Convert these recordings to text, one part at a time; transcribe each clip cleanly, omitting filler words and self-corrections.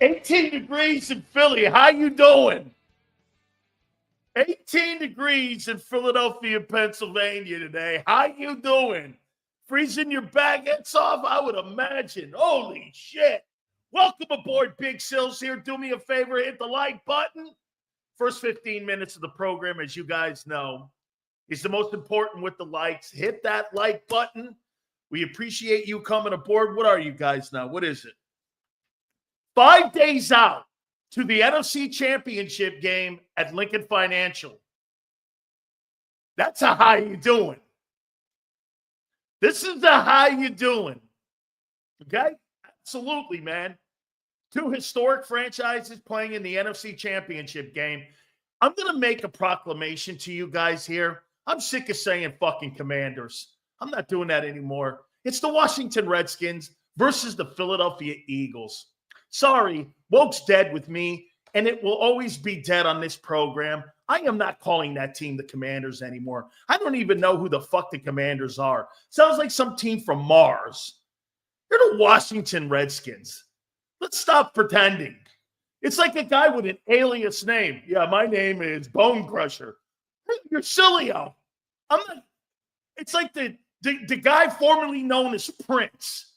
$18 degrees in Philly. How you doing? 18 degrees in Philadelphia, Pennsylvania today. How you doing? Freezing your baguettes off? I would imagine. Holy shit. Welcome aboard, Big Sills here. Do me a favor, hit the like button. First 15 minutes of the program, as you guys know, is the most important with the likes. Hit that like button. We appreciate you coming aboard. What are you guys now? What is it? 5 days out to the NFC Championship game at Lincoln Financial. That's a how you doing. This is the how you doing. Okay? Absolutely, man. 2 historic franchises playing in the NFC Championship game. I'm going to make a proclamation to you guys here. I'm sick of saying fucking Commanders. I'm not doing that anymore. It's the Washington Redskins versus the Philadelphia Eagles. Sorry, woke's dead with me, and it will always be dead on this program. I am not calling that team the Commanders anymore. I don't even know who the fuck the Commanders are. Sounds like some team from Mars. You're the Washington Redskins. Let's stop pretending. It's like a guy with an alias name. Yeah, my name is Bone Crusher. You're Sileo. I'm not. It's like the guy formerly known as Prince.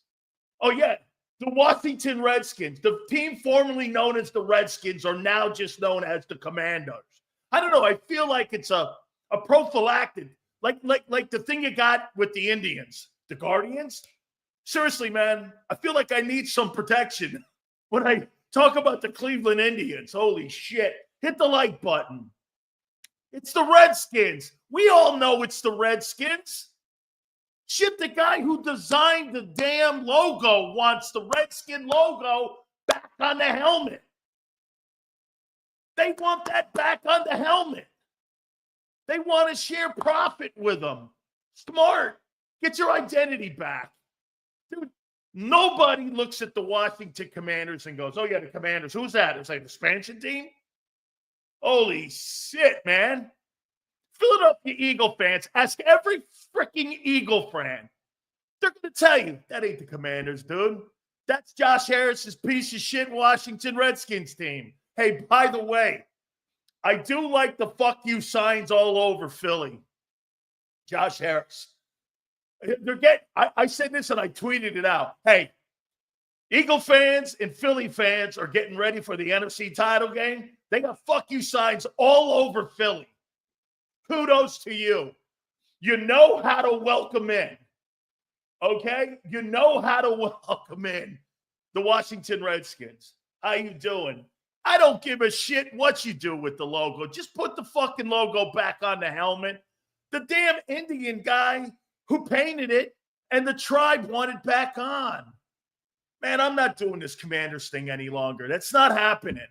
Oh, yeah. The Washington Redskins, the team formerly known as the Redskins, are now just known as the Commanders. I don't know. I feel like it's a prophylactic, like the thing you got with the Indians, the Guardians. Seriously, man, I feel like I need some protection when I talk about the Cleveland Indians. Holy shit. Hit the like button. It's the Redskins. We all know it's the Redskins. Shit, the guy who designed the damn logo wants the Redskin logo back on the helmet. They want that back on the helmet. They want to share profit with them. Smart. Get your identity back. Dude, nobody looks at the Washington Commanders and goes, oh, yeah, the Commanders. Who's that? It's like an expansion team? Holy shit, man. Philadelphia Eagle fans, ask every freaking Eagle fan. They're going to tell you, that ain't the Commanders, dude. That's Josh Harris's piece of shit Washington Redskins team. Hey, by the way, I do like the fuck you signs all over Philly. Josh Harris. I said this and I tweeted it out. Hey, Eagle fans and Philly fans are getting ready for the NFC title game. They got fuck you signs all over Philly. Kudos to you. You know how to welcome in. Okay? You know how to welcome in the Washington Redskins. How you doing? I don't give a shit what you do with the logo. Just put the fucking logo back on the helmet. The damn Indian guy who painted it and the tribe wanted back on. Man, I'm not doing this Commanders thing any longer. That's not happening.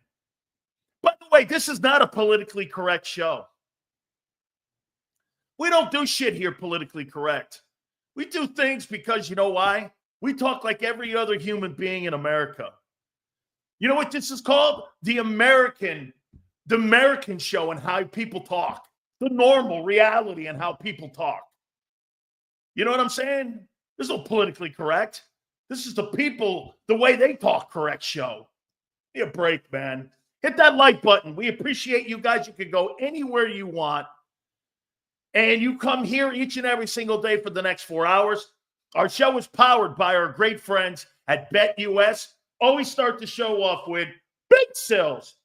By the way, this is not a politically correct show. We don't do shit here politically correct. We do things because, you know why? We talk like every other human being in America. You know what this is called? The American show and how people talk. The normal reality and how people talk. You know what I'm saying? There's no politically correct. This is the people, the way they talk correct show. Give me a break, man. Hit that like button. We appreciate you guys. You can go anywhere you want. And you come here each and every single day for the next 4 hours. Our show is powered by our great friends at BetUS. Always start the show off with Big Sills.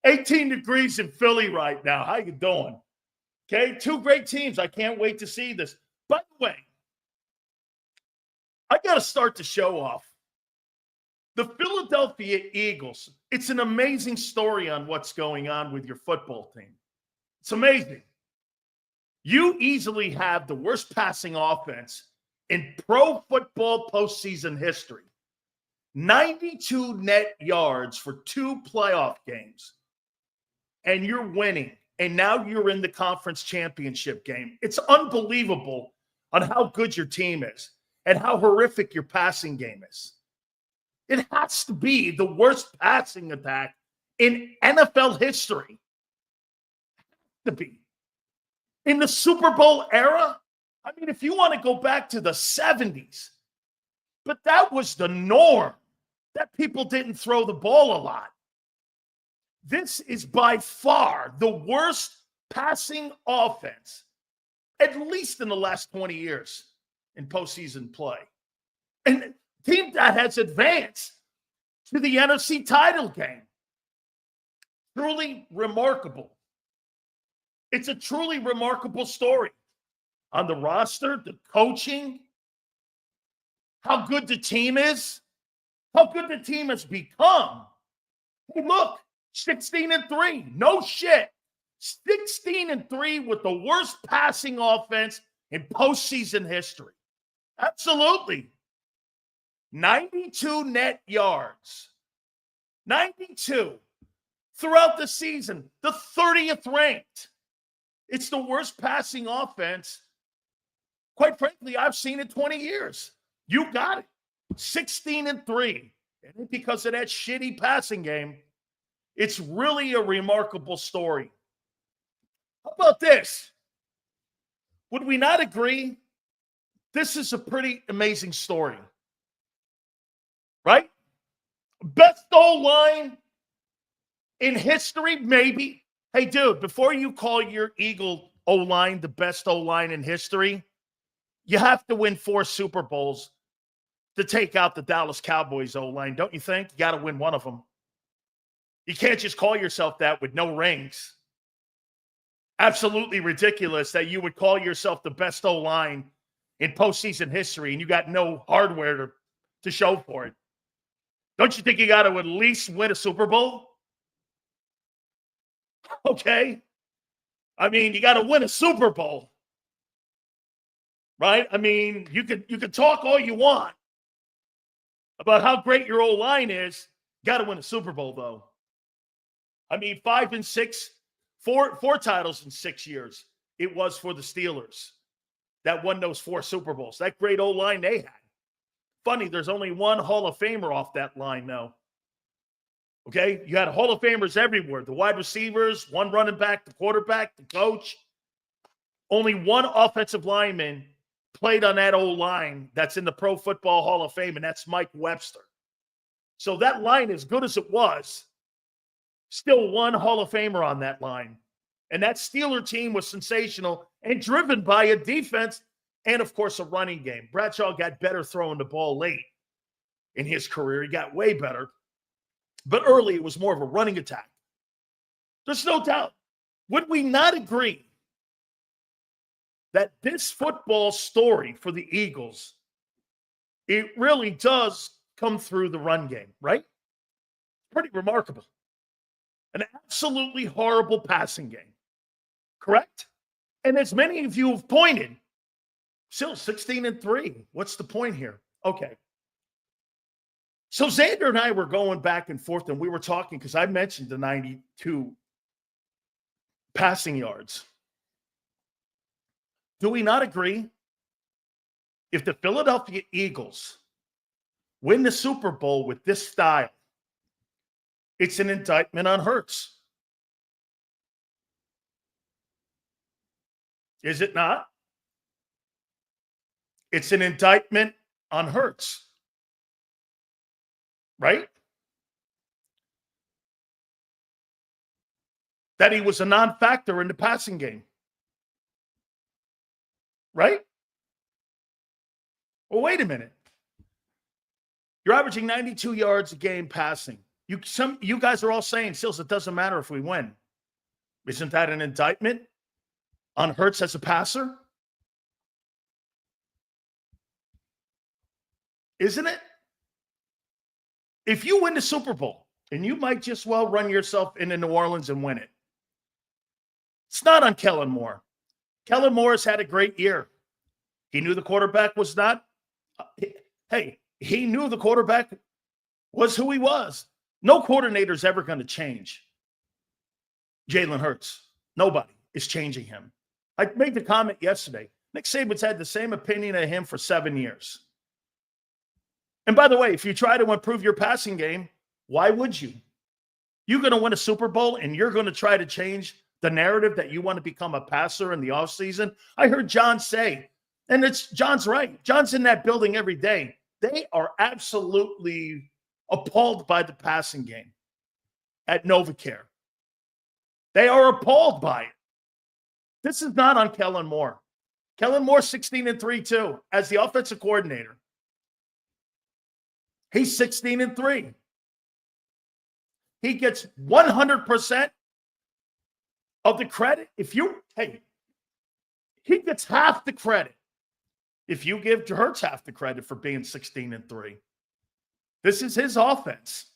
18 degrees in Philly right now. How you doing? Okay, 2 great teams. I can't wait to see this. By the way, I got to start the show off. The Philadelphia Eagles, it's an amazing story on what's going on with your football team. It's amazing. You easily have the worst passing offense in pro football postseason history. 92 net yards for 2 playoff games. And you're winning. And now you're in the conference championship game. It's unbelievable on how good your team is and how horrific your passing game is. It has to be the worst passing attack in NFL history. It has to be. In the Super Bowl era, I mean, if you want to go back to the 70s, But that was the norm, that people didn't throw the ball a lot. This is by far the worst passing offense, at least in the last 20 years in postseason play. And a team that has advanced to the NFC title game. Truly remarkable. It's a truly remarkable story on the roster, the coaching, how good the team is, how good the team has become. Hey, look, 16-3. No shit. 16-3 with the worst passing offense in postseason history. Absolutely. 92 net yards. 92 throughout the season. The 30th ranked. It's the worst passing offense, quite frankly, I've seen in 20 years. You got it. 16-3. And because of that shitty passing game, it's really a remarkable story. How about this? Would we not agree? This is a pretty amazing story. Right? Best O-line in history, maybe. Hey, dude, before you call your Eagle O-line the best O-line in history, you have to win 4 Super Bowls to take out the Dallas Cowboys O-line, don't you think? You got to win one of them. You can't just call yourself that with no rings. Absolutely ridiculous that you would call yourself the best O-line in postseason history and you got no hardware to show for it. Don't you think you got to at least win a Super Bowl? Okay. I mean, you got to win a Super Bowl. Right? I mean, you could talk all you want about how great your O-line is. Got to win a Super Bowl, though. I mean, 5 and 6, four titles in 6 years. It was for the Steelers that won those 4 Super Bowls. That great O-line they had. Funny, there's only one Hall of Famer off that line, though. Okay? You had Hall of Famers everywhere. The wide receivers, one running back, the quarterback, the coach. Only one offensive lineman played on that O-line that's in the Pro Football Hall of Fame, and that's Mike Webster. So that line, as good as it was, still one Hall of Famer on that line. And that Steeler team was sensational and driven by a defense and, of course, a running game. Bradshaw got better throwing the ball late in his career. He got way better. But early, it was more of a running attack. There's no doubt. Would we not agree that this football story for the Eagles, it really does come through the run game, right? Pretty remarkable. An absolutely horrible passing game, correct? And as many of you have pointed, still 16-3. What's the point here? Okay. So Xander and I were going back and forth, and we were talking because I mentioned the 92 passing yards. Do we not agree? If the Philadelphia Eagles win the Super Bowl with this style, it's an indictment on Hurts. Is it not? It's an indictment on Hurts. Right? That he was a non-factor in the passing game. Right? Well, wait a minute. You're averaging 92 yards a game passing. You guys are all saying, Sills, it doesn't matter if we win. Isn't that an indictment on Hurts as a passer? Isn't it? If you win the Super Bowl, and you might just well run yourself into New Orleans and win it, it's not on Kellen Moore. Kellen Moore has had a great year. He knew the quarterback was not. He knew the quarterback was who he was. No coordinator's ever going to change Jalen Hurts. Nobody is changing him. I made the comment yesterday. Nick Saban's had the same opinion of him for 7 years. And by the way, if you try to improve your passing game, why would you? You're going to win a Super Bowl and you're going to try to change the narrative that you want to become a passer in the offseason. I heard John say, and John's right. John's in that building every day. They are absolutely appalled by the passing game at NovaCare. They are appalled by it. This is not on Kellen Moore. Kellen Moore 16-3 too as the offensive coordinator. He's 16-3. He gets 100% of the credit. He gets half the credit if you give Hurts half the credit for being 16-3. This is his offense.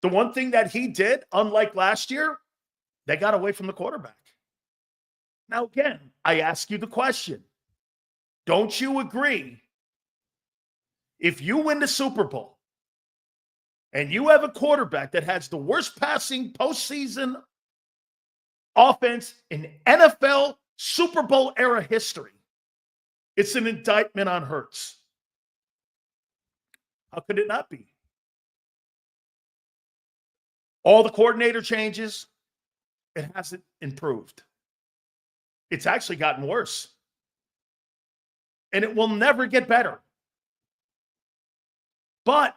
The one thing that he did, unlike last year, they got away from the quarterback. Now, again, I ask you the question. Don't you agree? If you win the Super Bowl and you have a quarterback that has the worst passing postseason offense in NFL Super Bowl era history, it's an indictment on Hurts. How could it not be? All the coordinator changes, it hasn't improved. It's actually gotten worse. And it will never get better. But,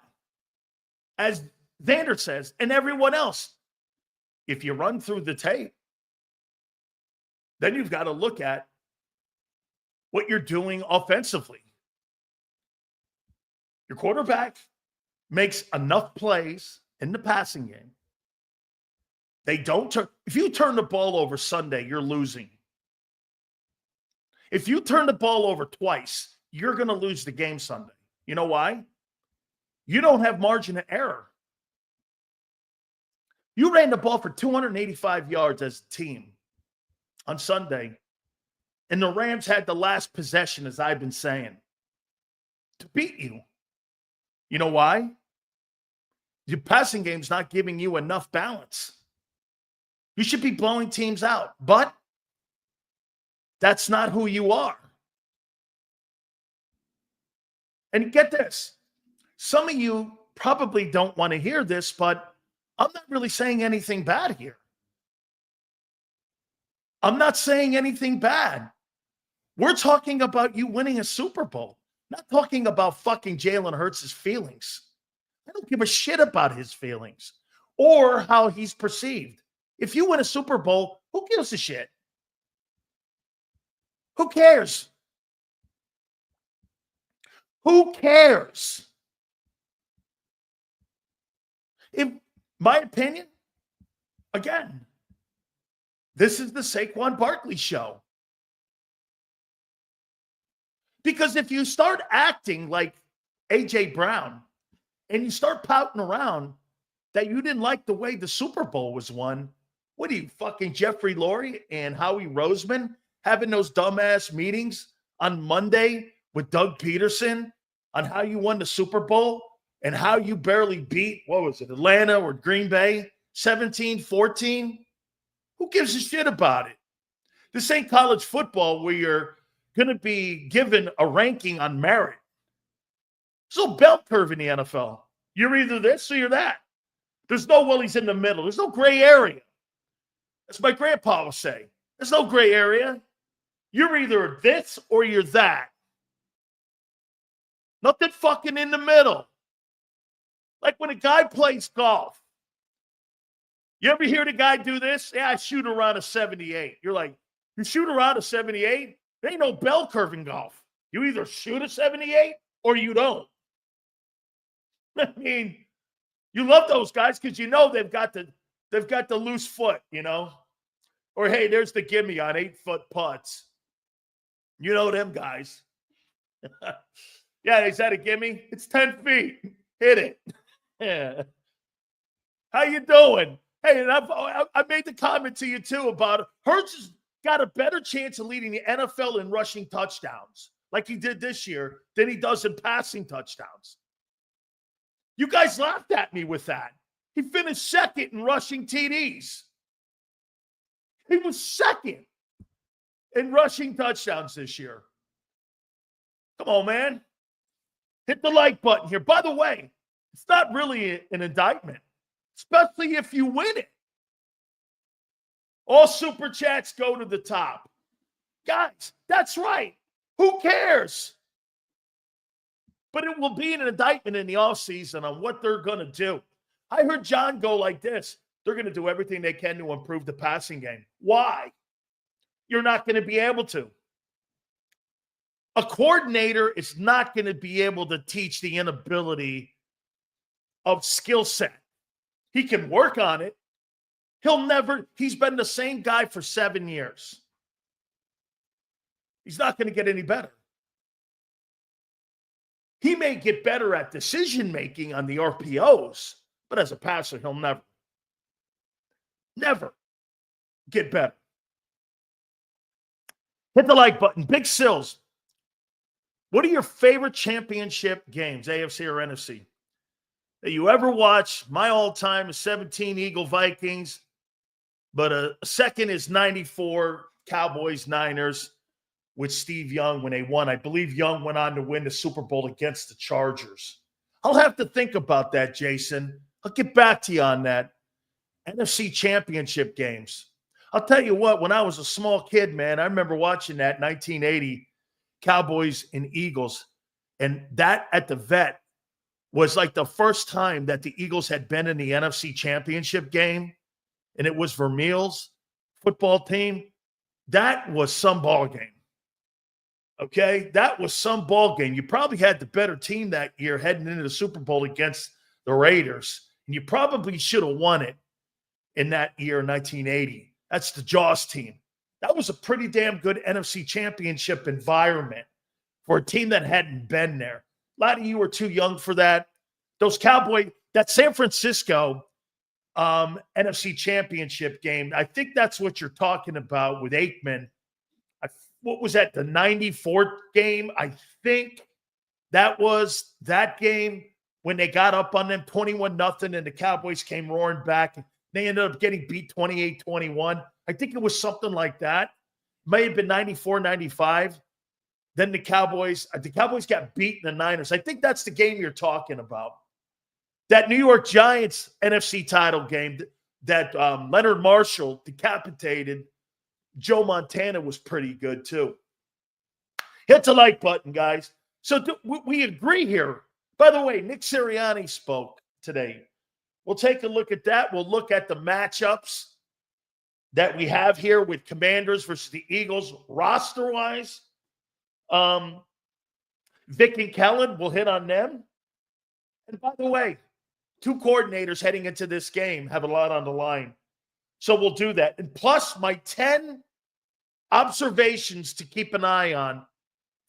as Xander says, and everyone else, if you run through the tape, then you've got to look at what you're doing offensively. Your quarterback makes enough plays in the passing game. They don't turn. If you turn the ball over Sunday, you're losing. If you turn the ball over twice, you're going to lose the game Sunday. You know why? You don't have margin of error. You ran the ball for 285 yards as a team on Sunday, and the Rams had the last possession, as I've been saying, to beat you. You know why? Your passing game's not giving you enough balance. You should be blowing teams out, but that's not who you are. And get this. Some of you probably don't want to hear this, but I'm not really saying anything bad here. I'm not saying anything bad. We're talking about you winning a Super Bowl, not talking about fucking Jalen Hurts' feelings. I don't give a shit about his feelings or how he's perceived. If you win a Super Bowl, who gives a shit? Who cares? Who cares? In my opinion, again, this is the Saquon Barkley show. Because if you start acting like A.J. Brown and you start pouting around that you didn't like the way the Super Bowl was won, what are you, fucking Jeffrey Lurie and Howie Roseman having those dumbass meetings on Monday with Doug Peterson on how you won the Super Bowl and how you barely beat, what was it, Atlanta or Green Bay, 17-14? Who gives a shit about it? This ain't college football where you're going to be given a ranking on merit. There's no bell curve in the NFL. You're either this or you're that. There's no willies in the middle. There's no gray area. As my grandpa would say, there's no gray area. You're either this or you're that. Nothing fucking in the middle. Like when a guy plays golf. You ever hear the guy do this? Yeah, I shoot around a 78. You're like, you shoot around a 78? There ain't no bell curve in golf. You either shoot a 78 or you don't. I mean, you love those guys because you know they've got the loose foot, you know? Or, hey, there's the gimme on 8-foot putts. You know them guys. Yeah, is that a gimme? It's 10 feet. Hit it. Yeah. How you doing? Hey, and I made the comment to you, too, about Hurts has got a better chance of leading the NFL in rushing touchdowns like he did this year than he does in passing touchdowns. You guys laughed at me with that. He finished second in rushing TDs. He was second in rushing touchdowns this year. Come on, man. Hit the like button here. By the way, it's not really an indictment, especially if you win it. All super chats go to the top. Guys, that's right. Who cares? But it will be an indictment in the offseason on what they're going to do. I heard John go like this. They're going to do everything they can to improve the passing game. Why? You're not going to be able to. A coordinator is not going to be able to teach the inability of skill set. He can work on it. He's been the same guy for 7 years. He's not going to get any better. He may get better at decision-making on the RPOs, but as a passer, he'll never get better. Hit the like button. Big Sills, what are your favorite championship games, AFC or NFC, that you ever watched? My all-time is 17 Eagle Vikings, but a second is 94 Cowboys Niners with Steve Young when they won. I believe Young went on to win the Super Bowl against the Chargers. I'll have to think about that, Jason. I'll get back to you on that. NFC championship games. I'll tell you what, when I was a small kid, man, I remember watching that 1980 Cowboys and Eagles, and that at the Vet was like the first time that the Eagles had been in the NFC championship game, and it was Vermeil's football team. That was some ball game. Okay, that was some ball game. You probably had the better team that year heading into the Super Bowl against the Raiders, and you probably should have won it in that year, 1980. That's the Jaws team. That was a pretty damn good NFC championship environment for a team that hadn't been there. A lot of you were too young for that. Those Cowboys, that San Francisco NFC championship game, I think that's what you're talking about with Aikman. What was that, the 94 game? I think that was that game when they got up on them 21-0 and the Cowboys came roaring back. They ended up getting beat 28-21. I think it was something like that. May have been 94, 95. Then the Cowboys got beat in the Niners. I think that's the game you're talking about. That New York Giants NFC title game that Leonard Marshall decapitated Joe Montana was pretty good too. Hit the like button, guys. So we agree here. By the way, Nick Sirianni spoke today. We'll take a look at that. We'll look at the matchups that we have here with Commanders versus the Eagles roster-wise. Vic and Kellen, we'll hit on them. And by the way, two coordinators heading into this game have a lot on the line. So we'll do that. And plus my 10 observations to keep an eye on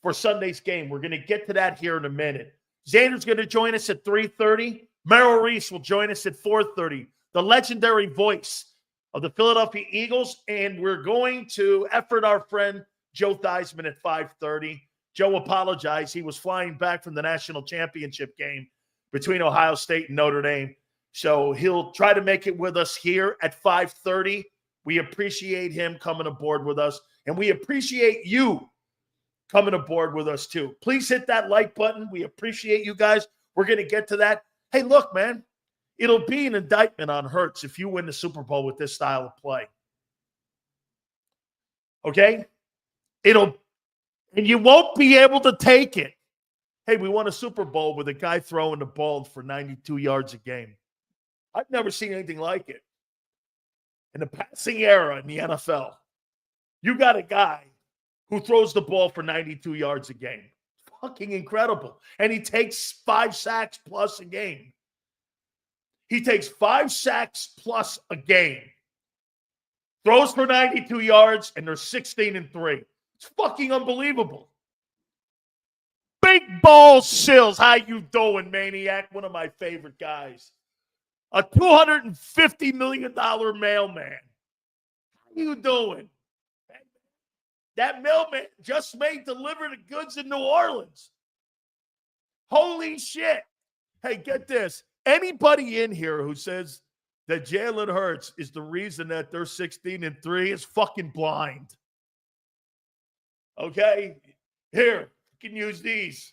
for Sunday's game. We're going to get to that here in a minute. Xander's going to join us at 3:30. Merrill Reese will join us at 4:30. The legendary voice of the Philadelphia Eagles. And we're going to effort our friend Joe Theismann at 5:30. Joe apologized. He was flying back from the national championship game between Ohio State and Notre Dame. So he'll try to make it with us here at 5:30. We appreciate him coming aboard with us, and we appreciate you coming aboard with us too. Please hit that like button. We appreciate you guys. We're going to get to that. Hey, look, man, it'll be an indictment on Hurts if you win the Super Bowl with this style of play. Okay? And you won't be able to take it. Hey, we won a Super Bowl with a guy throwing the ball for 92 yards a game. I've never seen anything like it. In the passing era in the NFL, you got a guy who throws the ball for 92 yards a game. Fucking incredible. And he takes 5 sacks plus a game. He takes 5 sacks plus a game. Throws for 92 yards, and they're 16-3. It's fucking unbelievable. Big Ball Sills, how you doing, Maniac? One of my favorite guys. A $250 million mailman. How you doing? That mailman just may deliver the goods in New Orleans. Holy shit. Hey, get this. Anybody in here who says that Jalen Hurts is the reason that they're 16-3 is fucking blind. Okay? Here, you can use these.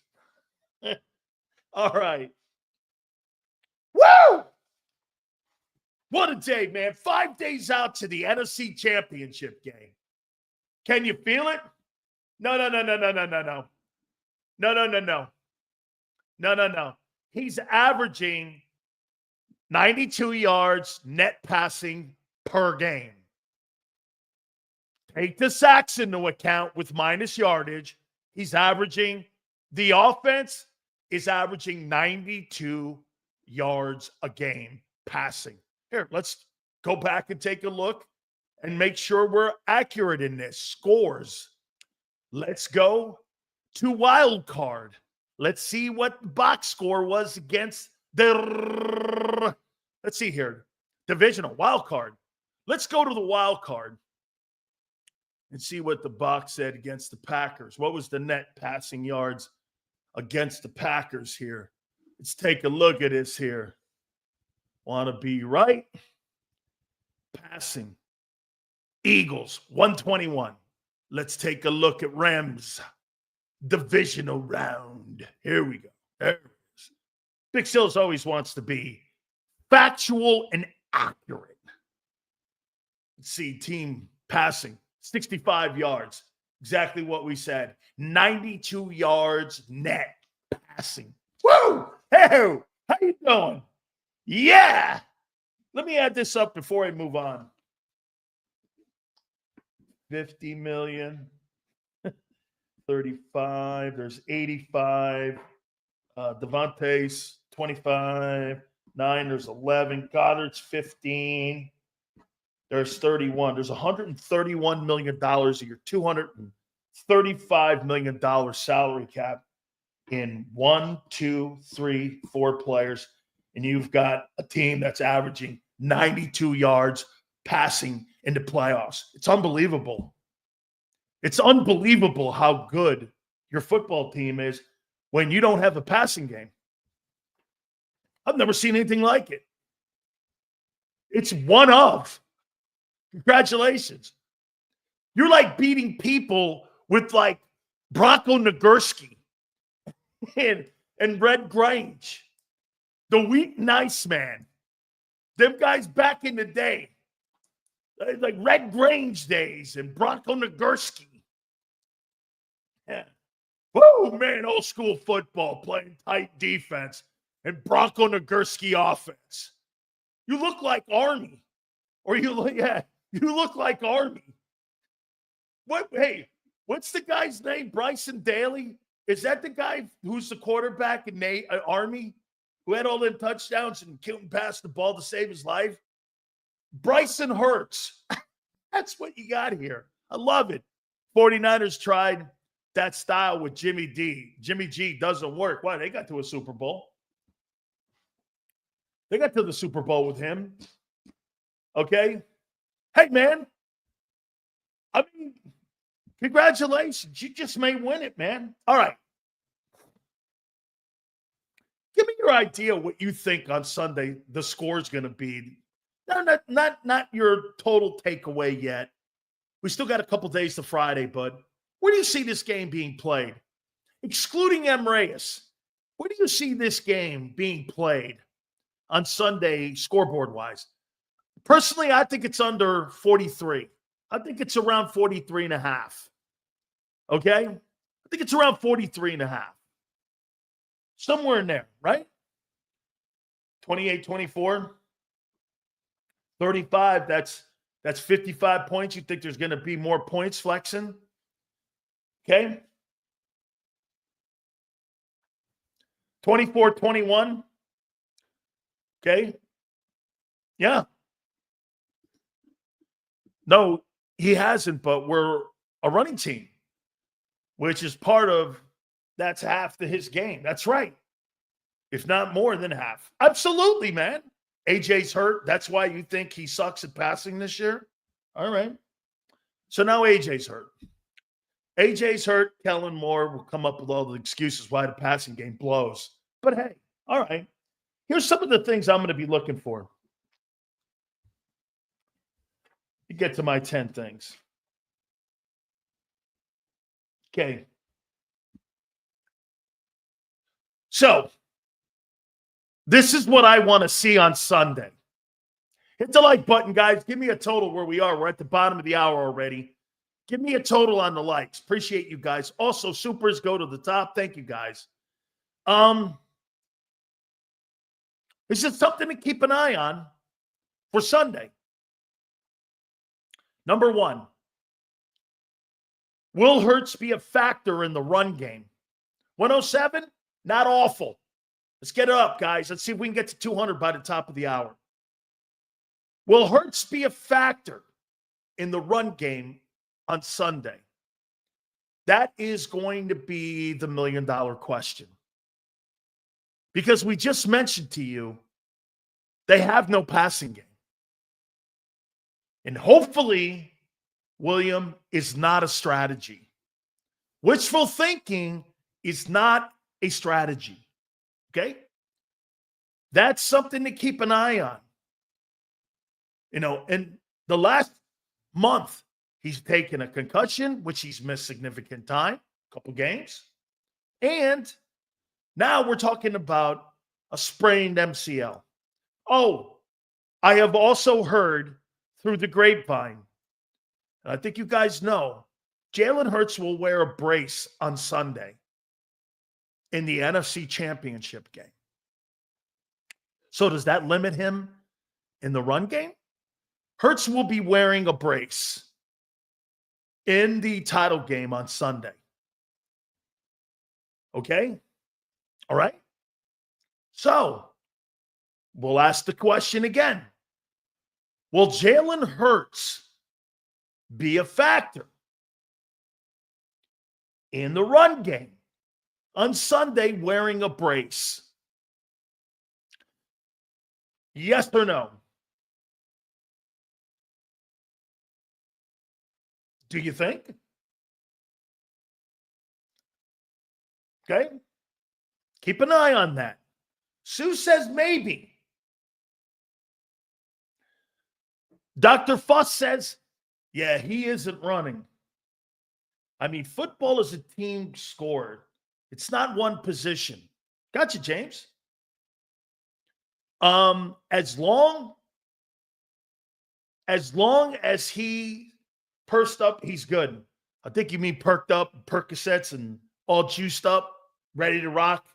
All right. Woo! What a day, man. 5 days out to the NFC Championship game. Can you feel it? No. No. No. He's averaging 92 yards net passing per game. Take the sacks into account with minus yardage. He's averaging, the offense is averaging 92 yards a game passing. Here, let's go back and take a look and make sure we're accurate in this. Scores. Let's go to wild card. Let's see what the box score was against the, let's see here, divisional wild card. Let's go to the wild card and see what the box said against the Packers. What was the net passing yards against the Packers here? Let's take a look at this here. Want to be right? Passing. Eagles, 121. Let's take a look at Rams. Divisional round. Here we go. There it is. Big Sills always wants to be factual and accurate. Let's see, team passing, 65 yards. Exactly what we said. 92 yards net passing. Woo! Hey, how you doing? Yeah! Let me add this up before I move on. 50 million. 35. There's 85. Devontae's 25. 9. There's 11. Goddard's 15. There's 31. There's $131 million a year, $235 million salary cap in 1, 2, 3, 4 players. And you've got a team that's averaging 92 yards passing in the playoffs. It's unbelievable. It's unbelievable how good your football team is when you don't have a passing game. I've never seen anything like it. It's one of. Congratulations. You're like beating people with like Bronco Nagurski and Red Grange. The Wheat Nice Man. Them guys back in the day. Like Red Grange days and Bronco Nagurski. Yeah. Whoa, man, old school football, playing tight defense and Bronco Nagurski offense. You look like Army. Or you look like Army. What's the guy's name? Bryson Daly? Is that the guy who's the quarterback in Army? Who had all them touchdowns and couldn't pass the ball to save his life? Bryson Hurts. That's what you got here. I love it. 49ers tried that style with Jimmy D. Jimmy G doesn't work. Why? They got to a Super Bowl. They got to the Super Bowl with him. Okay? Hey, man. I mean, congratulations. You just may win it, man. All right. Give me your idea what you think on Sunday the score is going to be. No, not your total takeaway yet. We still got a couple days to Friday, but where do you see this game being played? Excluding M. Reyes, where do you see this game being played on Sunday scoreboard-wise? Personally, I think it's under 43. I think it's around 43 and a half. Okay? I think it's around 43 and a half. Somewhere in there, right? 28-24. 35, that's 55 points. You think there's going to be more points flexing? Okay. 24-21. Okay. Yeah. No, he hasn't, but we're a running team, which is part of, that's half to his game. That's right. If not more than half. Absolutely, man. AJ's hurt. That's why you think he sucks at passing this year? All right. So now AJ's hurt. AJ's hurt. Kellen Moore will come up with all the excuses why the passing game blows. But hey, all right. Here's some of the things I'm going to be looking for. You get to my 10 things. Okay. So, this is what I want to see on Sunday. Hit the like button, guys. Give me a total where we are. We're at the bottom of the hour already. Give me a total on the likes. Appreciate you guys. Also, supers go to the top. Thank you, guys. This is something to keep an eye on for Sunday. Number one, will Hurts be a factor in the run game? 107, not awful. Let's get it up, guys. Let's see if we can get to 200 by the top of the hour. Will Hurts be a factor in the run game on Sunday? That is going to be the million-dollar question. Because we just mentioned to you, they have no passing game. And hopefully, William, is not a strategy. Wishful thinking is not a strategy. Okay? That's something to keep an eye on. You know, in the last month, he's taken a concussion, which he's missed significant time, a couple games. And now we're talking about a sprained MCL. Oh, I have also heard through the grapevine, and I think you guys know, Jalen Hurts will wear a brace on Sunday in the NFC Championship game. So does that limit him in the run game? Hurts will be wearing a brace in the title game on Sunday. Okay? All right? So, we'll ask the question again. Will Jalen Hurts be a factor in the run game on Sunday wearing a brace? Yes or no? Do you think? Okay. Keep an eye on that. Sue says maybe. Dr. Fuss says, yeah, he isn't running. I mean, football is a team sport. It's not one position. Gotcha, James. As long as he pursed up, he's good. I think you mean perked up, Percocets, and all juiced up, ready to rock.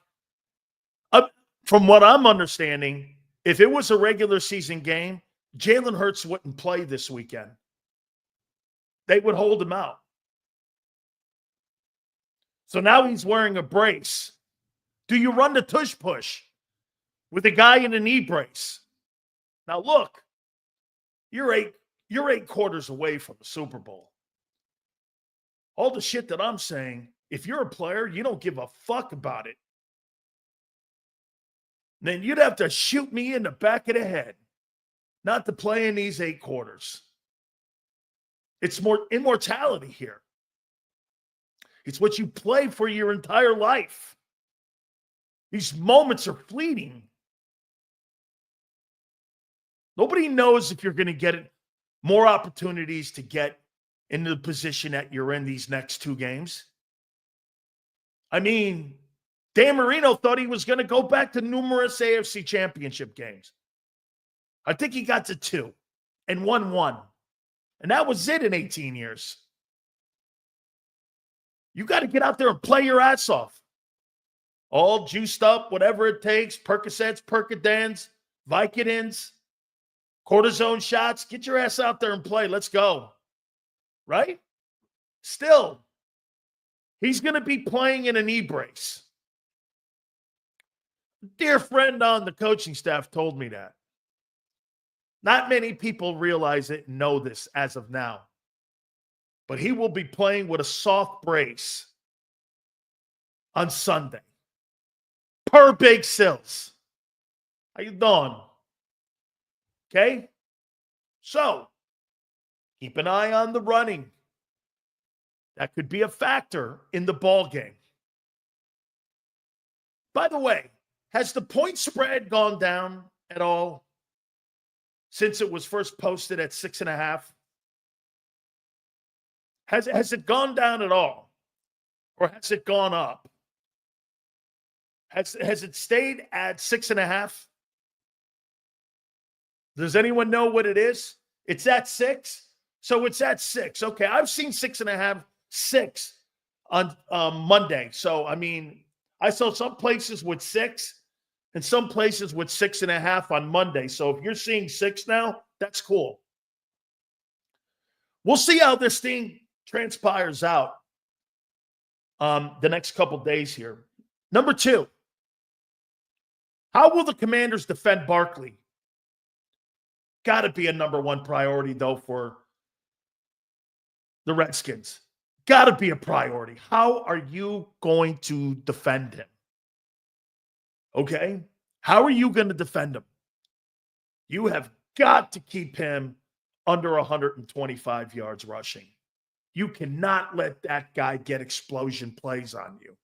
From what I'm understanding, if it was a regular season game, Jalen Hurts wouldn't play this weekend. They would hold him out. So now he's wearing a brace. Do you run the tush push with a guy in a knee brace? Now look, you're eight quarters away from the Super Bowl. All the shit that I'm saying, if you're a player, you don't give a fuck about it. Then you'd have to shoot me in the back of the head not to play in these 8 quarters. It's more immortality here. It's what you play for your entire life. These moments are fleeting. Nobody knows if you're going to get more opportunities to get into the position that you're in these next 2 games. I mean, Dan Marino thought he was going to go back to numerous AFC championship games. I think he got to 2 and won 1. And that was it in 18 years. You got to get out there and play your ass off. All juiced up, whatever it takes, Percocets, Percodans, Vicodins, cortisone shots. Get your ass out there and play. Let's go. Right? Still, he's going to be playing in a knee brace. Dear friend on the coaching staff told me that. Not many people realize it and know this as of now. But he will be playing with a soft brace on Sunday. Per Big Sills. How you doing? Okay? So, keep an eye on the running. That could be a factor in the ball game. By the way, has the point spread gone down at all since it was first posted at 6.5? Has it gone down at all? Or has it gone up? Has it stayed at 6.5? Does anyone know what it is? It's at 6? So it's at 6. Okay, I've seen 6.5, 6 on Monday. So, I mean, I saw some places with 6. And some places with 6.5 on Monday. So if you're seeing 6 now, that's cool. We'll see how this thing transpires out the next couple days here. Number 2, how will the Commanders defend Barkley? Got to be a number 1 priority, though, for the Redskins. Got to be a priority. How are you going to defend him? Okay? How are you going to defend him? You have got to keep him under 125 yards rushing. You cannot let that guy get explosion plays on you.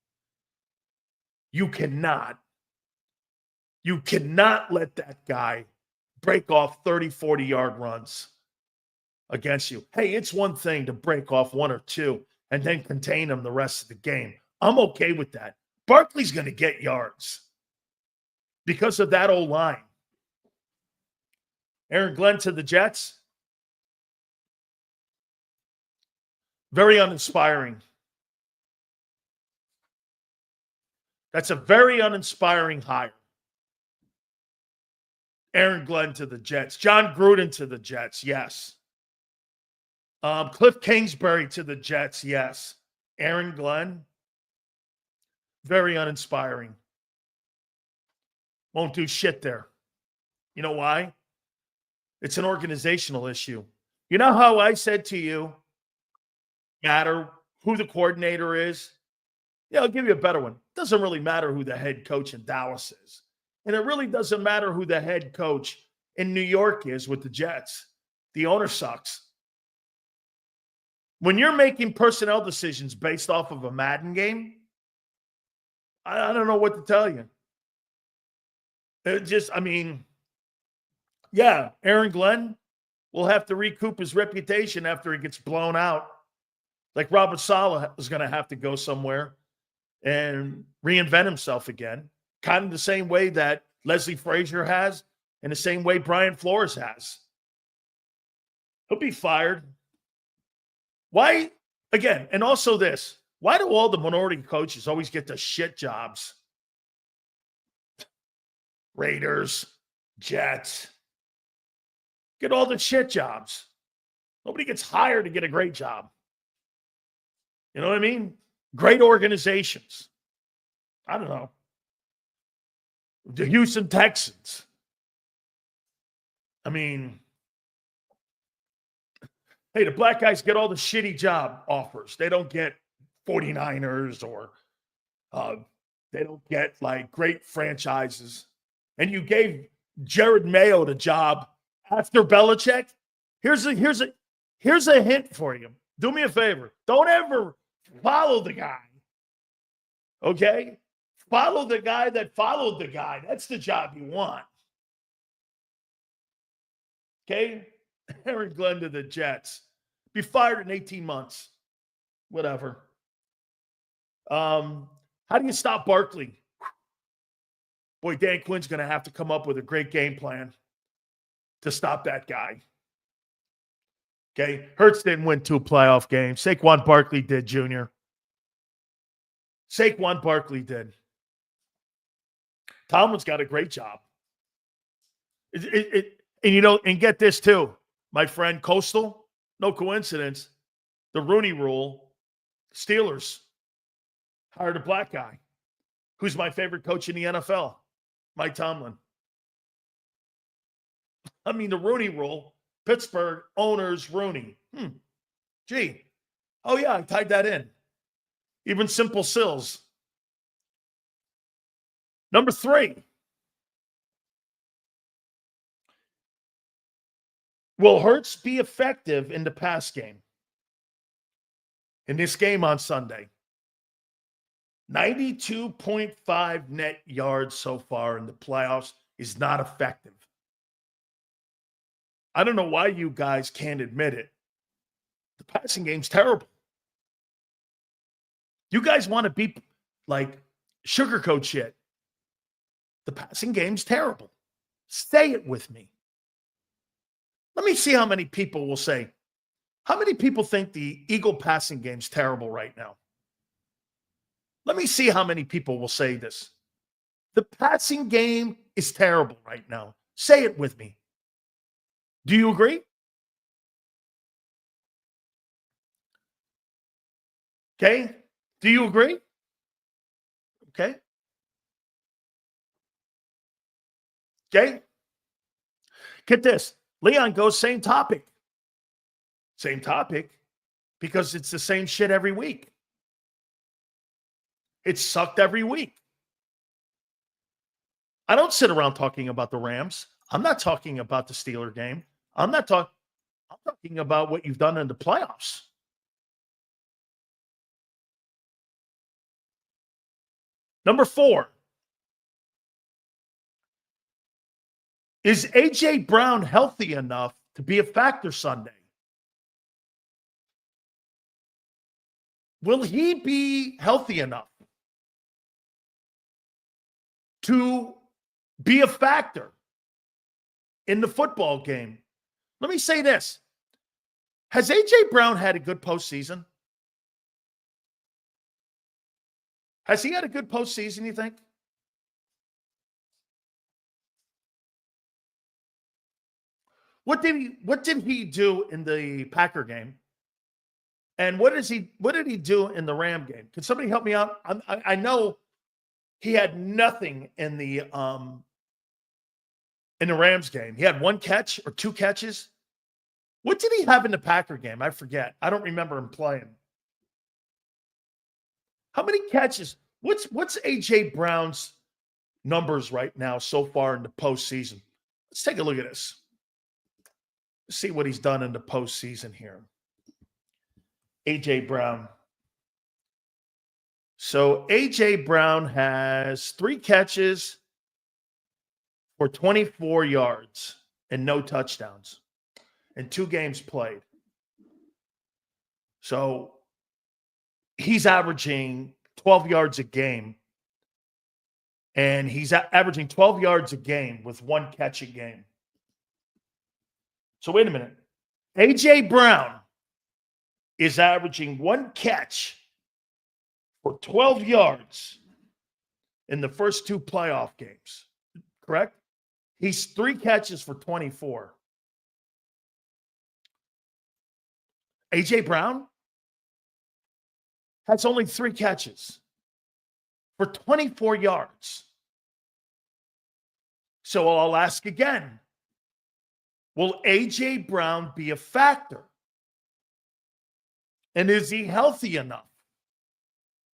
You cannot. You cannot let that guy break off 30, 40-yard runs against you. Hey, it's one thing to break off 1 or 2 and then contain him the rest of the game. I'm okay with that. Barkley's going to get yards because of that old line. Aaron Glenn to the Jets. Very uninspiring. That's a very uninspiring hire. Aaron Glenn to the Jets. John Gruden to the Jets, yes. Cliff Kingsbury to the Jets, yes. Aaron Glenn, very uninspiring. Won't do shit there. You know why? It's an organizational issue. You know how I said to you, matter who the coordinator is? Yeah, I'll give you a better one. It doesn't really matter who the head coach in Dallas is. And it really doesn't matter who the head coach in New York is with the Jets. The owner sucks. When you're making personnel decisions based off of a Madden game, I don't know what to tell you. Yeah, Aaron Glenn will have to recoup his reputation after he gets blown out. Like Robert Saleh is going to have to go somewhere and reinvent himself again. Kind of the same way that Leslie Frazier has and the same way Brian Flores has. He'll be fired. Why? Again, and also this. Why do all the minority coaches always get the shit jobs? Raiders, Jets. Get all the shit jobs. Nobody gets hired to get a great job. You know what I mean? Great organizations. I don't know. The Houston Texans. I mean, hey, the black guys get all the shitty job offers. They don't get 49ers or they don't get like great franchises. And you gave Jared Mayo the job after Belichick. Here's a hint for you. Do me a favor. Don't ever follow the guy. Okay? Follow the guy that followed the guy. That's the job you want. Okay? Aaron Glenn to the Jets. Be fired in 18 months. Whatever. How do you stop Barkley? Boy, Dan Quinn's going to have to come up with a great game plan to stop that guy. Okay? Hurts didn't win 2 playoff games. Saquon Barkley did, Jr. Saquon Barkley Tomlin's got a great job. And get this too, my friend Coastal, no coincidence, the Rooney Rule, Steelers hired a black guy who's my favorite coach in the NFL, Mike Tomlin. I mean, the Rooney Rule, Pittsburgh owners Rooney. Gee. Oh, yeah, I tied that in. Even Simple Sills. Number 3. Will Hurts be effective in the pass game? In this game on Sunday. 92.5 net yards so far in the playoffs is not effective. I don't know why you guys can't admit it. The passing game's terrible. You guys want to be like sugarcoat shit. The passing game's terrible. Say it with me. Let me see how many people will say, how many people think the Eagle passing game's terrible right now? Let me see how many people will say this. The passing game is terrible right now. Say it with me. Do you agree? Okay. Do you agree? Okay. Okay. Get this. Leon goes, same topic. Same topic because it's the same shit every week. It sucked every week. I don't sit around talking about the Rams. I'm not talking about the Steeler game. I'm talking about what you've done in the playoffs. Number 4. Is A.J. Brown healthy enough to be a factor Sunday? Will he be healthy enough to be a factor in the football game? Let me say this. Has A.J. Brown had a good postseason? Has he had a good postseason, you think? What did he do in the Packer game? And what did he do in the Ram game? Can somebody help me out? I know he had nothing in the Rams game. He had 1 catch or 2 catches. What did he have in the Packer game? I forget. I don't remember him playing. How many catches? What's A.J. Brown's numbers right now so far in the postseason? Let's take a look at this. Let's see what he's done in the postseason here. A.J. Brown. So A.J. Brown has 3 catches for 24 yards and no touchdowns in 2 games played. So he's averaging 12 yards a game. And he's averaging 12 yards a game with 1 catch a game. So wait a minute. A.J. Brown is averaging 1 catch for 12 yards in the first 2 playoff games. Correct? He's 3 catches for 24. A.J. Brown has only 3 catches for 24 yards. So I'll ask again. Will A.J. Brown be a factor? And is he healthy enough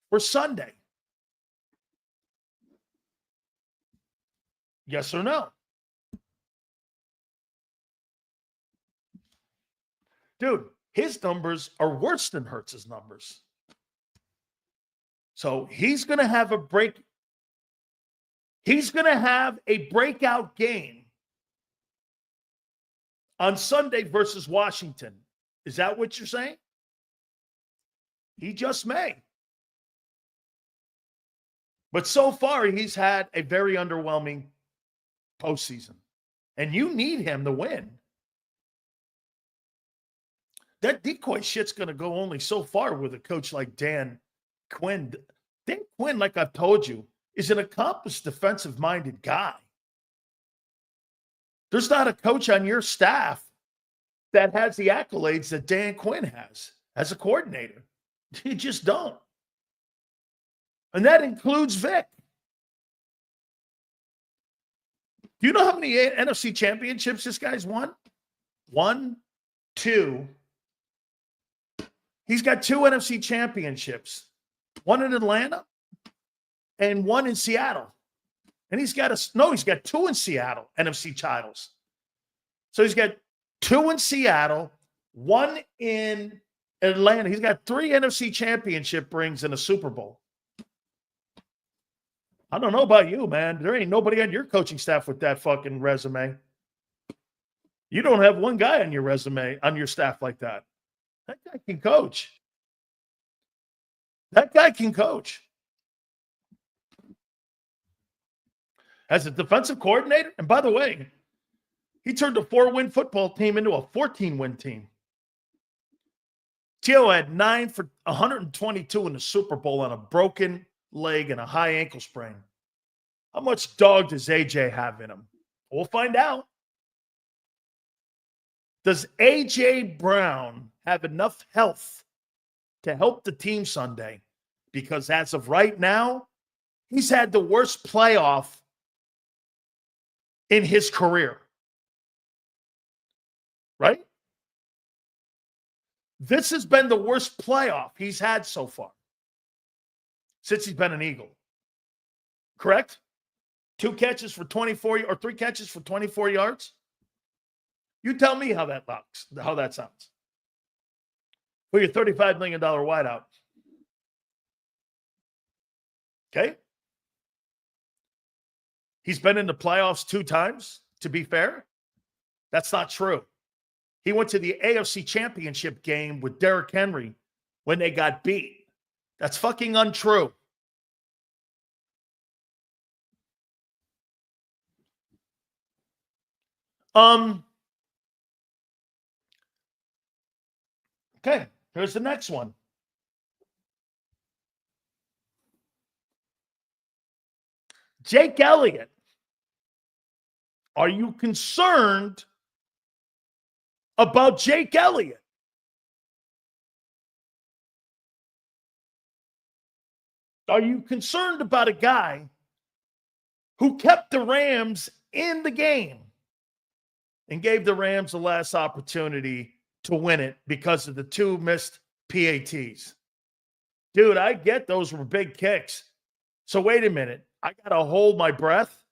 for Sunday? Yes or no? Dude, his numbers are worse than Hurts's numbers. So he's going to have a break. He's going to have a breakout game on Sunday versus Washington. Is that what you're saying? He just may. But so far, he's had a very underwhelming postseason. And you need him to win. That decoy shit's going to go only so far with a coach like Dan Quinn. Dan Quinn, like I've told you, is an accomplished defensive-minded guy. There's not a coach on your staff that has the accolades that Dan Quinn has as a coordinator. You just don't. And that includes Vic. Do you know how many NFC championships this guy's won? 1, 2. He's got 2 NFC championships. 1 in Atlanta and 1 in Seattle. And he's got 2 in Seattle, NFC titles. So he's got 2 in Seattle, 1 in Atlanta. He's got 3 NFC championship rings and a Super Bowl. I don't know about you, man. There ain't nobody on your coaching staff with that fucking resume. You don't have 1 guy on your resume, on your staff like that. That guy can coach. That guy can coach. As a defensive coordinator, and by the way, he turned a 4-win football team into a 14-win team. Tio had 9 for 122 in the Super Bowl on a broken leg and a high ankle sprain. How much dog does AJ have in him? We'll find out. Does AJ Brown have enough health to help the team Sunday? Because as of right now, he's had the worst playoff in his career. Right? This has been the worst playoff he's had so far since he's been an Eagle. Correct? 2 catches for 24 or 3 catches for 24 yards. You tell me how that looks, how that sounds. For your $35 million wideout. Okay? He's been in the playoffs 2 times, to be fair. That's not true. He went to the AFC Championship game with Derrick Henry when they got beat. That's fucking untrue. Okay, here's the next one. Jake Elliott. Are you concerned about Jake Elliott? Are you concerned about a guy who kept the Rams in the game and gave the Rams the last opportunity to win it because of the 2 missed PATs? Dude, I get those were big kicks. So wait a minute. I got to hold my breath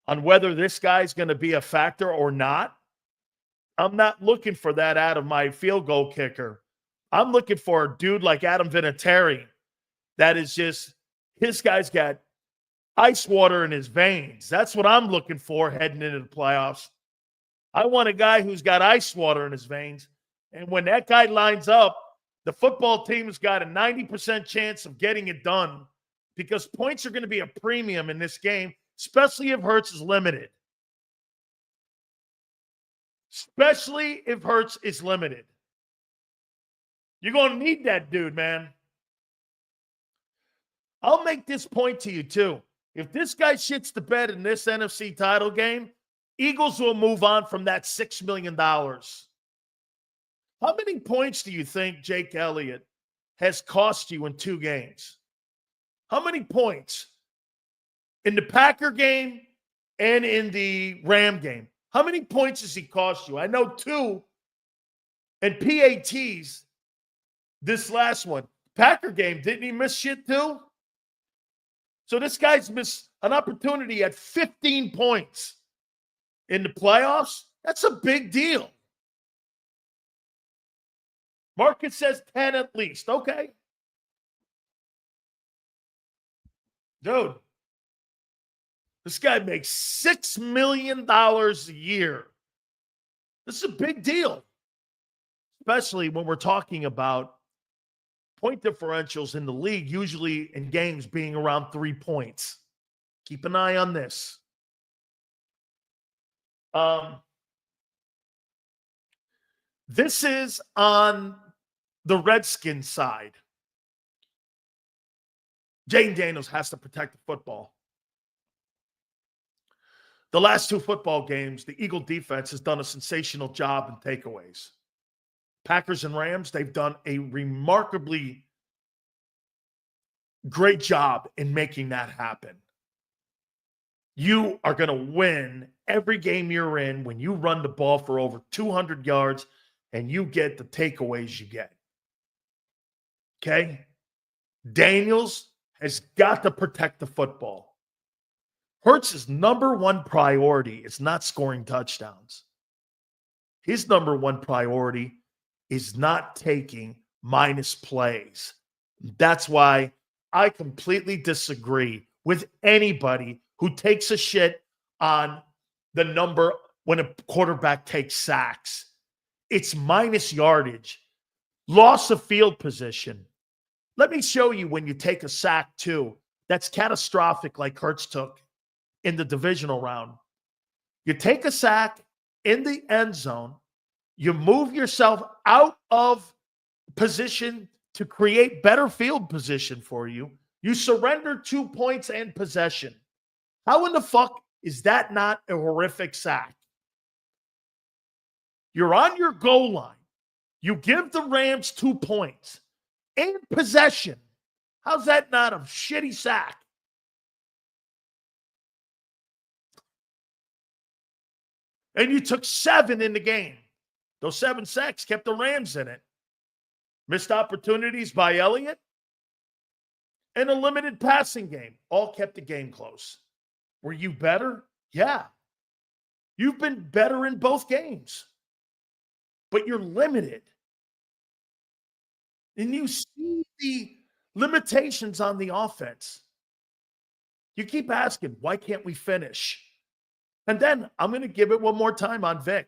on whether this guy's going to be a factor or not. I'm not looking for that out of my field goal kicker. I'm looking for a dude like Adam Vinatieri that is just, his guy's got ice water in his veins. That's what I'm looking for heading into the playoffs. I want a guy who's got ice water in his veins. And when that guy lines up, the football team's got a 90% chance of getting it done because points are going to be a premium in this game, especially if Hurts is limited. Especially if Hurts is limited. You're going to need that dude, man. I'll make this point to you, too. If this guy shits the bed in this NFC title game, Eagles will move on from that $6 million. How many points do you think Jake Elliott has cost you in 2 games? How many points? In the Packer game and in the Ram game. How many points has he cost you? I know 2. And PATs, this last one. Packer game, didn't he miss shit too? So this guy's missed an opportunity at 15 points in the playoffs. That's a big deal. Market says 10 at least. Okay. Dude, this guy makes $6 million a year. This is a big deal, especially when we're talking about point differentials in the league, usually in games being around 3 points. Keep an eye on this. This is on the Redskins side. Jaden Daniels has to protect the football. The last 2 football games, the Eagle defense has done a sensational job in takeaways. Packers and Rams, they've done a remarkably great job in making that happen. You are going to win every game you're in when you run the ball for over 200 yards and you get the takeaways you get. Okay? Daniels has got to protect the football. Hurts' number 1 priority is not scoring touchdowns. His number 1 priority is not taking minus plays. That's why I completely disagree with anybody who takes a shit on the number when a quarterback takes sacks. It's minus yardage, loss of field position. Let me show you when you take a sack too. That's catastrophic like Hurts took in the divisional round. You take a sack in the end zone. You move yourself out of position to create better field position for you. You surrender 2 points and possession. How in the fuck is that not a horrific sack? You're on your goal line. You give the Rams 2 points and possession. How's that not a shitty sack? And you took 7 in the game. Those 7 sacks kept the Rams in it. Missed opportunities by Elliott and a limited passing game all kept the game close. Were you better? Yeah. You've been better in both games. But you're limited. And you see the limitations on the offense. You keep asking, why can't we finish? And then I'm going to give it one more time on Vic.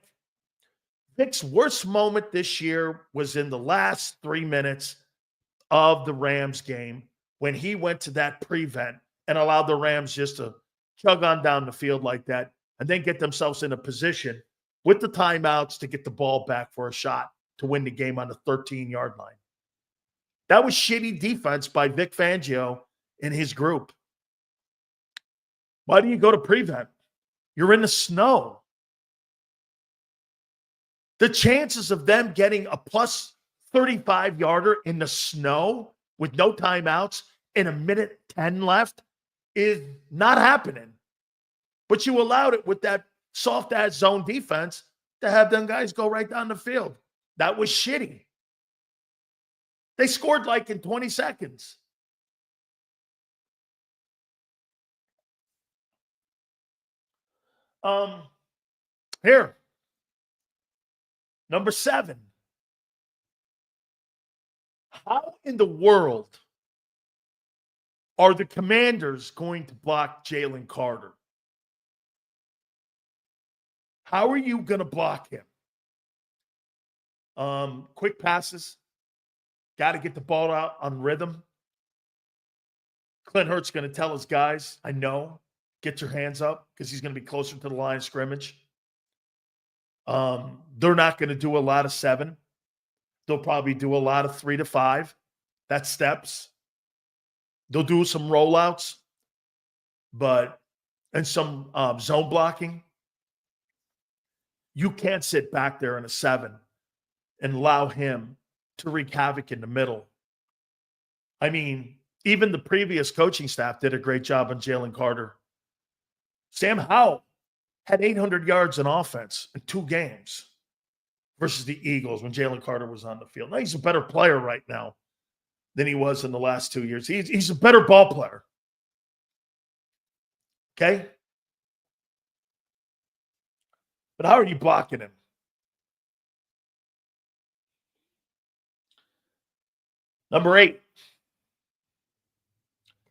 Vic's worst moment this year was in the last 3 minutes of the Rams game when he went to that prevent and allowed the Rams just to chug on down the field like that and then get themselves in a position with the timeouts to get the ball back for a shot to win the game on the 13-yard line. That was shitty defense by Vic Fangio and his group. Why do you go to prevent? You're in the snow. The chances of them getting a plus 35-yarder in the snow with no timeouts and a minute 10 left is not happening. But you allowed it with that soft-ass zone defense to have them guys go right down the field. That was shitty. They scored like in 20 seconds. Here. Number 7. How in the world are the Commanders going to block Jalen Carter? How are you going to block him? Quick passes. Got to get the ball out on rhythm. Clint Hurts going to tell his guys, I know, get your hands up because he's going to be closer to the line of scrimmage. They're not going to do a lot of 7. They'll probably do a lot of 3 to 5. That's steps. They'll do some rollouts, and some zone blocking. You can't sit back there in a 7 and allow him to wreak havoc in the middle. I mean, even the previous coaching staff did a great job on Jalen Carter. Sam Howell had 800 yards in offense in 2 games versus the Eagles when Jalen Carter was on the field. Now, he's a better player right now than he was in the last 2 years. He's a better ball player. Okay? But how are you blocking him? Number 8.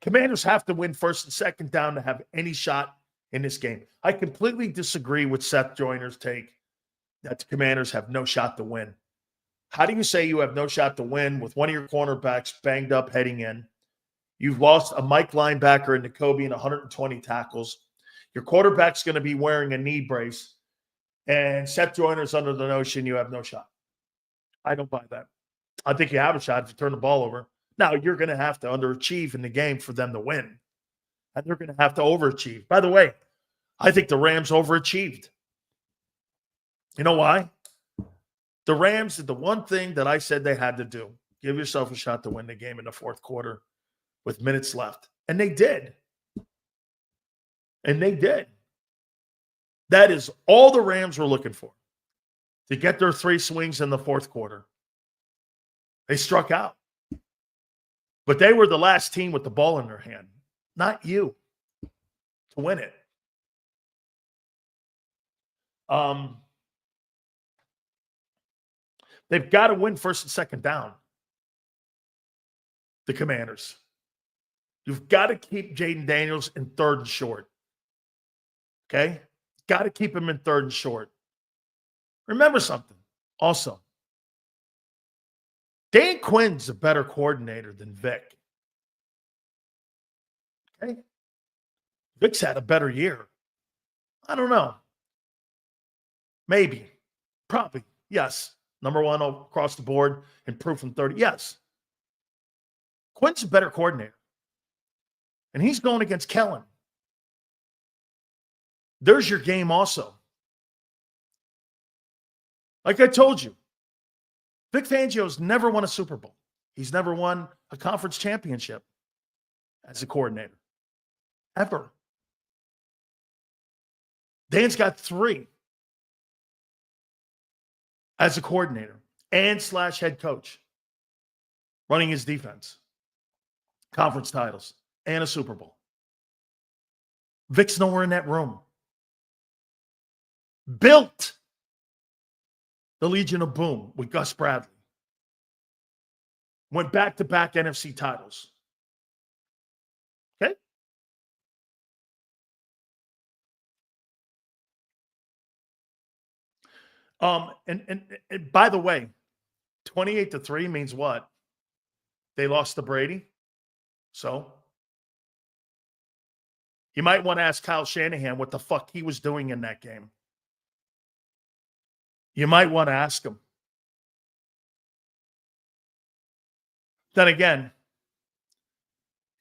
Commanders have to win first and second down to have any shot in this game. I completely disagree with Seth Joyner's take that the Commanders have no shot to win. How do you say you have no shot to win with one of your cornerbacks banged up heading in? You've lost a Mike linebacker in Nakobe and 120 tackles. Your quarterback's going to be wearing a knee brace. And Seth Joyner's under the notion you have no shot. I don't buy that. I think you have a shot if you turn the ball over. Now, you're going to have to underachieve in the game for them to win. And they're going to have to overachieve. By the way, I think the Rams overachieved. You know why? The Rams did the one thing that I said they had to do. Give yourself a shot to win the game in the fourth quarter with minutes left. And they did. And they did. That is all the Rams were looking for, to get their 3 swings in the fourth quarter. They struck out. But they were the last team with the ball in their hand, not you, to win it. They've got to win first and second down, the Commanders. You've got to keep Jaden Daniels in 3rd and short. Okay? Got to keep him in 3rd and short. Remember something also. Dan Quinn's a better coordinator than Vic. Okay? Vic's had a better year. I don't know. Maybe. Probably. Yes. Number 1 across the board, improved from 30. Yes. Quinn's a better coordinator. And he's going against Kellen. There's your game also. Like I told you, Vic Fangio's never won a Super Bowl. He's never won a conference championship as a coordinator. Ever. Dan's got 3 as a coordinator and / head coach running his defense. Conference titles and a Super Bowl. Vic's nowhere in that room. Built the Legion of Boom with Gus Bradley. Went back-to-back NFC titles. Okay? And by the way, 28-3 means what? They lost to Brady. So you might want to ask Kyle Shanahan what the fuck he was doing in that game. You might want to ask him. Then again,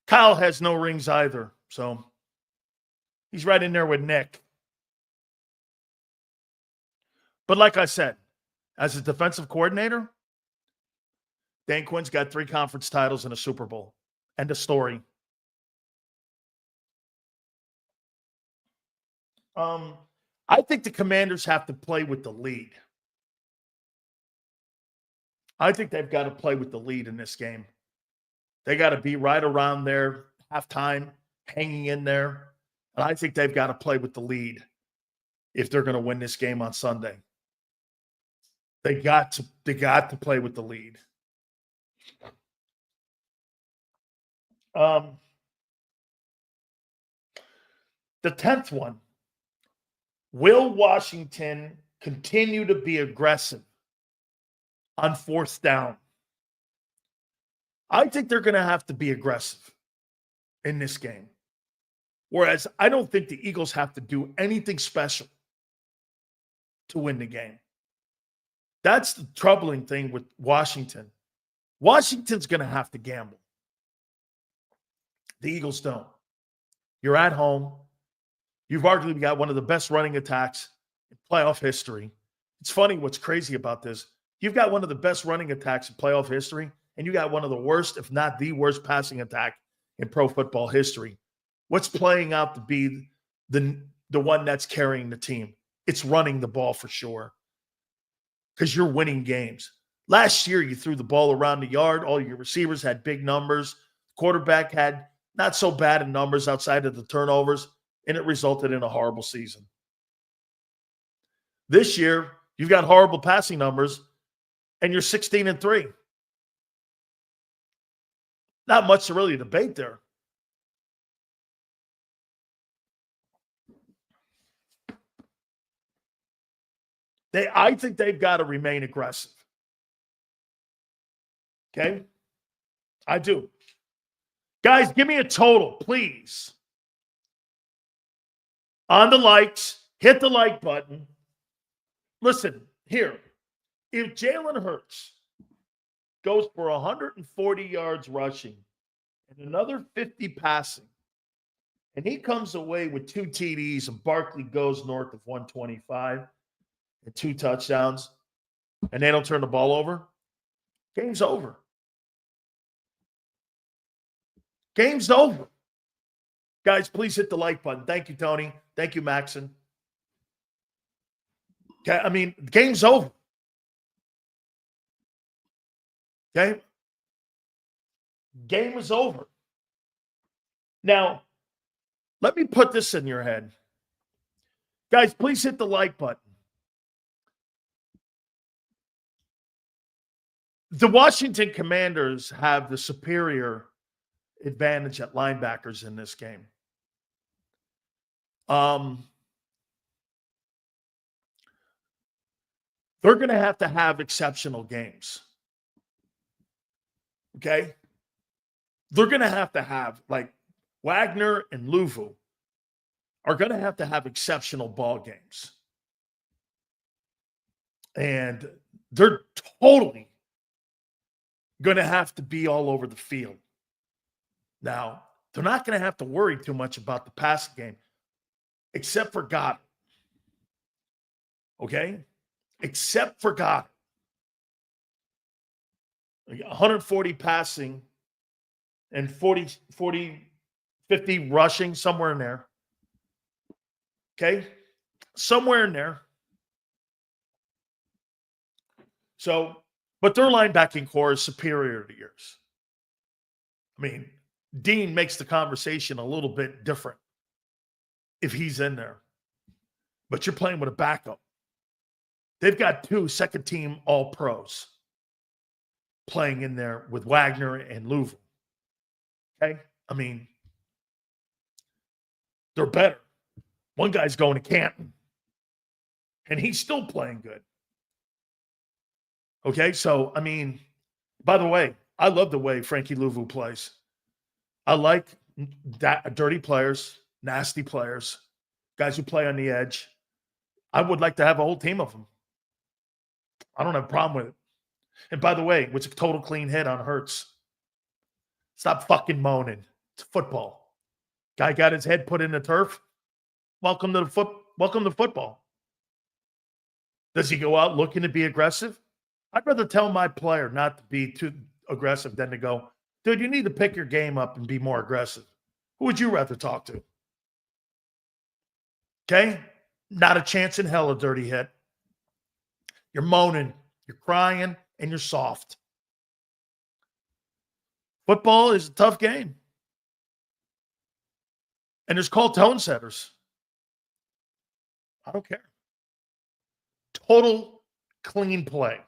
Kyle has no rings either. So he's right in there with Nick. But like I said, as a defensive coordinator, Dan Quinn's got 3 conference titles and a Super Bowl. End of story. I think the Commanders have to play with the lead. I think they've got to play with the lead in this game. They got to be right around there, halftime, hanging in there. And I think they've got to play with the lead if they're going to win this game on Sunday. They got to play with the lead. The 10th one. Will Washington continue to be aggressive on 4th down? I think they're going to have to be aggressive in this game. Whereas I don't think the Eagles have to do anything special to win the game. That's the troubling thing with Washington. Washington's going to have to gamble. The Eagles don't. You're at home. You've arguably got one of the best running attacks in playoff history. It's funny what's crazy about this. You've got one of the best running attacks in playoff history, and you got one of the worst, if not the worst, passing attack in pro football history. What's playing out to be the one that's carrying the team? It's running the ball for sure because you're winning games. Last year, you threw the ball around the yard. All your receivers had big numbers. Quarterback had not so bad in numbers outside of the turnovers, and it resulted in a horrible season. This year, you've got horrible passing numbers, and you're 16-3. Not much to really debate there. I think they've got to remain aggressive. Okay? I do. Guys, give me a total, please. On the likes, hit the like button. Listen, here. If Jalen Hurts goes for 140 yards rushing and another 50 passing, and he comes away with 2 TDs and Barkley goes north of 125 and 2 touchdowns, and they don't turn the ball over, game's over. Game's over. Guys, please hit the like button. Thank you, Tony. Thank you, Maxon. Okay, I mean, the game's over. Okay? Game is over. Now, let me put this in your head. Guys, please hit the like button. The Washington Commanders have the superior advantage at linebackers in this game. They're going to have exceptional games. Okay? They're going to have, like, Wagner and Luvu are going to have exceptional ball games. And they're totally going to have to be all over the field. Now, they're not going to have to worry too much about the passing game. except for God. Okay? Except for God. 140 passing and 50 rushing, somewhere in there. Okay? Somewhere in there. So, but their linebacking core is superior to yours. I mean, Dean makes the conversation a little bit different if he's in there. But you're playing with a backup. They've got 2 second-team All-Pros playing in there with Wagner and Louisville. Okay? I mean, they're better. One guy's going to Canton, and he's still playing good. Okay? So, I mean, by the way, I love the way Frankie Louvu plays. I like dirty players, nasty players, guys who play on the edge. I would like to have a whole team of them. I don't have a problem with it. And by the way, it's a total clean hit on Hurts. Stop fucking moaning. It's football. Guy got his head put in the turf. Welcome to football. Does he go out looking to be aggressive? I'd rather tell my player not to be too aggressive than to go, dude, you need to pick your game up and be more aggressive. Who would you rather talk to? Okay? Not a chance in hell a dirty hit. You're moaning, you're crying, and you're soft. Football is a tough game. And there's called tone setters. I don't care. Total clean play.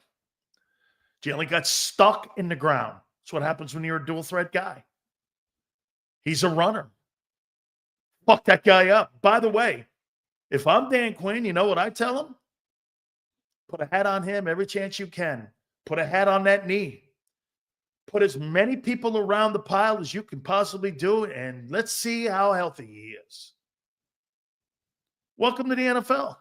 Jalen got stuck in the ground. That's what happens when you're a dual threat guy. He's a runner. Fuck that guy up. By the way, if I'm Dan Quinn, you know what I tell him? Put a hat on him every chance you can. Put a hat on that knee. Put as many people around the pile as you can possibly do, and let's see how healthy he is. Welcome to the NFL.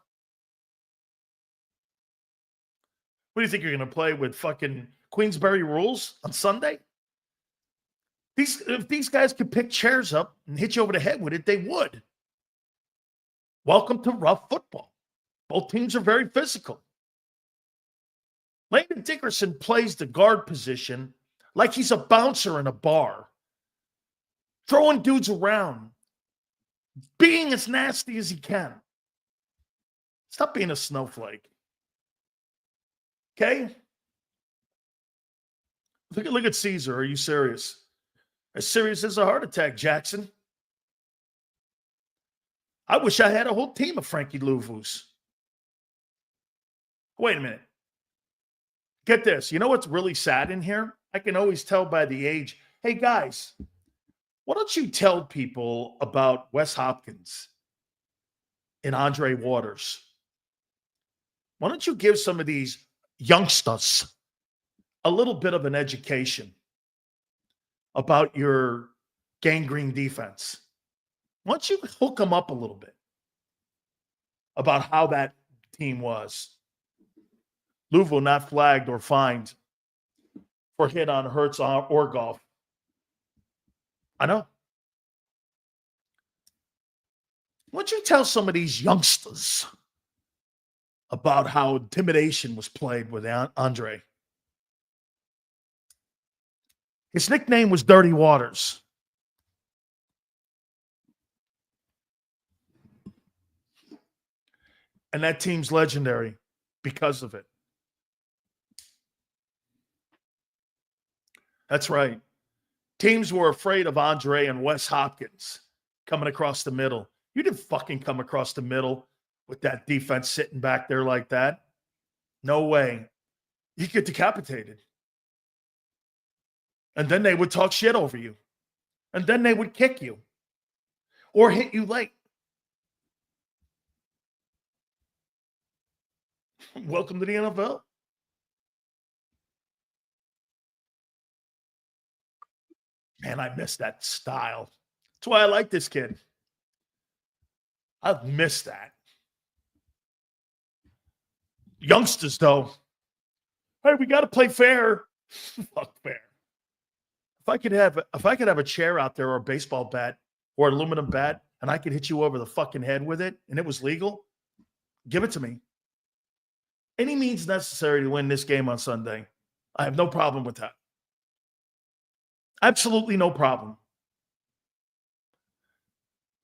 What do you think you're going to play with fucking Queensberry rules on Sunday? If these guys could pick chairs up and hit you over the head with it, they would. Welcome to rough football. Both teams are very physical. Landon Dickerson plays the guard position like he's a bouncer in a bar, throwing dudes around, being as nasty as he can. Stop being a snowflake. Okay? Look at Caesar. Are you serious? As serious as a heart attack, Jackson. I wish I had a whole team of Frankie Louvus. Wait a minute. Get this. You know what's really sad in here? I can always tell by the age. Hey, guys, why don't you tell people about Wes Hopkins and Andre Waters? Why don't you give some of these youngsters a little bit of an education about your gangrene defense? Why don't you hook them up a little bit about how that team was? Louisville not flagged or fined for hit on Hurts or golf. I know. Why don't you tell some of these youngsters about how intimidation was played with Andre? His nickname was Dirty Waters. And that team's legendary because of it. That's right. Teams were afraid of Andre and Wes Hopkins coming across the middle. You didn't fucking come across the middle with that defense sitting back there like that. No way. You get decapitated. And then they would talk shit over you. And then they would kick you or hit you late. Welcome to the NFL. Man, I miss that style. That's why I like this kid. I've missed that. Youngsters, though. Hey, we got to play fair. Fuck fair. If I could have a chair out there or a baseball bat or an aluminum bat, and I could hit you over the fucking head with it, and it was legal, give it to me. Any means necessary to win this game on Sunday. I have no problem with that. Absolutely no problem.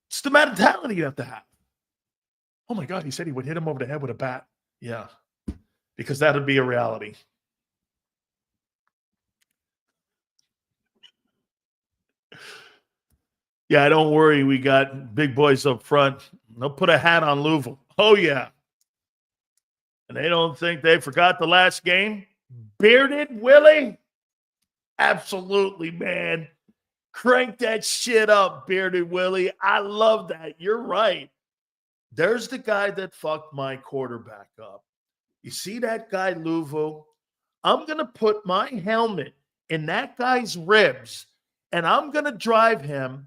It's the mentality you have to have. Oh my God, he said he would hit him over the head with a bat. Yeah, because that would be a reality. Yeah, don't worry. We got big boys up front. They'll put a hat on Louisville. Oh, yeah. And they don't think they forgot the last game? Bearded Willie? Absolutely, man. Crank that shit up, Bearded Willie. I love that. You're right. There's the guy that fucked my quarterback up. You see that guy, Louisville? I'm going to put my helmet in that guy's ribs, and I'm going to drive him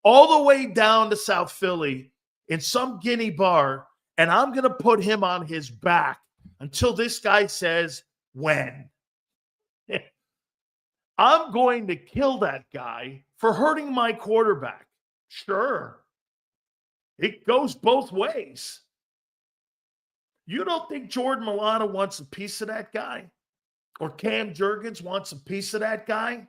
all the way down to South Philly in some guinea bar, and I'm going to put him on his back until this guy says, when? I'm going to kill that guy for hurting my quarterback. Sure. It goes both ways. You don't think Jordan Milano wants a piece of that guy? Or Cam Jurgens wants a piece of that guy?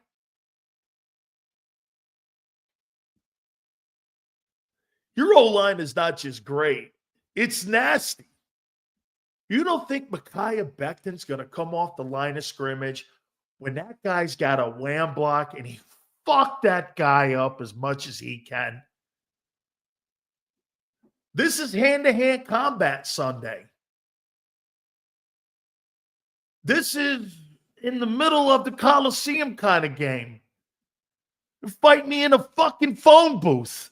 Your O-line is not just great. It's nasty. You don't think Micaiah Becton's going to come off the line of scrimmage when that guy's got a wham block and he fucked that guy up as much as he can? This is hand-to-hand combat Sunday. This is in the middle of the Coliseum kind of game. Fight me in a fucking phone booth.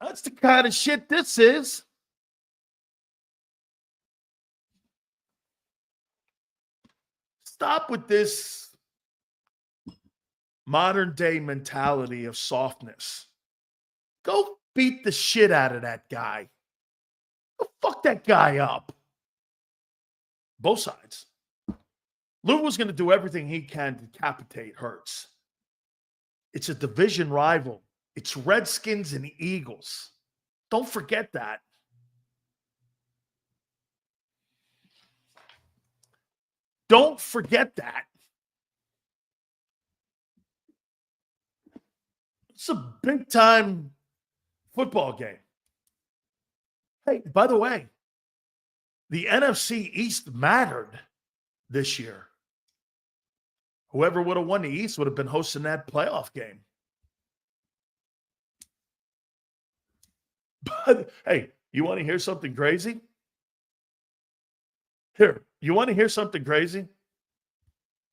That's the kind of shit this is. Stop with this modern day mentality of softness. Go beat the shit out of that guy. Go fuck that guy up. Both sides. Louisville's going to do everything he can to decapitate Hurts. It's a division rival. It's Redskins and Eagles. Don't forget that. Don't forget that. It's a big-time football game. Hey, by the way, the NFC East mattered this year. Whoever would have won the East would have been hosting that playoff game. But, hey, you want to hear something crazy? Here, you want to hear something crazy?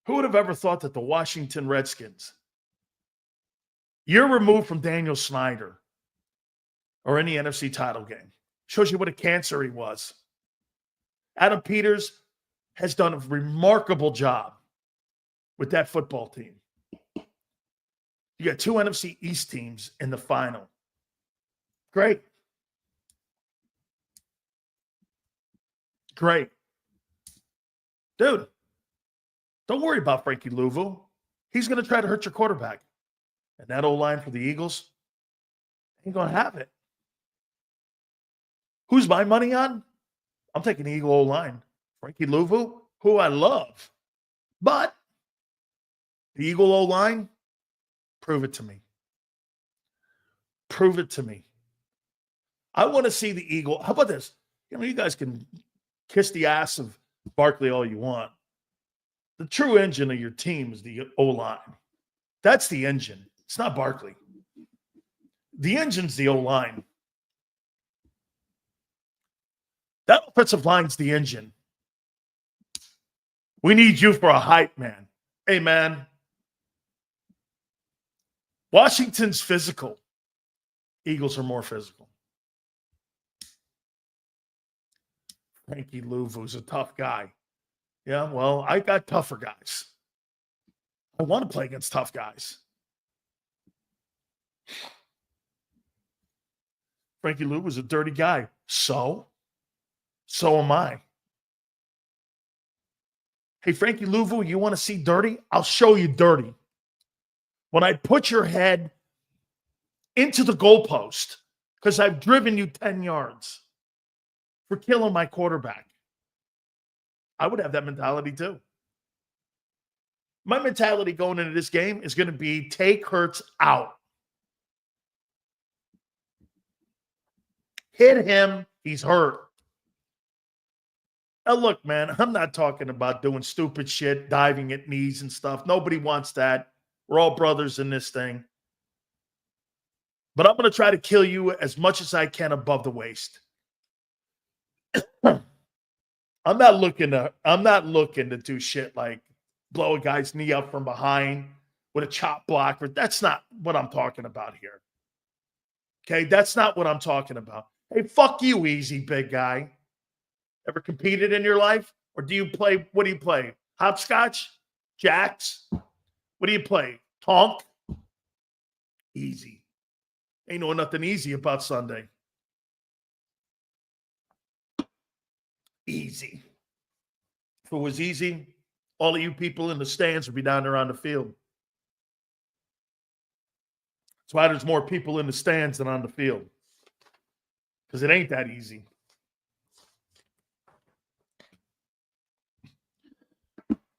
Who would have ever thought that the Washington Redskins, year removed from Daniel Snyder, or any NFC title game, shows you what a cancer he was. Adam Peters has done a remarkable job with that football team. You got two NFC East teams in the final. Great. Great. Dude, don't worry about Frankie Louisville. He's going to try to hurt your quarterback. And that O-line for the Eagles ain't going to have it. Who's my money on? I'm taking the Eagle O-line. Frankie Louisville, who I love. But the Eagle O-line, prove it to me. Prove it to me. I want to see the Eagle. How about this? You guys can kiss the ass of Barkley all you want. The true engine of your team is the O-line. That's the engine. It's not Barkley. The engine's the O-line. That offensive line's the engine. We need you for a hype man. Hey, man. Washington's physical. Eagles are more physical. Frankie Louisville's a tough guy. Yeah, well, I got tougher guys. I want to play against tough guys. Frankie Louisville's a dirty guy. So am I. Hey, Frankie Louisville, you want to see dirty? I'll show you dirty. when I put your head into the goalpost because I've driven you 10 yards for killing my quarterback. I would have that mentality too. My mentality going into this game is going to be take Hurts out. Hit him. He's hurt. Now, look, man, I'm not talking about doing stupid shit, diving at knees and stuff. Nobody wants that. We're all brothers in this thing. But I'm going to try to kill you as much as I can above the waist. I'm not looking to do shit like blow a guy's knee up from behind with a chop block. That's not what I'm talking about here. Okay, that's not what I'm talking about. Hey, fuck you, easy big guy. Ever competed in your life? Or do you play, what do you play? Hopscotch? Jacks? What do you play? Tonk? Easy. Ain't no nothing easy about Sunday. Easy. If it was easy, all of you people in the stands would be down there on the field. That's why there's more people in the stands than on the field. Because it ain't that easy.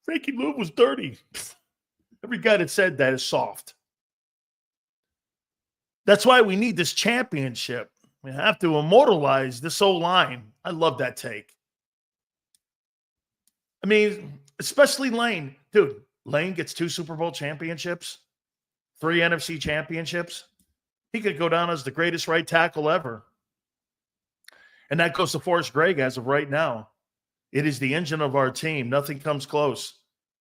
Frankie Lou was dirty. Every guy that said that is soft. That's why we need this championship. We have to immortalize this O-line. I love that take. I mean, especially Lane. Dude, Lane gets 2 Super Bowl championships, 3 NFC championships. He could go down as the greatest right tackle ever. And that goes to Forrest Gregg as of right now. It is the engine of our team. Nothing comes close.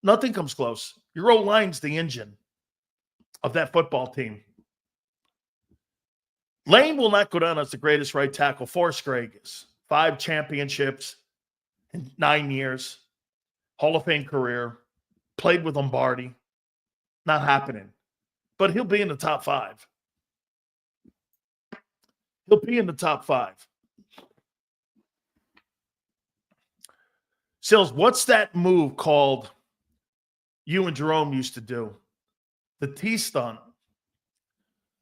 Nothing comes close. Your O-line's the engine of that football team. Lane will not go down as the greatest right tackle. Forrest Gregg is 5 championships in 9 years. Hall of Fame career. Played with Lombardi. Not happening. But he'll be in the top 5. He'll be in the top 5. Sills, what's that move called you and Jerome used to do? The T-stunt.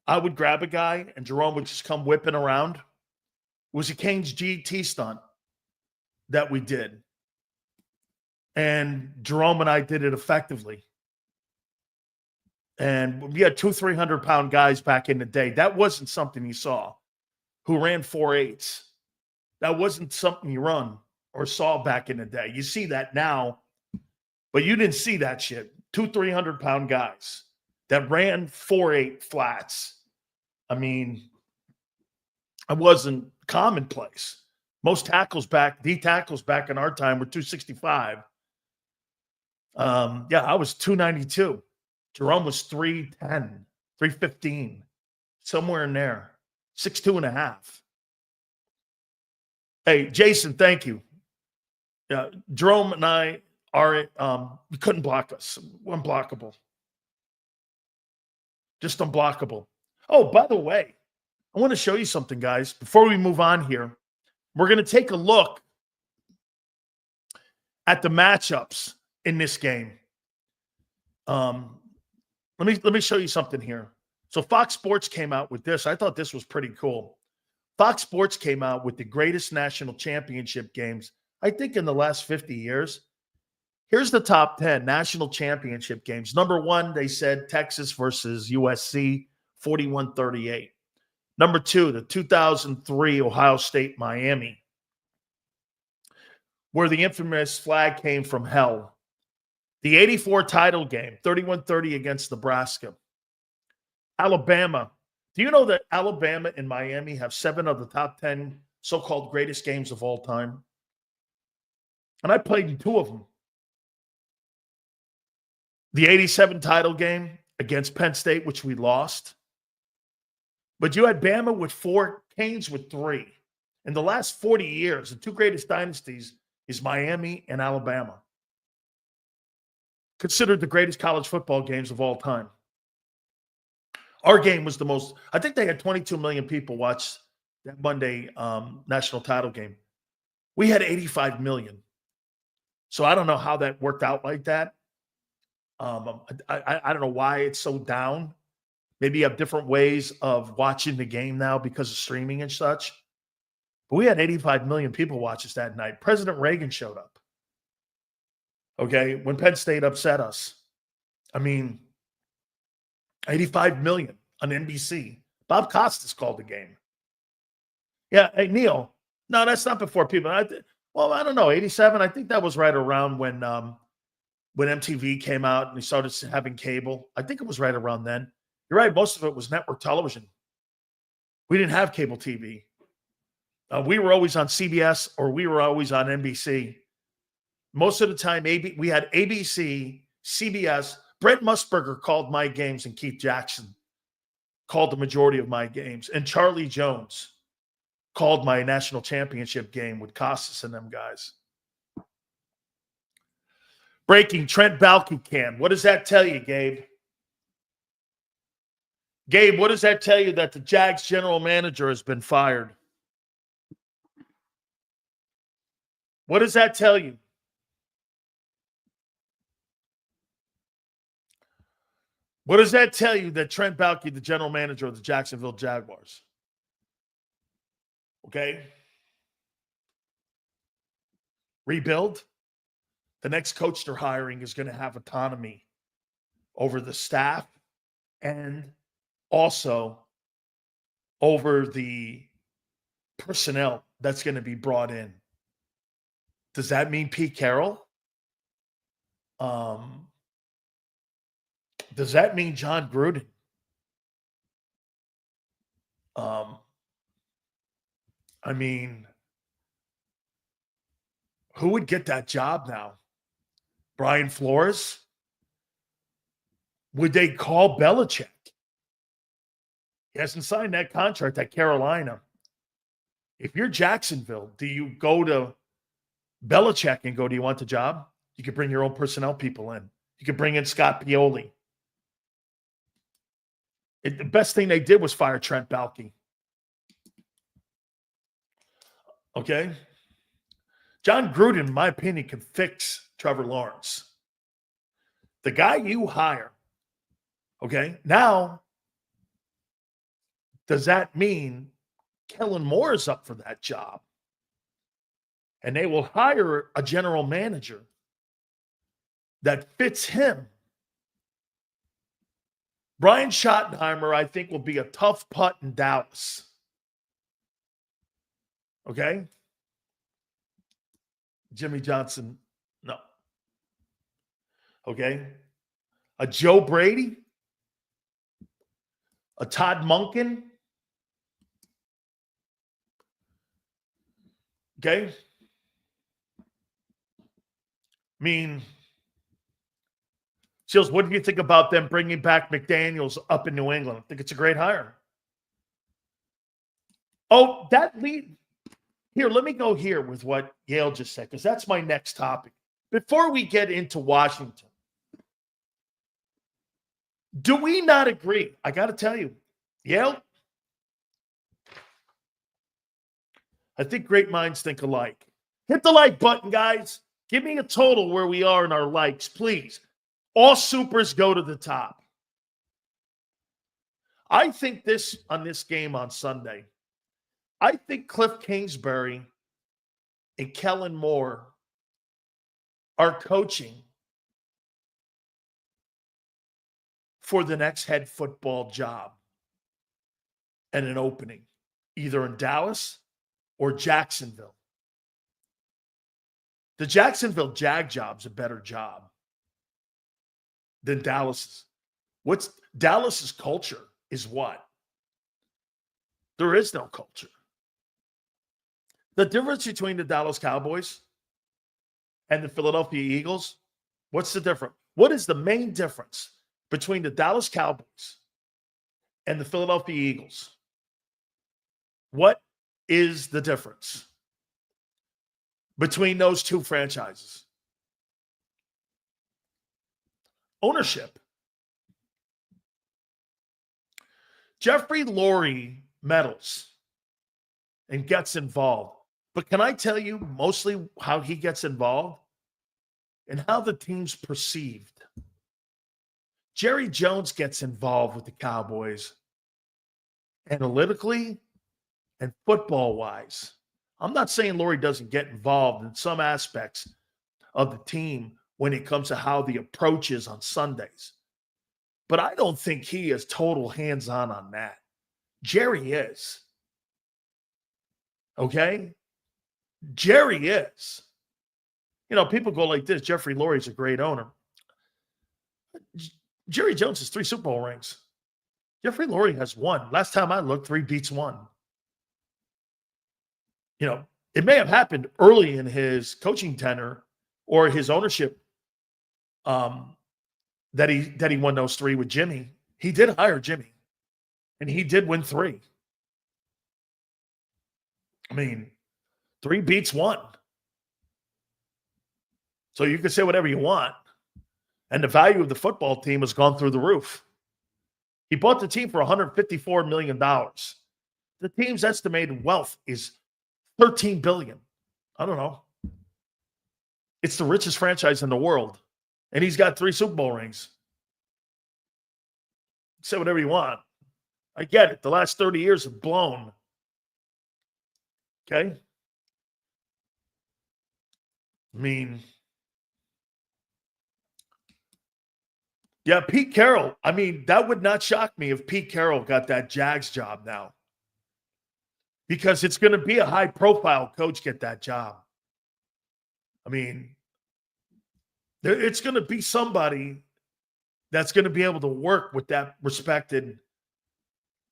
I would grab a guy and Jerome would just come whipping around. It was a Canes GT stunt that we did. And Jerome and I did it effectively. And we had 300-pound guys back in the day. That wasn't something you saw. Who ran 4.8s. That wasn't something you run or saw back in the day. You see that now, but you didn't see that shit. 300-pound guys that ran 4.8 flats. I mean, it wasn't commonplace. Most tackles back, D tackles back in our time were 265. I was 292. Jerome was 310, 315, somewhere in there. 6'2.5". Hey, Jason, thank you. Yeah, Jerome and I are you couldn't block us. Unblockable. Just unblockable. Oh, by the way, I want to show you something, guys. Before we move on here, we're going to take a look at the matchups in this game. Let me show you something here. So Fox Sports came out with this. I thought this was pretty cool. Fox Sports came out with the greatest national championship games, I think, in the last 50 years. Here's the top 10 national championship games. Number 1, they said Texas versus USC, 41-38. Number 2, the 2003 Ohio State-Miami, where the infamous flag came from hell. The 84 title game, 31-30 against Nebraska. Alabama. Do you know that Alabama and Miami have 7 of the top 10 so-called greatest games of all time? And I played in 2 of them. The 87 title game against Penn State, which we lost. But you had Bama with 4, Canes with 3. In the last 40 years, the 2 greatest dynasties is Miami and Alabama. Considered the greatest college football games of all time. Our game was the most, I think they had 22 million people watch that Monday national title game. We had 85 million. So I don't know how that worked out like that. I don't know why it's so down. Maybe you have different ways of watching the game now because of streaming and such. But we had 85 million people watch us that night. President Reagan showed up. Okay, when Penn State upset us. I mean, 85 million on NBC. Bob Costas called the game. Yeah, hey, Neil. No, that's not before people. I don't know, 87. I think that was right around when MTV came out and we started having cable. I think it was right around then. You're right. Most of it was network television. We didn't have cable TV. We were always on CBS or we were always on NBC. Most of the time, we had ABC, CBS. Brent Musburger called my games and Keith Jackson called the majority of my games. And Charlie Jones called my national championship game with Costas and them guys. Breaking, Trent Baalke can. What does that tell you, Gabe? Gabe, what does that tell you that the Jags general manager has been fired? What does that tell you? What does that tell you that Trent Baalke, the general manager of the Jacksonville Jaguars? Okay. Rebuild. The next coach they're hiring is going to have autonomy over the staff and also over the personnel that's going to be brought in. Does that mean Pete Carroll? Does that mean John Gruden? I mean, who would get that job now? Brian Flores? Would they call Belichick? He hasn't signed that contract at Carolina. If you're Jacksonville, do you go to Belichick and go, do you want the job? You could bring your own personnel people in. You could bring in Scott Pioli. The best thing they did was fire Trent Baalke. Okay? John Gruden, in my opinion, can fix Trevor Lawrence. The guy you hire, okay? Now, does that mean Kellen Moore is up for that job? And they will hire a general manager that fits him. Brian Schottenheimer, I think, will be a tough putt in Dallas. Okay? Jimmy Johnson, no. Okay? A Joe Brady? A Todd Monken? Okay? I mean, Seals, what do you think about them bringing back McDaniels up in New England? I think it's a great hire. Oh, that lead. Here, let me go here with what Yale just said, because that's my next topic. Before we get into Washington, do we not agree? I got to tell you, Yale, I think great minds think alike. Hit the like button, guys. Give me a total where we are in our likes, please. All supers go to the top. I think on this game on Sunday, I think Cliff Kingsbury and Kellen Moore are coaching for the next head football job and an opening, either in Dallas or Jacksonville. The Jacksonville Jag job's a better job than Dallas's. What's Dallas's culture is what? There is no culture. The difference between the Dallas Cowboys and the Philadelphia Eagles, what's the difference? What is the main difference between the Dallas Cowboys and the Philadelphia Eagles? What is the difference between those two franchises? Ownership. Jeffrey Lurie meddles and gets involved. But can I tell you mostly how he gets involved and how the team's perceived? Jerry Jones gets involved with the Cowboys analytically and football-wise. I'm not saying Lurie doesn't get involved in some aspects of the team when it comes to how the approach is on Sundays. But I don't think he is total hands-on on that. Jerry is. Okay? Jerry is. You know, people go like this, Jeffrey Lurie's a great owner. Jerry Jones has 3 Super Bowl rings. Jeffrey Lurie has 1. Last time I looked, 3 beats 1. You know, it may have happened early in his coaching tenure or his ownership that he won those 3 with Jimmy. He did hire Jimmy, and he did win 3. I mean, 3 beats 1. So you can say whatever you want. And the value of the football team has gone through the roof. He bought the team for $154 million. The team's estimated wealth is $13 billion. I don't know. It's the richest franchise in the world. And he's got 3 Super Bowl rings. Say whatever you want. I get it. The last 30 years have blown. Okay? I mean, yeah, Pete Carroll. I mean, that would not shock me if Pete Carroll got that Jags job now. Because it's going to be a high-profile coach get that job. I mean, it's going to be somebody that's going to be able to work with that respected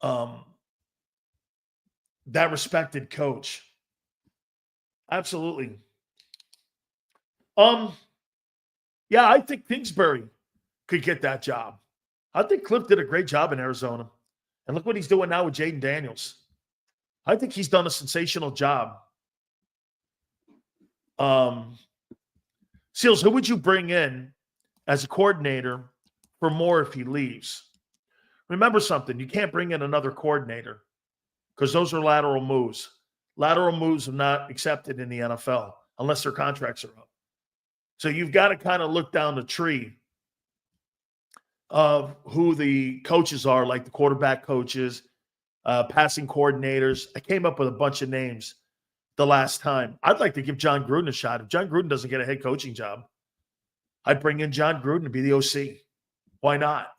coach. Absolutely. Yeah, I think Kingsbury could get that job. I think Cliff did a great job in Arizona. And look what he's doing now with Jaden Daniels. I think he's done a sensational job. Seals, who would you bring in as a coordinator for Moore if he leaves? Remember something. You can't bring in another coordinator because those are lateral moves. Lateral moves are not accepted in the NFL unless their contracts are up. So you've got to kind of look down the tree of who the coaches are, like the quarterback coaches, passing coordinators. I came up with a bunch of names the last time. I'd like to give John Gruden a shot. If John Gruden doesn't get a head coaching job, I'd bring in John Gruden to be the OC. Why not?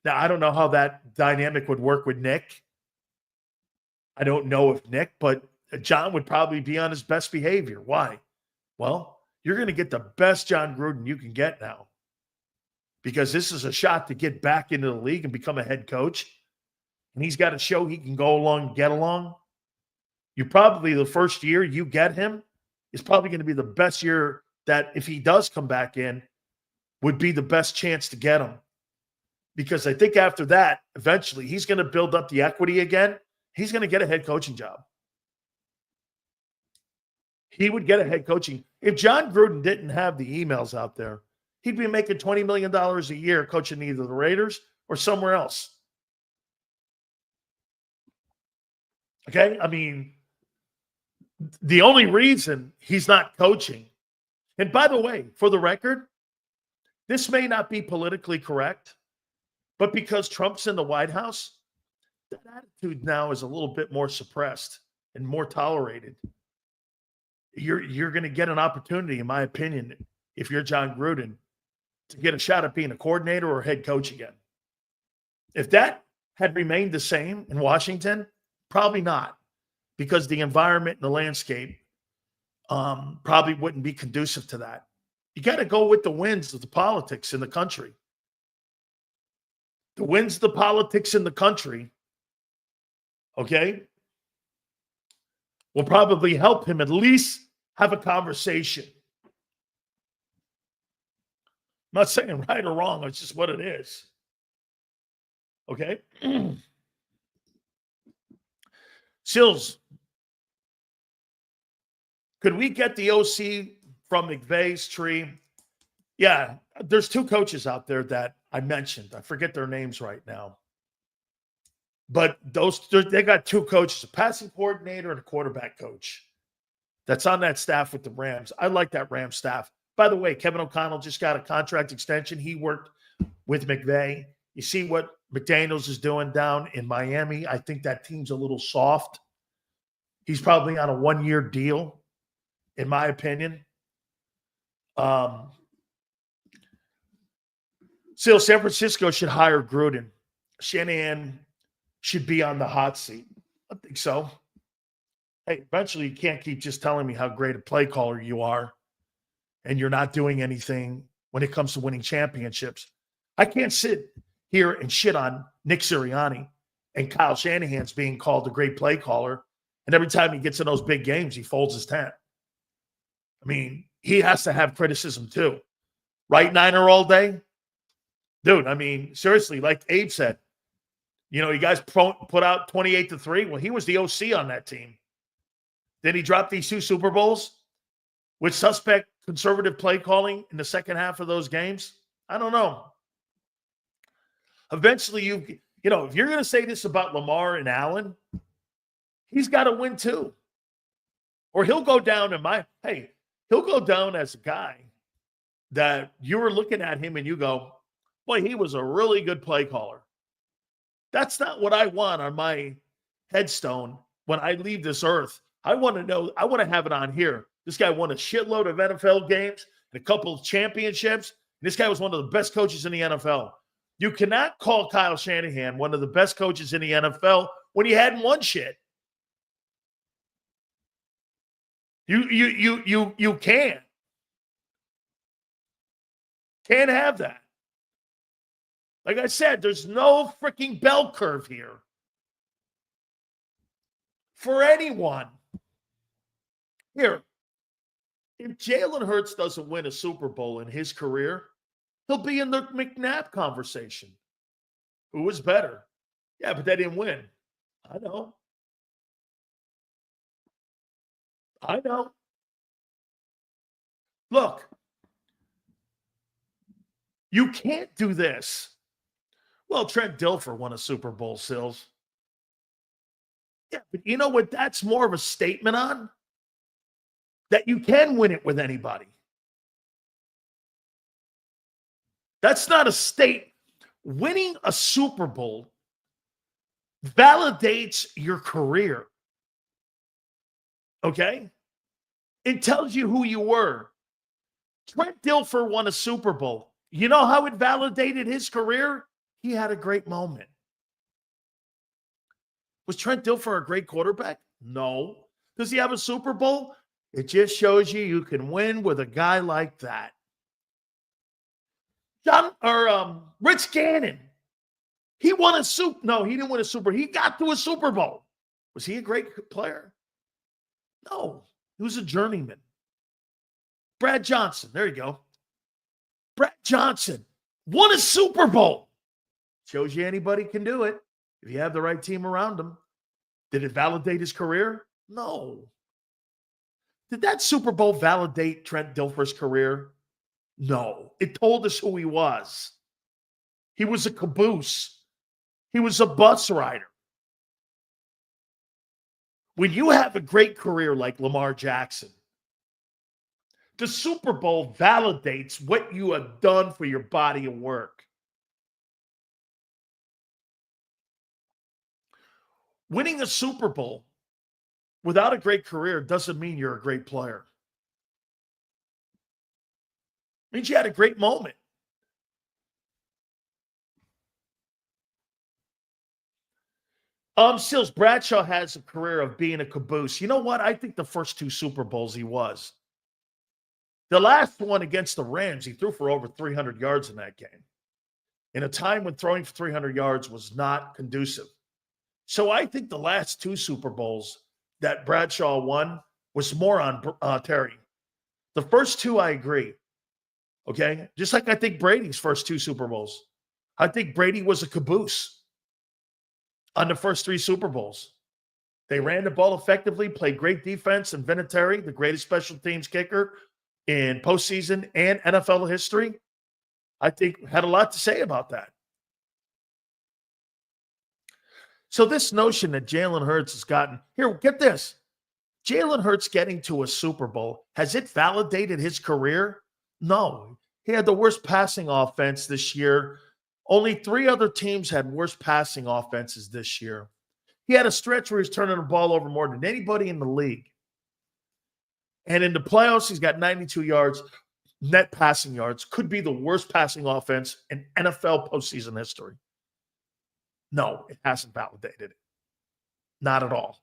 Now, I don't know how that dynamic would work with Nick. I don't know if Nick, but John would probably be on his best behavior. Why? Well, you're going to get the best John Gruden you can get now because this is a shot to get back into the league and become a head coach. And he's got to show he can go along and get along. You probably, the first year you get him is probably going to be the best year that if he does come back in would be the best chance to get him. Because I think after that, eventually he's going to build up the equity again. He's going to get a head coaching job. He would get a head coaching. If John Gruden didn't have the emails out there, he'd be making $20 million a year coaching either the Raiders or somewhere else. Okay? I mean, the only reason he's not coaching, and by the way, for the record, this may not be politically correct, but because Trump's in the White House, that attitude now is a little bit more suppressed and more tolerated. You're going to get an opportunity, in my opinion, if you're John Gruden, to get a shot at being a coordinator or head coach again. If that had remained the same in Washington, probably not, because the environment and the landscape probably wouldn't be conducive to that. You got to go with the winds of the politics in the country. The winds of the politics in the country, okay, will probably help him at least have a conversation. I'm not saying right or wrong. It's just what it is. Okay? Sills, could we get the OC from McVay's tree? Yeah, there's 2 coaches out there that I mentioned. I forget their names right now. But they got 2 coaches, a passing coordinator and a quarterback coach that's on that staff with the Rams. I like that Rams staff. By the way, Kevin O'Connell just got a contract extension. He worked with McVay. You see what McDaniels is doing down in Miami. I think that team's a little soft. He's probably on a one-year deal, in my opinion. Still, San Francisco should hire Gruden. Shanahan should be on the hot seat. I think so. Hey, eventually you can't keep just telling me how great a play caller you are and you're not doing anything when it comes to winning championships. I can't sit here and shit on Nick Sirianni and Kyle Shanahan's being called a great play caller, and every time he gets in those big games, he folds his tent. I mean, he has to have criticism too. Right, Niner all day? Dude, I mean, seriously, like Abe said, you guys put out 28-3. Well, he was the OC on that team. Then he dropped these 2 Super Bowls with suspect conservative play calling in the second half of those games. I don't know. Eventually, if you're going to say this about Lamar and Allen, he's got to win too. Or he'll go down he'll go down as a guy that you were looking at him and you go, boy, he was a really good play caller. That's not what I want on my headstone when I leave this earth. I want to have it on here. This guy won a shitload of NFL games and a couple of championships. This guy was one of the best coaches in the NFL. You cannot call Kyle Shanahan one of the best coaches in the NFL when he hadn't won shit. You can't. Can't have that. Like I said, there's no freaking bell curve here for anyone. Here, if Jalen Hurts doesn't win a Super Bowl in his career, he'll be in the McNabb conversation. Who was better? Yeah, but they didn't win. I know. Look, you can't do this. Well, Trent Dilfer won a Super Bowl, Sills. Yeah, but you know what that's more of a statement on? That you can win it with anybody. That's not a state. Winning a Super Bowl validates your career. Okay? It tells you who you were. Trent Dilfer won a Super Bowl. You know how it validated his career? He had a great moment. Was Trent Dilfer a great quarterback? No. Does he have a Super Bowl? It just shows you can win with a guy like that. Rich Gannon. He won a Super. No, he didn't win a Super. He got to a Super Bowl. Was he a great player? No. He was a journeyman. Brad Johnson. There you go. Brad Johnson won a Super Bowl. Shows you anybody can do it if you have the right team around him. Did it validate his career? No. Did that Super Bowl validate Trent Dilfer's career? No. It told us who he was. He was a caboose. He was a bus rider. When you have a great career like Lamar Jackson, the Super Bowl validates what you have done for your body of work. Winning a Super Bowl without a great career doesn't mean you're a great player. It means you had a great moment. Sills, Bradshaw has a career of being a caboose. You know what? I think the first 2 Super Bowls he was. The last one against the Rams, he threw for over 300 yards in that game. In a time when throwing for 300 yards was not conducive. So I think the last 2 Super Bowls that Bradshaw won was more on Terry. The first 2, I agree. Okay? Just like I think Brady's first 2 Super Bowls. I think Brady was a caboose on the first 3 Super Bowls. They ran the ball effectively, played great defense, and Vinatieri, the greatest special teams kicker in postseason and NFL history, I think had a lot to say about that. So this notion that Jalen Hurts has gotten, here, get this. Jalen Hurts getting to a Super Bowl, has it validated his career? No. He had the worst passing offense this year. Only 3 other teams had worse passing offenses this year. He had a stretch where he's turning the ball over more than anybody in the league. And in the playoffs, he's got 92 yards, net passing yards. Could be the worst passing offense in NFL postseason history. No, it hasn't validated it. Not at all.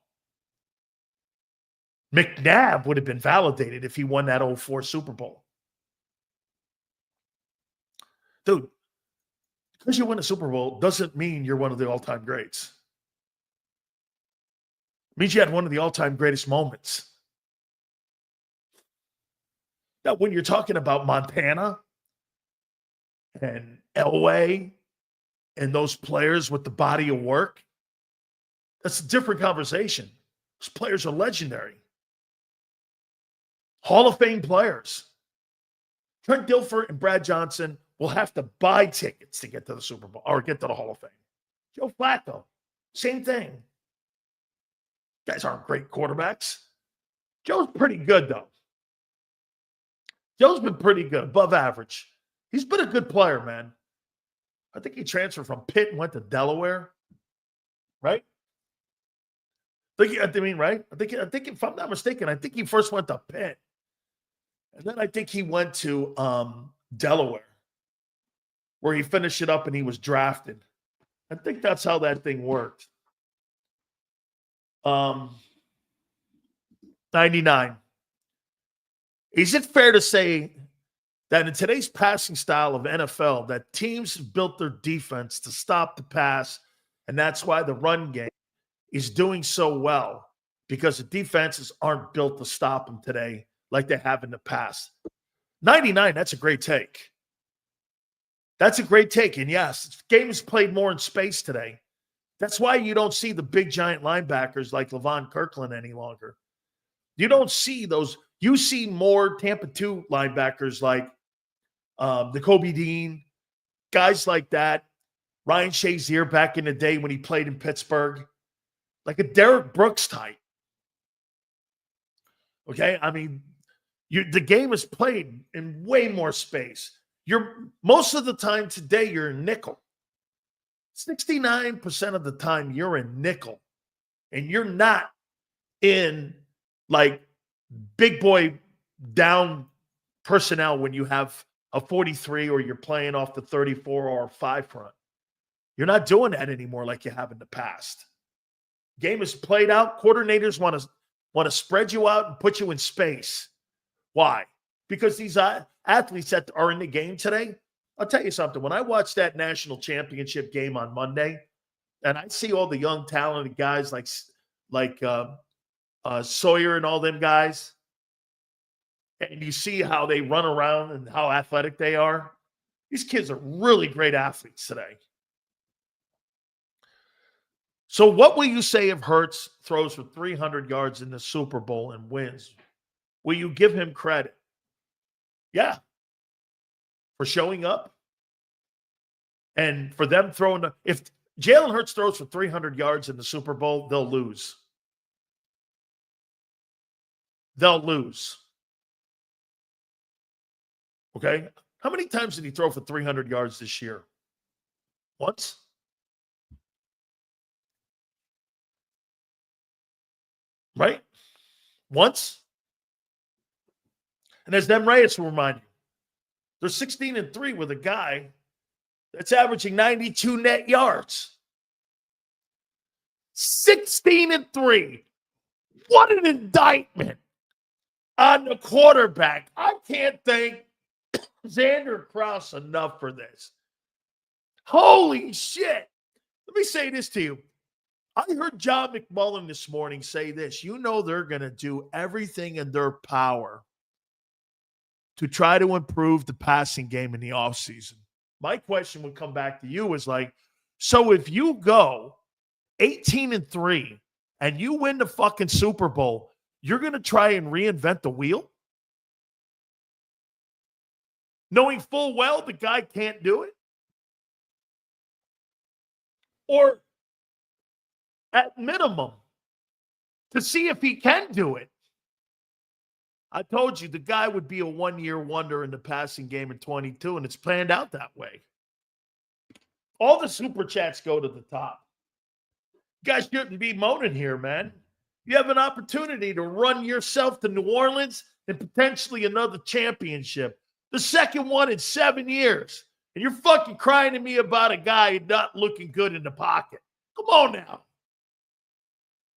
McNabb would have been validated if he won that 04 Super Bowl. Dude, because you win a Super Bowl doesn't mean you're one of the all-time greats. It means you had one of the all-time greatest moments. Now, when you're talking about Montana and Elway and those players with the body of work, that's a different conversation. Those players are legendary. Hall of Fame players. Trent Dilfer and Brad Johnson will have to buy tickets to get to the Super Bowl or get to the Hall of Fame. Joe Flacco, same thing. Guys aren't great quarterbacks. Joe's pretty good, though. Joe's been pretty good, above average. He's been a good player, man. I think he transferred from Pitt and went to Delaware, right? I mean, right? I think if I'm not mistaken, I think he first went to Pitt. And then I think he went to Delaware, where he finished it up and he was drafted. I think that's how that thing worked. 99. Is it fair to say that in today's passing style of NFL, that teams have built their defense to stop the pass, and that's why the run game is doing so well, because the defenses aren't built to stop them today like they have in the past? 99, that's a great take. That's a great take. And yes, the game is played more in space today. That's why you don't see the big giant linebackers like Levon Kirkland any longer. You don't see those. You see more Tampa 2 linebackers like the Kobe Dean, guys like that. Ryan Shazier back in the day when he played in Pittsburgh, like a Derek Brooks type. Okay, I mean, the game is played in way more space. Most of the time today, you're in nickel. 69% of the time, you're in nickel. And you're not in, like, big boy down personnel when you have a 43 or you're playing off the 34 or 5 front. You're not doing that anymore like you have in the past. Game is played out. Coordinators want to spread you out and put you in space. Why? Because these athletes that are in the game today, I'll tell you something. When I watched that national championship game on Monday, and I see all the young, talented guys like Sawyer and all them guys, and you see how they run around and how athletic they are, these kids are really great athletes today. So what will you say if Hurts throws for 300 yards in the Super Bowl and wins? Will you give him credit? Yeah. For showing up. And for them throwing if Jalen Hurts throws for 300 yards in the Super Bowl, they'll lose. They'll lose. Okay? How many times did he throw for 300 yards this year? Once? Right? Once? And as them Reyes will remind you, they're 16-3 with a guy that's averaging 92 net yards. 16-3. What an indictment on the quarterback. I can't thank Xander Krauss enough for this. Holy shit. Let me say this to you. I heard John McMullen this morning say this. You know they're going to do everything in their power to try to improve the passing game in the offseason. My question would come back to you is like, so if you go 18-3 and you win the fucking Super Bowl, you're going to try and reinvent the wheel? Knowing full well the guy can't do it? Or at minimum, to see if he can do it, I told you the guy would be a one-year wonder in the passing game in 22, and it's planned out that way. All the super chats go to the top. You guys shouldn't be moaning here, man. You have an opportunity to run yourself to New Orleans and potentially another championship. The second one in 7 years. And you're fucking crying to me about a guy not looking good in the pocket. Come on now.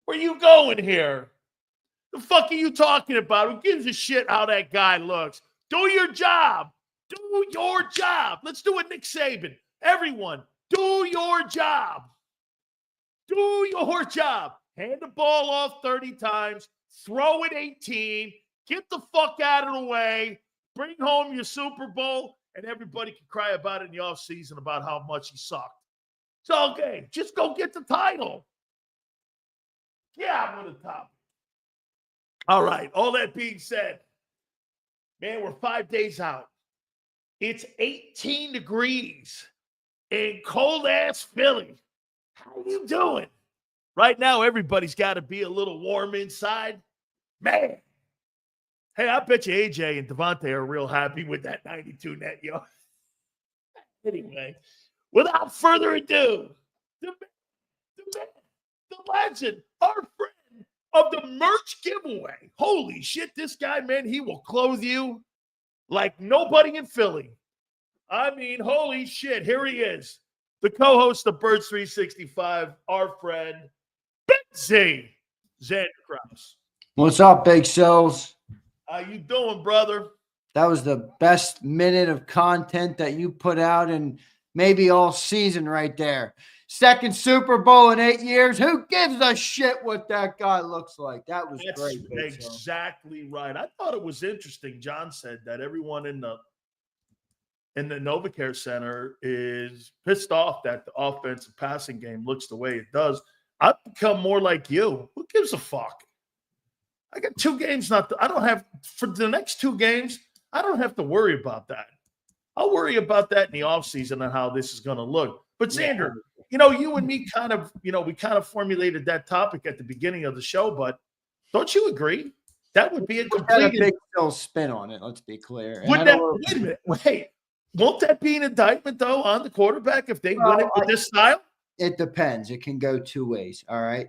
Where you going here? The fuck are you talking about? Who gives a shit how that guy looks? Do your job. Do your job. Let's do it, Nick Saban. Everyone, do your job. Do your job. Hand the ball off 30 times. Throw it 18. Get the fuck out of the way. Bring home your Super Bowl, and everybody can cry about it in the offseason about how much he sucked. It's okay. Just go get the title. Yeah, I'm on the top. All right. All that being said, man, we're 5 days out. It's 18 degrees in cold-ass Philly. How you doing? Right now, everybody's got to be a little warm inside. Man. Hey, I bet you AJ and Devontae are real happy with that 92 net, yo. Anyway, without further ado, the legend, our friend of the merch giveaway. Holy shit, this guy, man, he will clothe you like nobody in Philly. I mean, holy shit, here he is. The co-host of Birds 365, our friend, Big Z, Xander Krauss. What's up, Big Sills? How you doing, brother? That was the best minute of content that you put out in maybe all season right there. Second Super Bowl in 8 years. Who gives a shit what that guy looks like? That was great. Exactly right. I thought it was interesting. John said that everyone in the NovaCare Center is pissed off that the offensive passing game looks the way it does. I've become more like you. Who gives a fuck? I got 2 games for the next 2 games, I don't have to worry about that. I'll worry about that in the offseason and how this is going to look. But Xander, you and me we kind of formulated that topic at the beginning of the show, but don't you agree? That would be a complete big spin on it, let's be clear. Wait a minute. Wait. Won't that be an indictment, though, on the quarterback if they win it with this style? It depends. It can go 2 ways, all right?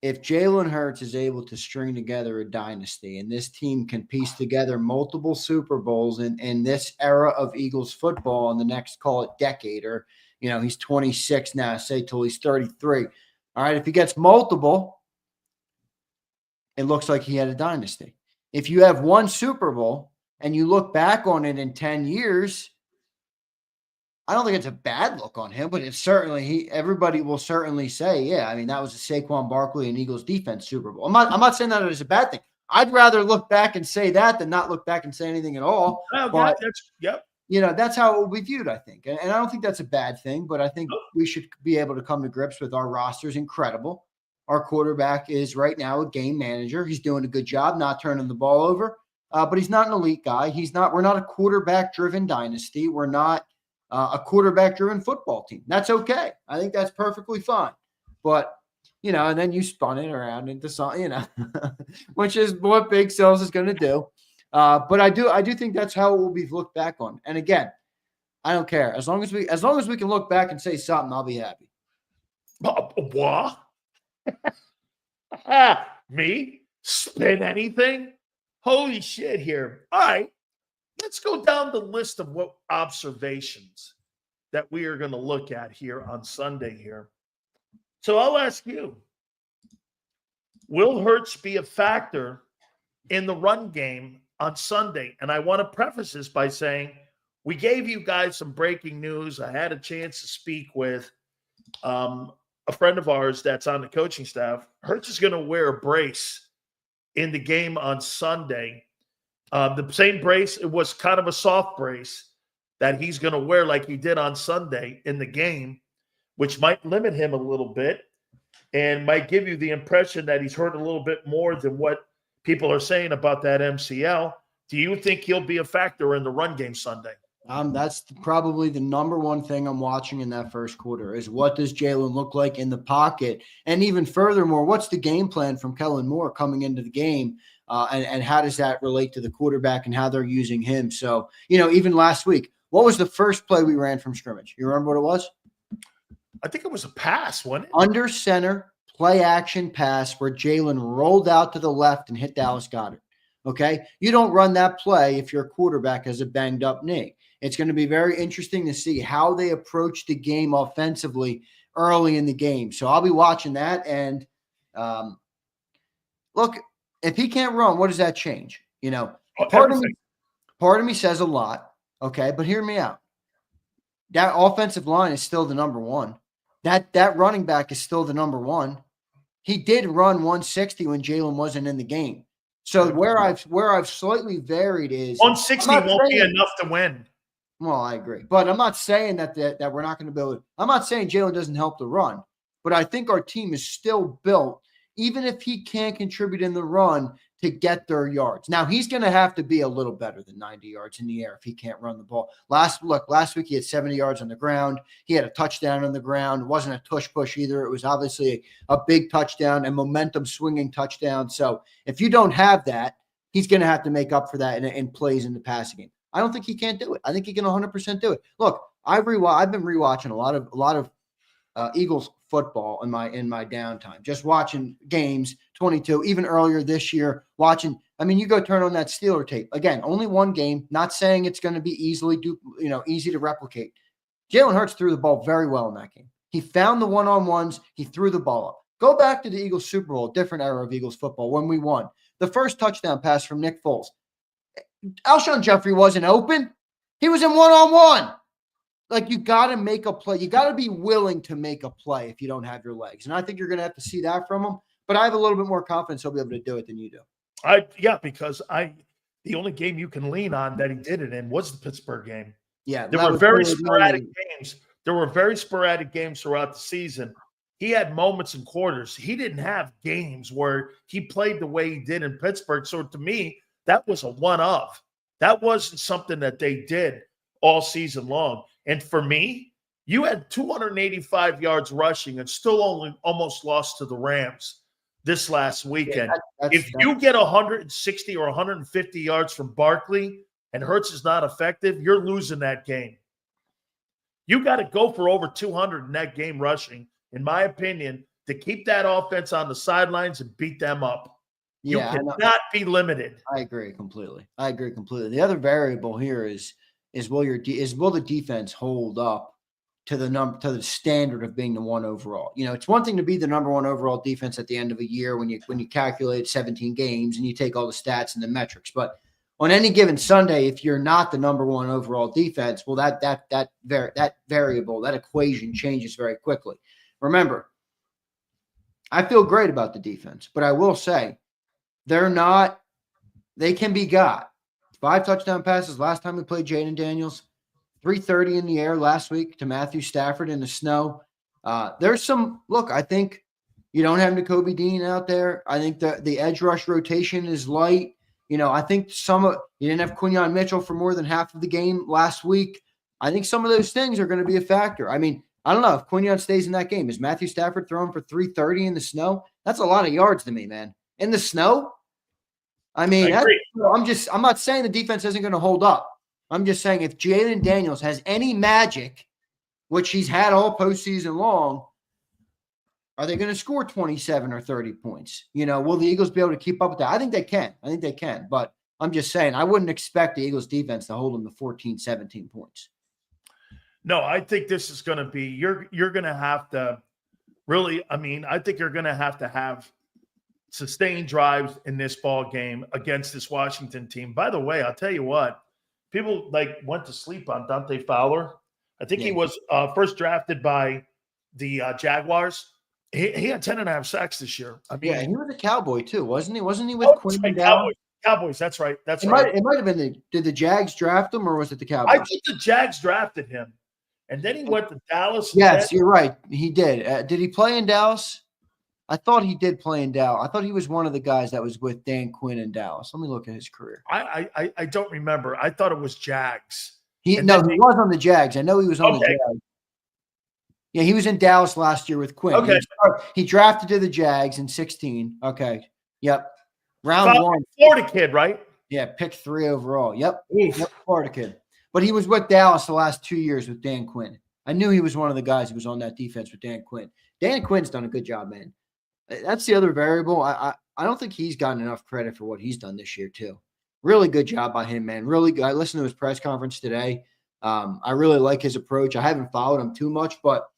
If Jalen Hurts is able to string together a dynasty and this team can piece together multiple Super Bowls in this era of Eagles football in the next, call it, decade, or, he's 26 now, say till he's 33. All right, if he gets multiple, it looks like he had a dynasty. If you have 1 Super Bowl and you look back on it in 10 years, I don't think it's a bad look on him, but it's certainly everybody will certainly say, yeah, I mean, that was a Saquon Barkley and Eagles defense Super Bowl. I'm not saying that as a bad thing. I'd rather look back and say that than not look back and say anything at all. But, that's how it will be viewed, I think. And I don't think that's a bad thing, but I think we should be able to come to grips with our roster's incredible. Our quarterback is right now a game manager. He's doing a good job, not turning the ball over, but he's not an elite guy. We're not a quarterback-driven dynasty. We're not a quarterback-driven football team. That's okay. I think that's perfectly fine. But, and then you spun it around into something, which is what Big Sales is going to do. But I do think that's how it will be looked back on. And again, I don't care. As long as we can look back and say something, I'll be happy. What? Me? Spin anything? Holy shit here. All right. Let's go down the list of what observations that we are going to look at here on Sunday here. So I'll ask you, will Hurts be a factor in the run game on Sunday? And I want to preface this by saying we gave you guys some breaking news. I had a chance to speak with a friend of ours that's on the coaching staff. Hurts is going to wear a brace in the game on Sunday. The same brace, it was kind of a soft brace that he's going to wear like he did on Sunday in the game, which might limit him a little bit and might give you the impression that he's hurt a little bit more than what people are saying about that MCL. Do you think he'll be a factor in the run game Sunday? That's probably the number one thing I'm watching in that first quarter is what does Jalen look like in the pocket? And even furthermore, what's the game plan from Kellen Moore coming into the game? and how does that relate to the quarterback and how they're using him. So, even last week, what was the first play we ran from scrimmage? You remember what it was? I think it was a pass, wasn't it? Under center, play action pass where Jalen rolled out to the left and hit Dallas Goedert. Okay? You don't run that play if your quarterback has a banged up knee. It's going to be very interesting to see how they approach the game offensively early in the game. So I'll be watching that. And look, if he can't run, what does that change? Part of me says a lot. Okay, but hear me out. That offensive line is still the number one. That running back is still the number one. He did run 160 when Jalen wasn't in the game. So where I've slightly varied is 160 won't be enough to win. Well, I agree, but I'm not saying that we're not going to be able to. I'm not saying Jalen doesn't help the run, but I think our team is still built, even if he can't contribute in the run, to get their yards. Now, he's going to have to be a little better than 90 yards in the air if he can't run the ball. Last week he had 70 yards on the ground. He had a touchdown on the ground. It wasn't a tush push either. It was obviously a big touchdown and momentum swinging touchdown. So if you don't have that, he's going to have to make up for that in plays in the passing game. I don't think he can't do it. I think he can 100% do it. Look, I've been rewatching a lot of Eagles football in my downtime, just watching games 22, even earlier this year, watching. I mean, you go turn on that Steeler tape. Again, only one game, not saying it's going to be easy to replicate. Jalen Hurts threw the ball very well in that game. He found the one-on-ones. He threw the ball up. Go back to the Eagles Super Bowl, different era of Eagles football when we won. The first touchdown pass from Nick Foles. Alshon Jeffrey wasn't open. He was in one-on-one. Like, you got to make a play. You got to be willing to make a play if you don't have your legs. And I think you're going to have to see that from him. But I have a little bit more confidence he'll be able to do it than you do. Because the only game you can lean on that he did it in was the Pittsburgh game. Yeah. There were very sporadic games. There were very sporadic games throughout the season. He had moments and quarters. He didn't have games where he played the way he did in Pittsburgh. So to me, that was a one-of. That wasn't something that they did all season long. And for me, you had 285 yards rushing and still only almost lost to the Rams this last weekend. If you get 160 or 150 yards from Barkley and Hurts is not effective, you're losing that game. You got to go for over 200 in that game rushing, in my opinion, to keep that offense on the sidelines and beat them up. You cannot be limited. I agree completely. The other variable here is will the defense hold up to the standard of being the one overall? It's one thing to be the number one overall defense at the end of a year when you calculate 17 games and you take all the stats and the metrics. But on any given Sunday, if you're not the number one overall defense, well, that variable, that equation changes very quickly. Remember, I feel great about the defense, but I will say they can be got. 5 touchdown passes last time we played Jaden Daniels, 330 in the air last week to Matthew Stafford in the snow. There's some – look, I think you don't have Nakobe Dean out there. I think the edge rush rotation is light. I think you didn't have Quinyon Mitchell for more than half of the game last week. I think some of those things are going to be a factor. I mean, I don't know if Quinyon stays in that game. Is Matthew Stafford throwing for 330 in the snow? That's a lot of yards to me, man. In the snow? I mean, I'm not saying the defense isn't going to hold up. I'm just saying if Jaden Daniels has any magic, which he's had all postseason long, are they going to score 27 or 30 points? Will the Eagles be able to keep up with that? I think they can. But I'm just saying I wouldn't expect the Eagles defense to hold them to 14, 17 points. No, I think this is going to be you're going to have to really – I think you're going to have sustained drives in this ball game against this Washington team. By the way, I'll tell you what, people went to sleep on Dante Fowler. I think he was first drafted by the Jaguars. He had 10.5 sacks this year. He was a Cowboy too, wasn't he? Wasn't he with Quinn and Cowboys, that's right. It might have been did the Jags draft him or was it the Cowboys? I think the Jags drafted him. And then he went to Dallas. Yes, you're right. He did. Did he play in Dallas? I thought he did play in Dallas. I thought he was one of the guys that was with Dan Quinn in Dallas. Let me look at his career. I don't remember. I thought it was Jags. He was on the Jags. I know he was on the Jags. Yeah, he was in Dallas last year with Quinn. Okay. He drafted to the Jags in 2016. Okay. Yep. Round one. Florida kid, right? Yeah, pick 3 overall. Yep. Oof. Yep, Florida kid. But he was with Dallas the last 2 years with Dan Quinn. I knew he was one of the guys who was on that defense with Dan Quinn. Dan Quinn's done a good job, man. That's the other variable. I don't think he's gotten enough credit for what he's done this year, too. Really good job by him, man. Really good. I listened to his press conference today. I really like his approach. I haven't followed him too much, but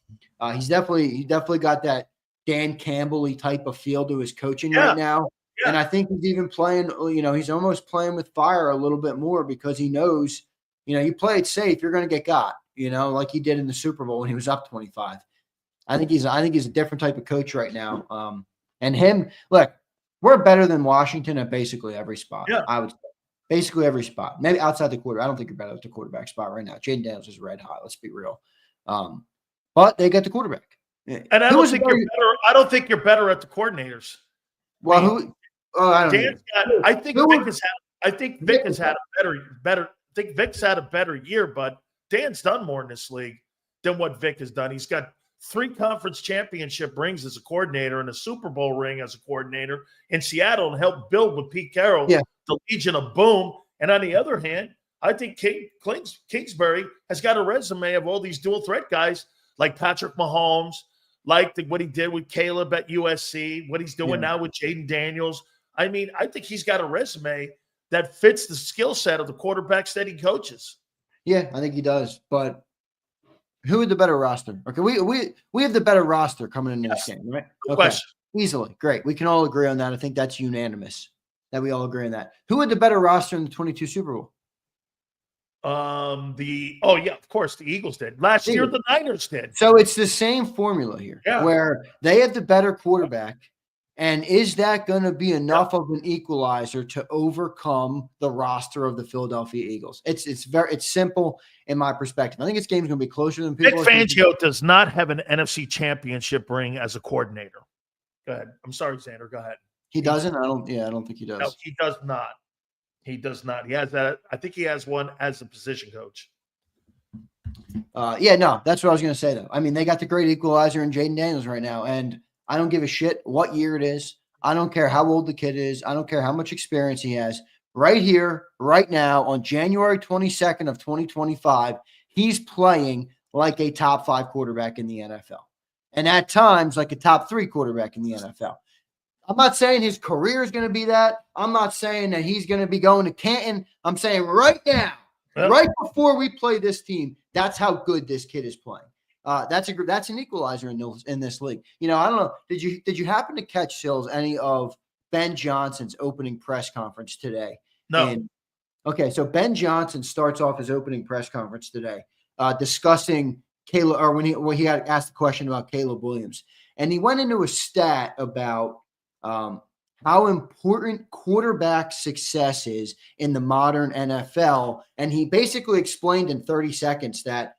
he definitely got that Dan Campbell-y type of feel to his coaching right now. Yeah. And I think he's even playing, he's almost playing with fire a little bit more because he knows, you play it safe, you're going to get got, like he did in the Super Bowl when he was up 25. I think he's a different type of coach right now. And him, look, we're better than Washington at basically every spot. Yeah. I would say. Basically every spot. Maybe outside the quarter. I don't think you're better at the quarterback spot right now. Jaden Daniels is red hot. Let's be real. But they get the quarterback. And I don't think you're better at the coordinators. Well, I don't know. I think Vic has had a better year, but Dan's done more in this league than what Vic has done. He's got 3 conference championship rings as a coordinator and a Super Bowl ring as a coordinator in Seattle and helped build with Pete Carroll the Legion of Boom. And on the other hand, I think Kingsbury has got a resume of all these dual threat guys like Patrick Mahomes, like what he did with Caleb at USC, what he's doing now with Jaden Daniels. I mean, I think he's got a resume that fits the skill set of the quarterbacks that he coaches. Yeah, I think he does. But who had the better roster? Okay, we have the better roster coming into this game, right? No question. Easily. Great. We can all agree on that. I think that's unanimous that we all agree on that. Who had the better roster in the 22 Super Bowl? Of course, the Eagles did. Last year, the Niners did. So it's the same formula here where they have the better quarterback. And is that going to be enough of an equalizer to overcome the roster of the Philadelphia Eagles? It's simple in my perspective. I think this game's going to be closer than people. Vic Fangio does not have an NFC Championship ring as a coordinator. Go ahead. I'm sorry, Xander. Go ahead. He doesn't? I don't think he does. No, he does not. He does not. He has that. I think he has one as a position coach. That's what I was going to say, though. I mean, they got the great equalizer in Jaden Daniels right now, and I don't give a shit what year it is. I don't care how old the kid is. I don't care how much experience he has. Right here, right now, on January 22nd of 2025, he's playing like a top 5 quarterback in the NFL. And at times, like a top 3 quarterback in the NFL. I'm not saying his career is going to be that. I'm not saying that he's going to be going to Canton. I'm saying right now, right before we play this team, that's how good this kid is playing. That's an equalizer in this league. I don't know. Did you happen to catch, Sills, any of Ben Johnson's opening press conference today? No. Okay, so Ben Johnson starts off his opening press conference today discussing Caleb, or when he got asked a question about Caleb Williams, and he went into a stat about how important quarterback success is in the modern NFL, and he basically explained in 30 seconds that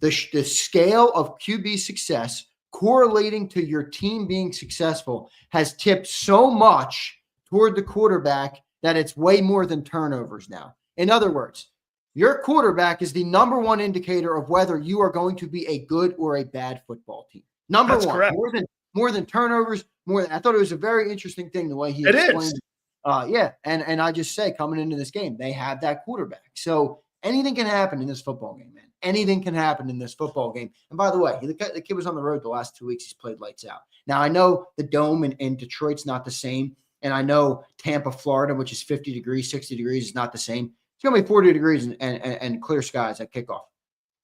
the scale of QB success correlating to your team being successful has tipped so much toward the quarterback that it's way more than turnovers now. In other words, your quarterback is the number 1 indicator of whether you are going to be a good or a bad football team. That's 1, correct. More than turnovers. I thought it was a very interesting thing the way he explained it. And I just say, coming into this game, they have that quarterback. So anything can happen in this football game, man. Anything can happen in this football game. And by the way, the kid was on the road the last 2 weeks. He's played lights out. Now, I know the dome in Detroit's not the same. And I know Tampa, Florida, which is 50 degrees, 60 degrees, is not the same. It's going to be 40 degrees and clear skies at kickoff.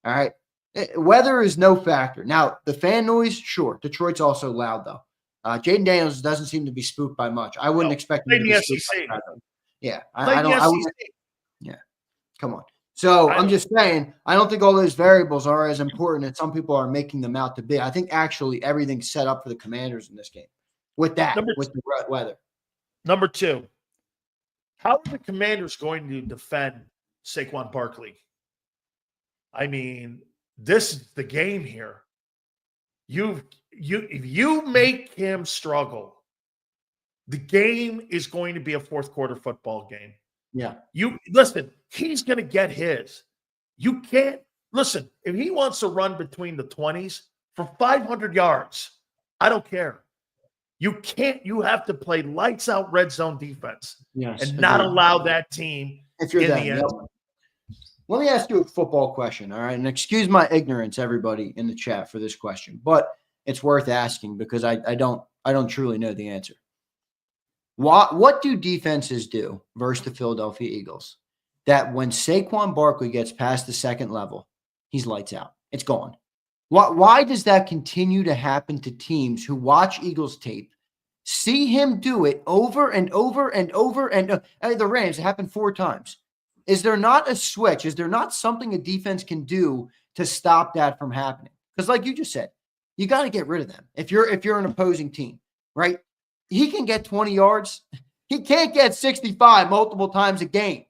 All right. Weather is no factor. Now, the fan noise, sure. Detroit's also loud, though. Jaden Daniels doesn't seem to be spooked by much. I wouldn't expect him to be spooked by that. Yeah. I don't. Yeah. Come on. So I'm just saying, I don't think all those variables are as important as some people are making them out to be. I think actually everything's set up for the Commanders in this game with the weather. Number 2, how are the Commanders going to defend Saquon Barkley? I mean, this is the game here. If you make him struggle, the game is going to be a fourth quarter football game. Yeah. You listen, he's going to get his. You can't listen. If he wants to run between the 20s for 500 yards, I don't care. You have to play lights out red zone defense and not agreed. allow that team if you're in them. the end Yep. zone. Let me ask you a football question, all right? And excuse my ignorance, everybody in the chat, for this question, but it's worth asking because I don't truly know the answer. What do defenses do versus the Philadelphia Eagles that when Saquon Barkley gets past the second level, he's lights out? It's gone. Why does that continue to happen to teams who watch Eagles tape, see him do it over and over and over and the Rams, it happened 4 times. Is there not a switch? Is there not something a defense can do to stop that from happening? Because like you just said, you got to get rid of them. If you're an opposing team, right? He can get 20 yards. He can't get 65 multiple times a game.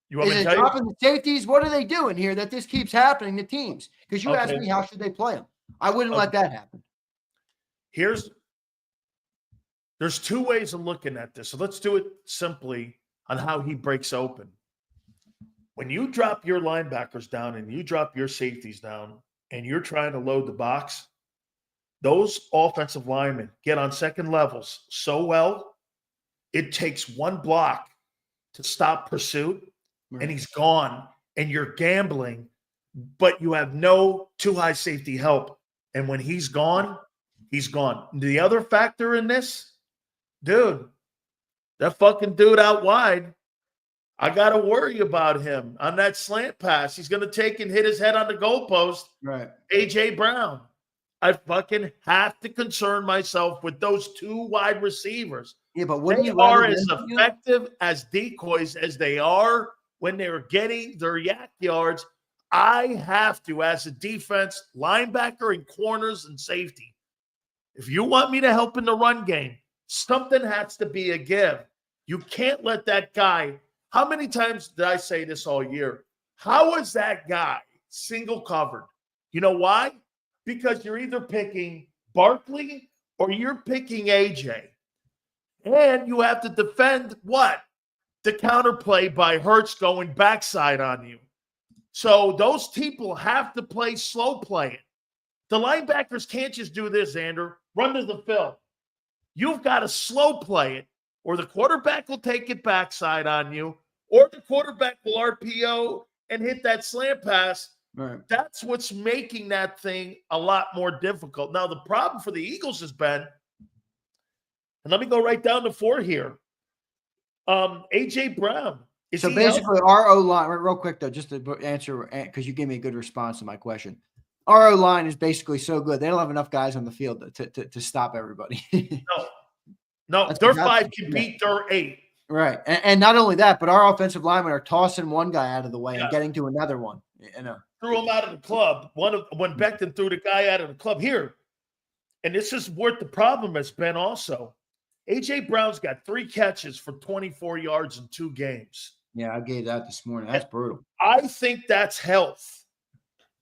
You want Is me it to tell dropping the safeties? What are they doing here that this keeps happening to teams? Because you asked me how should they play them. I wouldn't let that happen. There's 2 ways of looking at this. So let's do it simply on how he breaks open. When you drop your linebackers down and you drop your safeties down and you're trying to load the box, those offensive linemen get on second levels so well, it takes one block to stop pursuit, and he's gone, and you're gambling, but you have no too high safety help. And when he's gone, he's gone. The other factor in this, dude, that fucking dude out wide, I got to worry about him on that slant pass. He's going to take and hit his head on the goalpost. Right. A.J. Brown. I fucking have to concern myself with those 2 wide receivers. Yeah, but they are as effective as decoys as they are when they're getting their yak yards. I have to, as a defense, linebacker and corners and safety, if you want me to help in the run game, something has to be a give. You can't let that guy – how many times did I say this all year? How is that guy single covered? You know why? Because you're either picking Barkley or you're picking AJ. And you have to defend what? The counterplay by Hurts going backside on you. So those people have to play slow play it. The linebackers can't just do this, Xander. Run to the fill. You've got to slow play it, or the quarterback will take it backside on you, or the quarterback will RPO and hit that slant pass. Right. That's what's making that thing a lot more difficult. Now, the problem for the Eagles has been, and let me go right down to 4 here. A.J. Brown. So basically, our O-line, real quick, though, just to answer, because you gave me a good response to my question. Our O-line is basically so good. They don't have enough guys on the field to stop everybody. No, their 5 can beat their 8. Right. And not only that, but our offensive linemen are tossing one guy out of the way and getting to another one. Threw him out of the club. When Becton threw the guy out of the club here. And this is what the problem has been also. A.J. Brown's got 3 catches for 24 yards in 2 games. Yeah, I gave that this morning. That's brutal. I think that's health.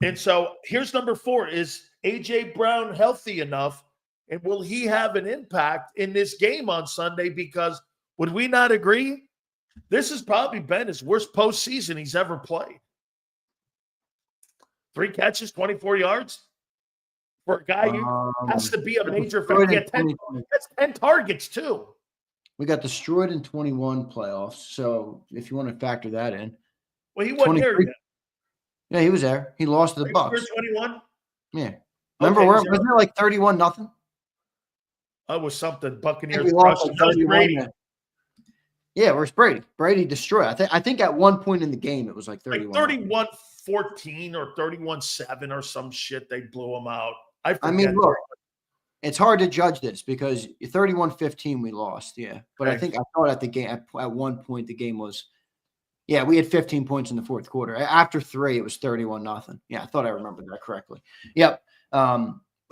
And so here's number 4. Is A.J. Brown healthy enough? And will he have an impact in this game on Sunday? Because would we not agree? This has probably been his worst postseason he's ever played. 3 catches, 24 yards. For a guy who has to be a major factor. That's 10 targets, too. We got destroyed in 21 playoffs. So if you want to factor that in. Well, he wasn't there yet. Yeah, he was there. He lost to the Bucks. 21? Yeah. Remember, wasn't it like 31-0? That was something. Buccaneers. We lost like Brady. Yeah, where's Brady? Brady destroyed. I think at one point in the game it was like 31. Like 31-14 or 31-7 or some shit. They blew him out. I mean, look, it's hard to judge this because 31-15 we lost. Yeah, but I thought at the game at one point the game was. Yeah, we had 15 points in the fourth quarter. After 3, it was 31-0. Yeah, I thought I remembered that correctly. Yep.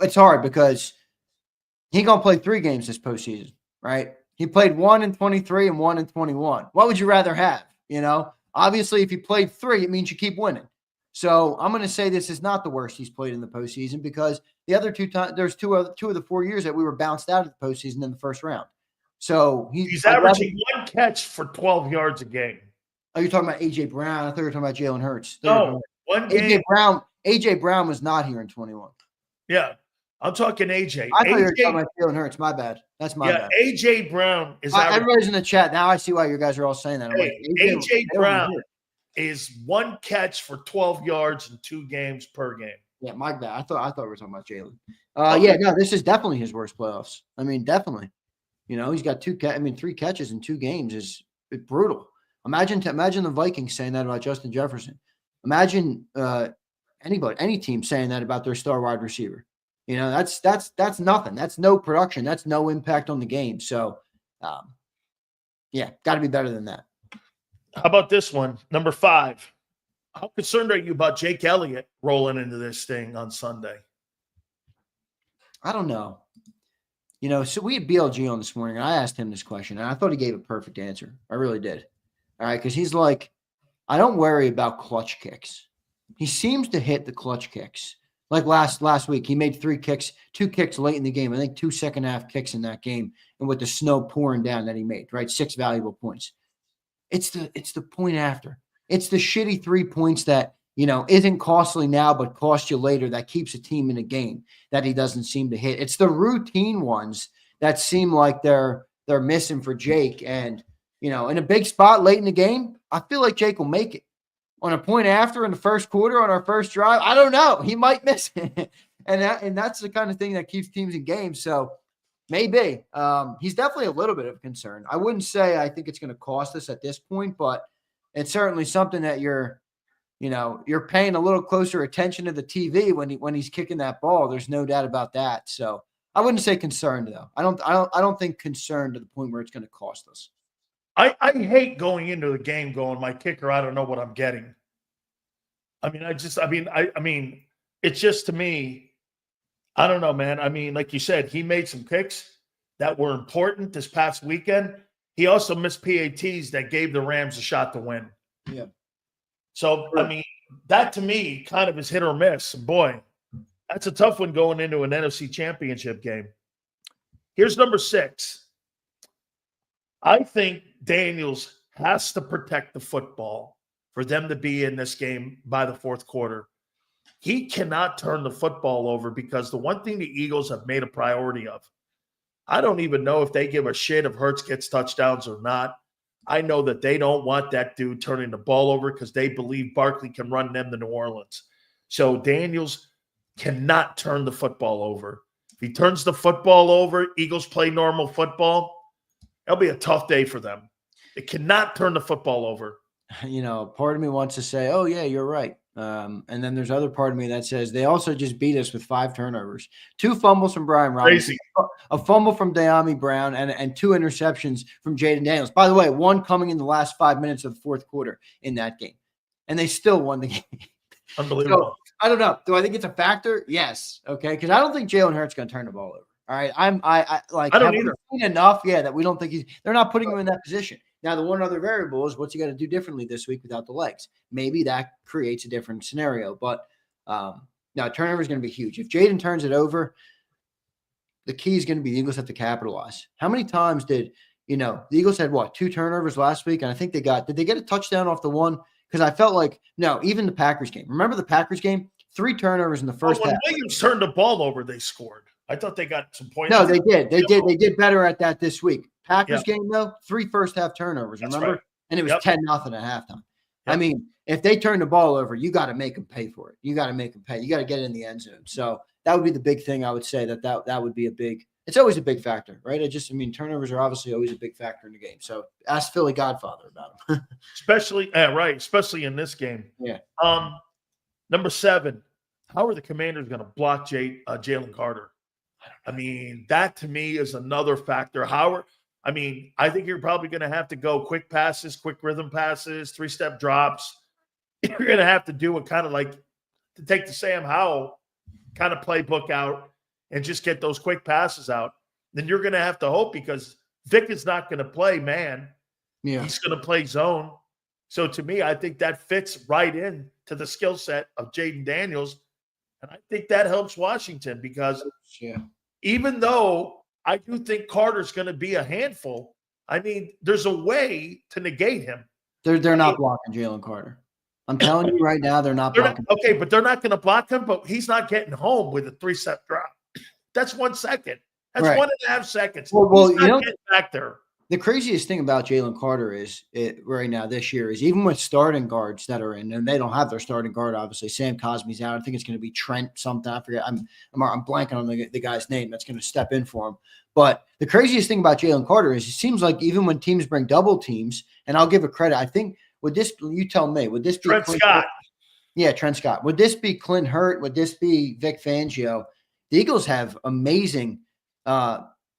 It's hard because he gonna play 3 games this postseason, right? He played 1 in 23 and 1 in 21. What would you rather have? Obviously, if you played 3, it means you keep winning. So I'm going to say this is not the worst he's played in the postseason because the other 2 times, there's two of the 4 years that we were bounced out of the postseason in the first round. So he's averaging 1 catch for 12 yards a game. Oh, you're talking about A.J. Brown? I thought you were talking about Jalen Hurts. No, 1 game. A.J. Brown was not here in 21. Yeah. I'm talking AJ. I thought you were AJ, talking about Jalen Hurts. My bad. That's my bad. AJ Brown is Everybody's in the chat. Now I see why you guys are all saying that. I'm like, AJ Brown is 1 catch for 12 yards in 2 games per game. Yeah, my bad. I thought we were talking about Jalen. Okay. Yeah, no, this is definitely his worst playoffs. I mean, definitely. You know, he's got 3 catches in 2 games is brutal. Imagine the Vikings saying that about Justin Jefferson. Imagine any team saying that about their star wide receiver. You know, that's nothing. That's no production. That's no impact on the game. So, yeah, got to be better than that. How about this one? Number 5. How concerned are you about Jake Elliott rolling into this thing on Sunday? I don't know. You know, so we had BLG on this morning, and I asked him this question, and I thought he gave a perfect answer. I really did. All right, because he's like, I don't worry about clutch kicks. He seems to hit the clutch kicks. Like last week, he made 3 kicks, 2 kicks late in the game. I think 2 second-half kicks in that game, and with the snow pouring down that he made, right? 6 valuable points. It's the point after. It's the shitty 3 points that, you know, isn't costly now but cost you later that keeps a team in a game that he doesn't seem to hit. It's the routine ones that seem like they're missing for Jake. And, you know, in a big spot late in the game, I feel like Jake will make it. On a point after in the first quarter on our first drive, I don't know. He might miss it. and that's the kind of thing that keeps teams in games. So maybe. He's definitely a little bit of a concern. I wouldn't say I think it's going to cost us at this point, but it's certainly something that you're paying a little closer attention to the TV when he's kicking that ball. There's no doubt about that. So I wouldn't say concerned though. I don't think concerned to the point where it's going to cost us. I hate going into the game going, my kicker, I don't know what I'm getting. I mean, it's just to me, I don't know, man. I mean, like you said, he made some kicks that were important this past weekend. He also missed PATs that gave the Rams a shot to win. Yeah. So, I mean, that to me kind of is hit or miss. Boy, that's a tough one going into an NFC championship game. Here's number 6. I think Daniels has to protect the football for them to be in this game by the 4th quarter. He cannot turn the football over because the one thing the Eagles have made a priority of, I don't even know if they give a shit if Hurts gets touchdowns or not. I know that they don't want that dude turning the ball over because they believe Barkley can run them to New Orleans. So Daniels cannot turn the football over. If he turns the football over, Eagles play normal football, it'll be a tough day for them. It cannot turn the football over. You know, part of me wants to say, oh, yeah, you're right. And then there's other part of me that says they also just beat us with 5 turnovers, 2 fumbles from Brian Robinson, a fumble from De'Ami Brown, and 2 interceptions from Jaden Daniels. By the way, 1 coming in the last 5 minutes of the 4th quarter in that game. And they still won the game. Unbelievable. So, I don't know. Do I think it's a factor? Yes. Okay. Because I don't think Jalen Hurts is going to turn the ball over. All right. I don't either. Seen enough, that we don't think they're not putting him in that position. Now, the one other variable is what's he got to do differently this week without the legs. Maybe that creates a different scenario. But now turnover is going to be huge. If Jaden turns it over, the key is going to be the Eagles have to capitalize. How many times did, the Eagles had 2 turnovers last week? And I think did they get a touchdown off the one? Because I felt like, no, even the Packers game. Remember the Packers game? 3 turnovers in the first half. When Williams turned the ball over, they scored. I thought they got some points. No, they did. They did better at that this week. Packers game, though, 3 first-half turnovers, remember? Right. And it was 10-0 at halftime. Yep. I mean, if they turn the ball over, you got to make them pay for it. You got to make them pay. You got to get in the end zone. So that would be the big thing I would say that would be a big – it's always a big factor, right? Turnovers are obviously always a big factor in the game. So ask Philly Godfather about them. Especially in this game. Yeah. Number 7, how are the Commanders going to block Jalen Carter? I mean, that to me is another factor. I think you're probably going to have to go quick passes, quick rhythm passes, 3-step drops. You're going to have to do it kind of like to take the Sam Howell kind of playbook out and just get those quick passes out. Then you're going to have to hope because Vic is not going to play man. Yeah. He's going to play zone. So to me, I think that fits right in to the skill set of Jaden Daniels. And I think that helps Washington because even though I do think Carter's going to be a handful, I mean, there's a way to negate him. They're not blocking Jalen Carter. I'm telling you right now, they're not blocking. Okay, but they're not going to block him, but he's not getting home with a 3-step drop. That's 1 second. That's Right. 1.5 seconds. Well, He's not getting back there. The craziest thing about Jalen Carter is right now this year is even with starting guards that are in, and they don't have their starting guard, obviously. Sam Cosme's out. I think it's going to be Trent something. I forget. I'm blanking on the guy's name that's going to step in for him. But the craziest thing about Jalen Carter is it seems like even when teams bring double teams, and I'll give a credit, I think would this, you tell me, would this be Trent Scott? Yeah, Trent Scott. Would this be Clint Hurt? Would this be Vic Fangio? The Eagles have amazing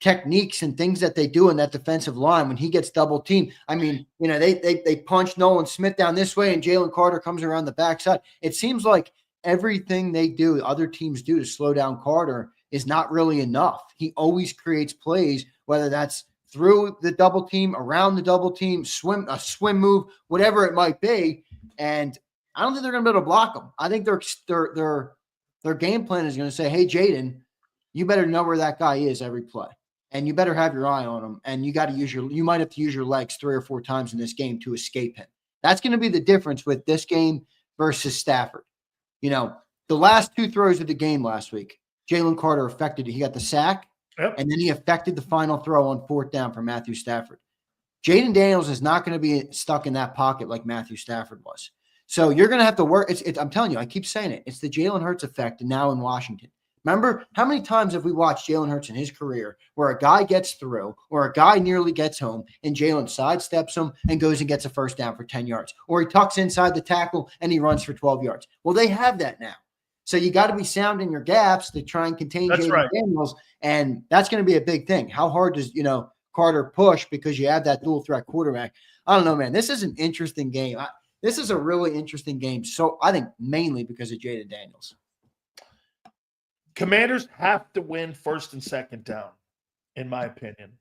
techniques and things that they do in that defensive line when he gets double teamed. I mean, they punch Nolan Smith down this way and Jalen Carter comes around the backside. It seems like everything they do, other teams do to slow down Carter is not really enough. He always creates plays, whether that's through the double team, around the double team, a swim move, whatever it might be. And I don't think they're going to be able to block him. I think their game plan is going to say, hey, Jaden, you better know where that guy is every play. And you better have your eye on him. And you might have to use your legs 3 or 4 times in this game to escape him. That's going to be the difference with this game versus Stafford. The last 2 throws of the game last week, Jalen Carter affected it. He got the sack, and then he affected the final throw on 4th down for Matthew Stafford. Jaden Daniels is not going to be stuck in that pocket like Matthew Stafford was. So you're going to have to work. I'm telling you, I keep saying it. It's the Jalen Hurts effect now in Washington. Remember, how many times have we watched Jalen Hurts in his career where a guy gets through or a guy nearly gets home and Jalen sidesteps him and goes and gets a first down for 10 yards, or he tucks inside the tackle and he runs for 12 yards? Well, they have that now. So you got to be sound in your gaps to try and contain Jaden Daniels, and that's going to be a big thing. How hard does, Carter push because you have that dual threat quarterback? I don't know, man. This is an interesting game. This is a really interesting game. So I think mainly because of Jaden Daniels. Commanders have to win 1st and 2nd down, in my opinion.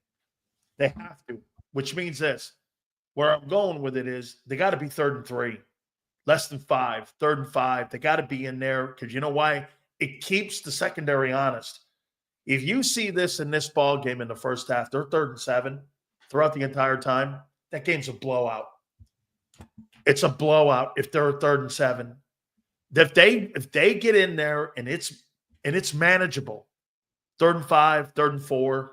They have to, which means this. Where I'm going with it is they got to be 3rd and 3, less than 5, 3rd and 5. They got to be in there because you know why? It keeps the secondary honest. If you see this in this ball game in the first half, they're 3rd and 7 throughout the entire time. That game's a blowout. It's a blowout if they're 3rd and 7. If they get in there and it's manageable, 3rd and 5, 3rd and 4,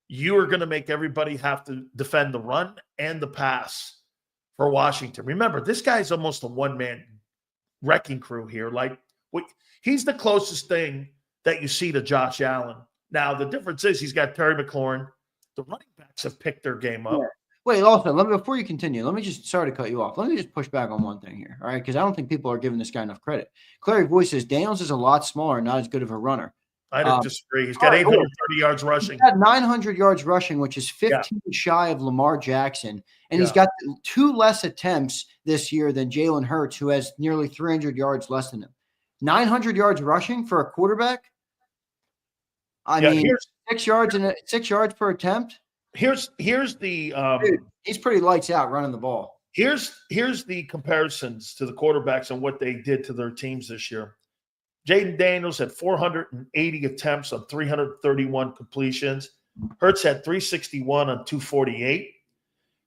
you are going to make everybody have to defend the run and the pass for Washington. Remember, this guy's almost a one-man wrecking crew here. He's the closest thing that you see to Josh Allen. Now, the difference is he's got Terry McLaurin. The running backs have picked their game up. Yeah. Wait, also, before you continue, sorry to cut you off. Let me just push back on one thing here, all right? Because I don't think people are giving this guy enough credit. Clary Boy says Daniels is a lot smaller, not as good of a runner. I don't disagree. He's got 830 yards rushing. He's got 900 yards rushing, which is 15 shy of Lamar Jackson. And he's got 2 less attempts this year than Jalen Hurts, who has nearly 300 yards less than him. 900 yards rushing for a quarterback? I mean, 6 yards per attempt? Here's the dude, he's pretty lights out running the ball. Here's the comparisons to the quarterbacks and what they did to their teams this year. Jaden Daniels had 480 attempts on 331 completions. Hurts had 361 on 248.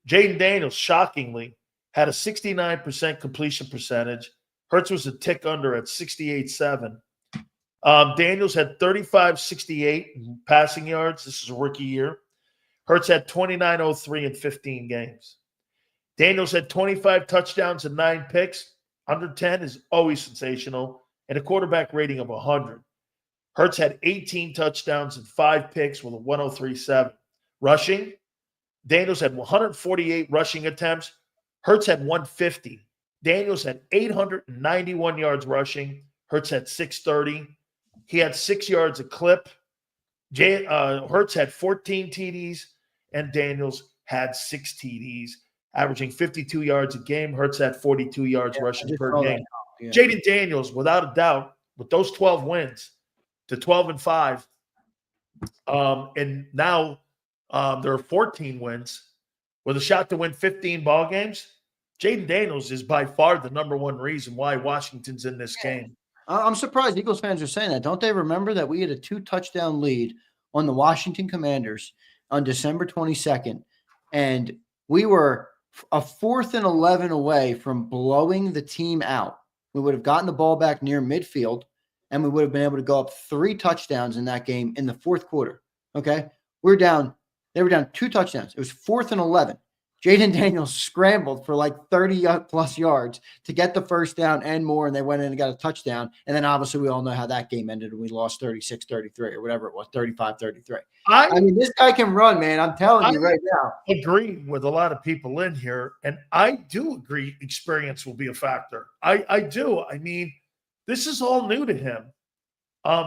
Jaden Daniels, shockingly, had a 69% completion percentage. Hurts was a tick under at 68.7. Daniels had 35.68 passing yards. This is a rookie year. Hurts had 29.03 in 15 games. Daniels had 25 touchdowns and 9 picks. Under 10 is always sensational, and a quarterback rating of 100. Hurts had 18 touchdowns and 5 picks with a 103.7. Rushing, Daniels had 148 rushing attempts. Hurts had 150. Daniels had 891 yards rushing. Hurts had 630. He had 6 yards a clip. Hurts had 14 TDs, and Daniels had 6 TDs, averaging 52 yards a game. Hurts had 42 yards rushing per game. Yeah. Jaden Daniels, without a doubt, with those 12 wins to 12-5, and now there are 14 wins with a shot to win 15 ball games. Jaden Daniels is by far the number one reason why Washington's in this game. I'm surprised Eagles fans are saying that. Don't they remember that we had a 2-touchdown lead on the Washington Commanders on December 22nd, and we were a 4th and 11 away from blowing the team out? We would have gotten the ball back near midfield, and we would have been able to go up 3 touchdowns in that game in the fourth quarter. Okay. They were down 2 touchdowns. It was 4th and 11. Jaden Daniels scrambled for like 30-plus yards to get the first down and more, and they went in and got a touchdown. And then obviously we all know how that game ended, and we lost 36-33 or whatever it was, 35-33. I mean, this guy can run, man. I'm telling you right now. I agree with a lot of people in here, and I do agree experience will be a factor. I do. I mean, this is all new to him.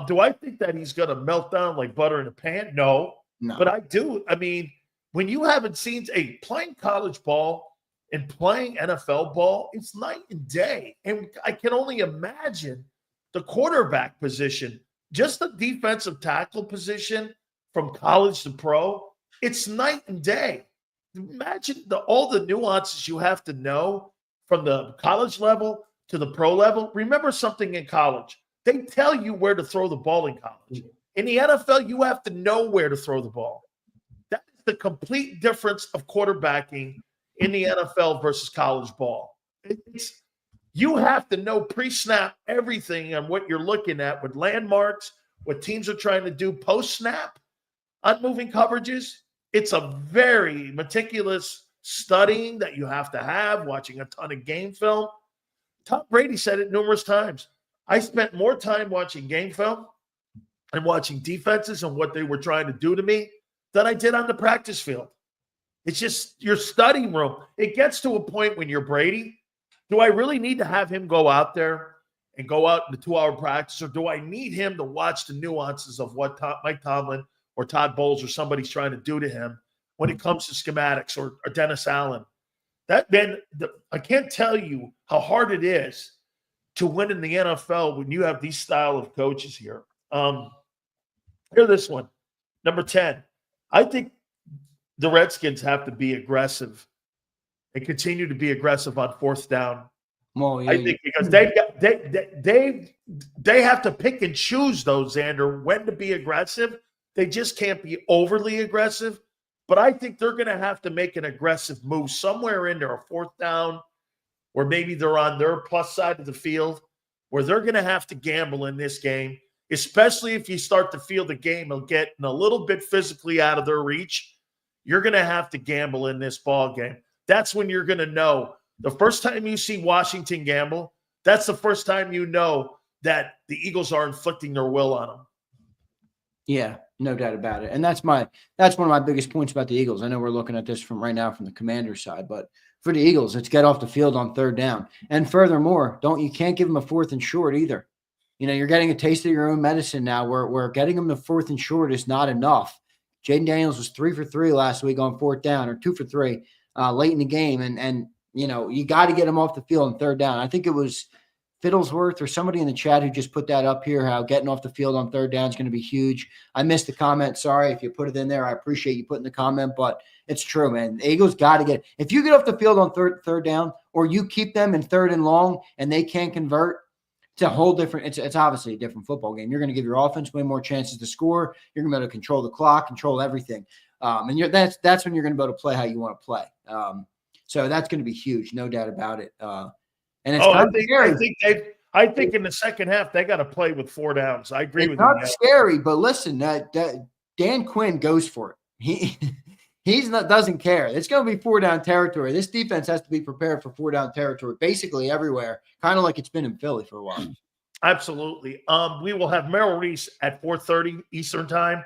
Do I think that he's going to melt down like butter in a pan? No. But I do. I mean, when you haven't seen playing college ball and playing NFL ball, it's night and day. And I can only imagine the quarterback position, just the defensive tackle position from college to pro, it's night and day. Imagine all the nuances you have to know from the college level to the pro level. Remember something in college. They tell you where to throw the ball in college. In the NFL, you have to know where to throw the ball. That is the complete difference of quarterbacking in the NFL versus college ball. You have to know pre-snap everything on what you're looking at with landmarks, what teams are trying to do post-snap on moving coverages. It's a very meticulous studying that you have to have, watching a ton of game film. Tom Brady said it numerous times. I spent more time watching game film and watching defenses and what they were trying to do to me than I did on the practice field. It's just your study room. It gets to a point when you're Brady. Do I really need to have him go out there and go out in the 2-hour practice, or do I need him to watch the nuances of what Mike Tomlin or Todd Bowles or somebody's trying to do to him when it comes to schematics or Dennis Allen? I can't tell you how hard it is to win in the NFL when you have these style of coaches here. Hear this one. Number 10. I think the Redskins have to be aggressive and continue to be aggressive on 4th down. Well, yeah, I think because they have to pick and choose, though, Xander, when to be aggressive. They just can't be overly aggressive. But I think they're going to have to make an aggressive move somewhere in there, a 4th down, or maybe they're on their plus side of the field, where they're going to have to gamble in this game, especially if you start to feel the game will get a little bit physically out of their reach. You're going to have to gamble in this ball game. That's when you're going to know. The first time you see Washington gamble, that's the first time you know that the Eagles are inflicting their will on them. Yeah, no doubt about it. And that's one of my biggest points about the Eagles. I know we're looking at this from right now from the Commander's side, but for the Eagles, it's get off the field on 3rd down. And furthermore, you can't give them a 4th and short either. You know, you're getting a taste of your own medicine now where getting them to 4th and short is not enough. Jaden Daniels was 3 for 3 last week on 4th down, or 2 for 3 late in the game. And you know, you got to get him off the field on 3rd down. I think it was Fiddlesworth or somebody in the chat who just put that up here, how getting off the field on 3rd down is going to be huge. I missed the comment. Sorry if you put it in there. I appreciate you putting the comment, but it's true, man. The Eagles got to get – if you get off the field on third down, or you keep them in 3rd and long and they can't convert, it's a whole different – it's obviously a different football game. You're going to give your offense way more chances to score. You're going to be able to control the clock, control everything. And that's when you're going to be able to play how you want to play. So that's going to be huge, no doubt about it. And it's I think in the second half they got to play with 4 downs. I agree with you. It's not scary, but listen, Dan Quinn goes for it. He doesn't care. It's going to be 4-down territory. This defense has to be prepared for 4-down territory, basically everywhere, kind of like it's been in Philly for a while. Absolutely. We will have Merrill Reese at 4:30 Eastern time,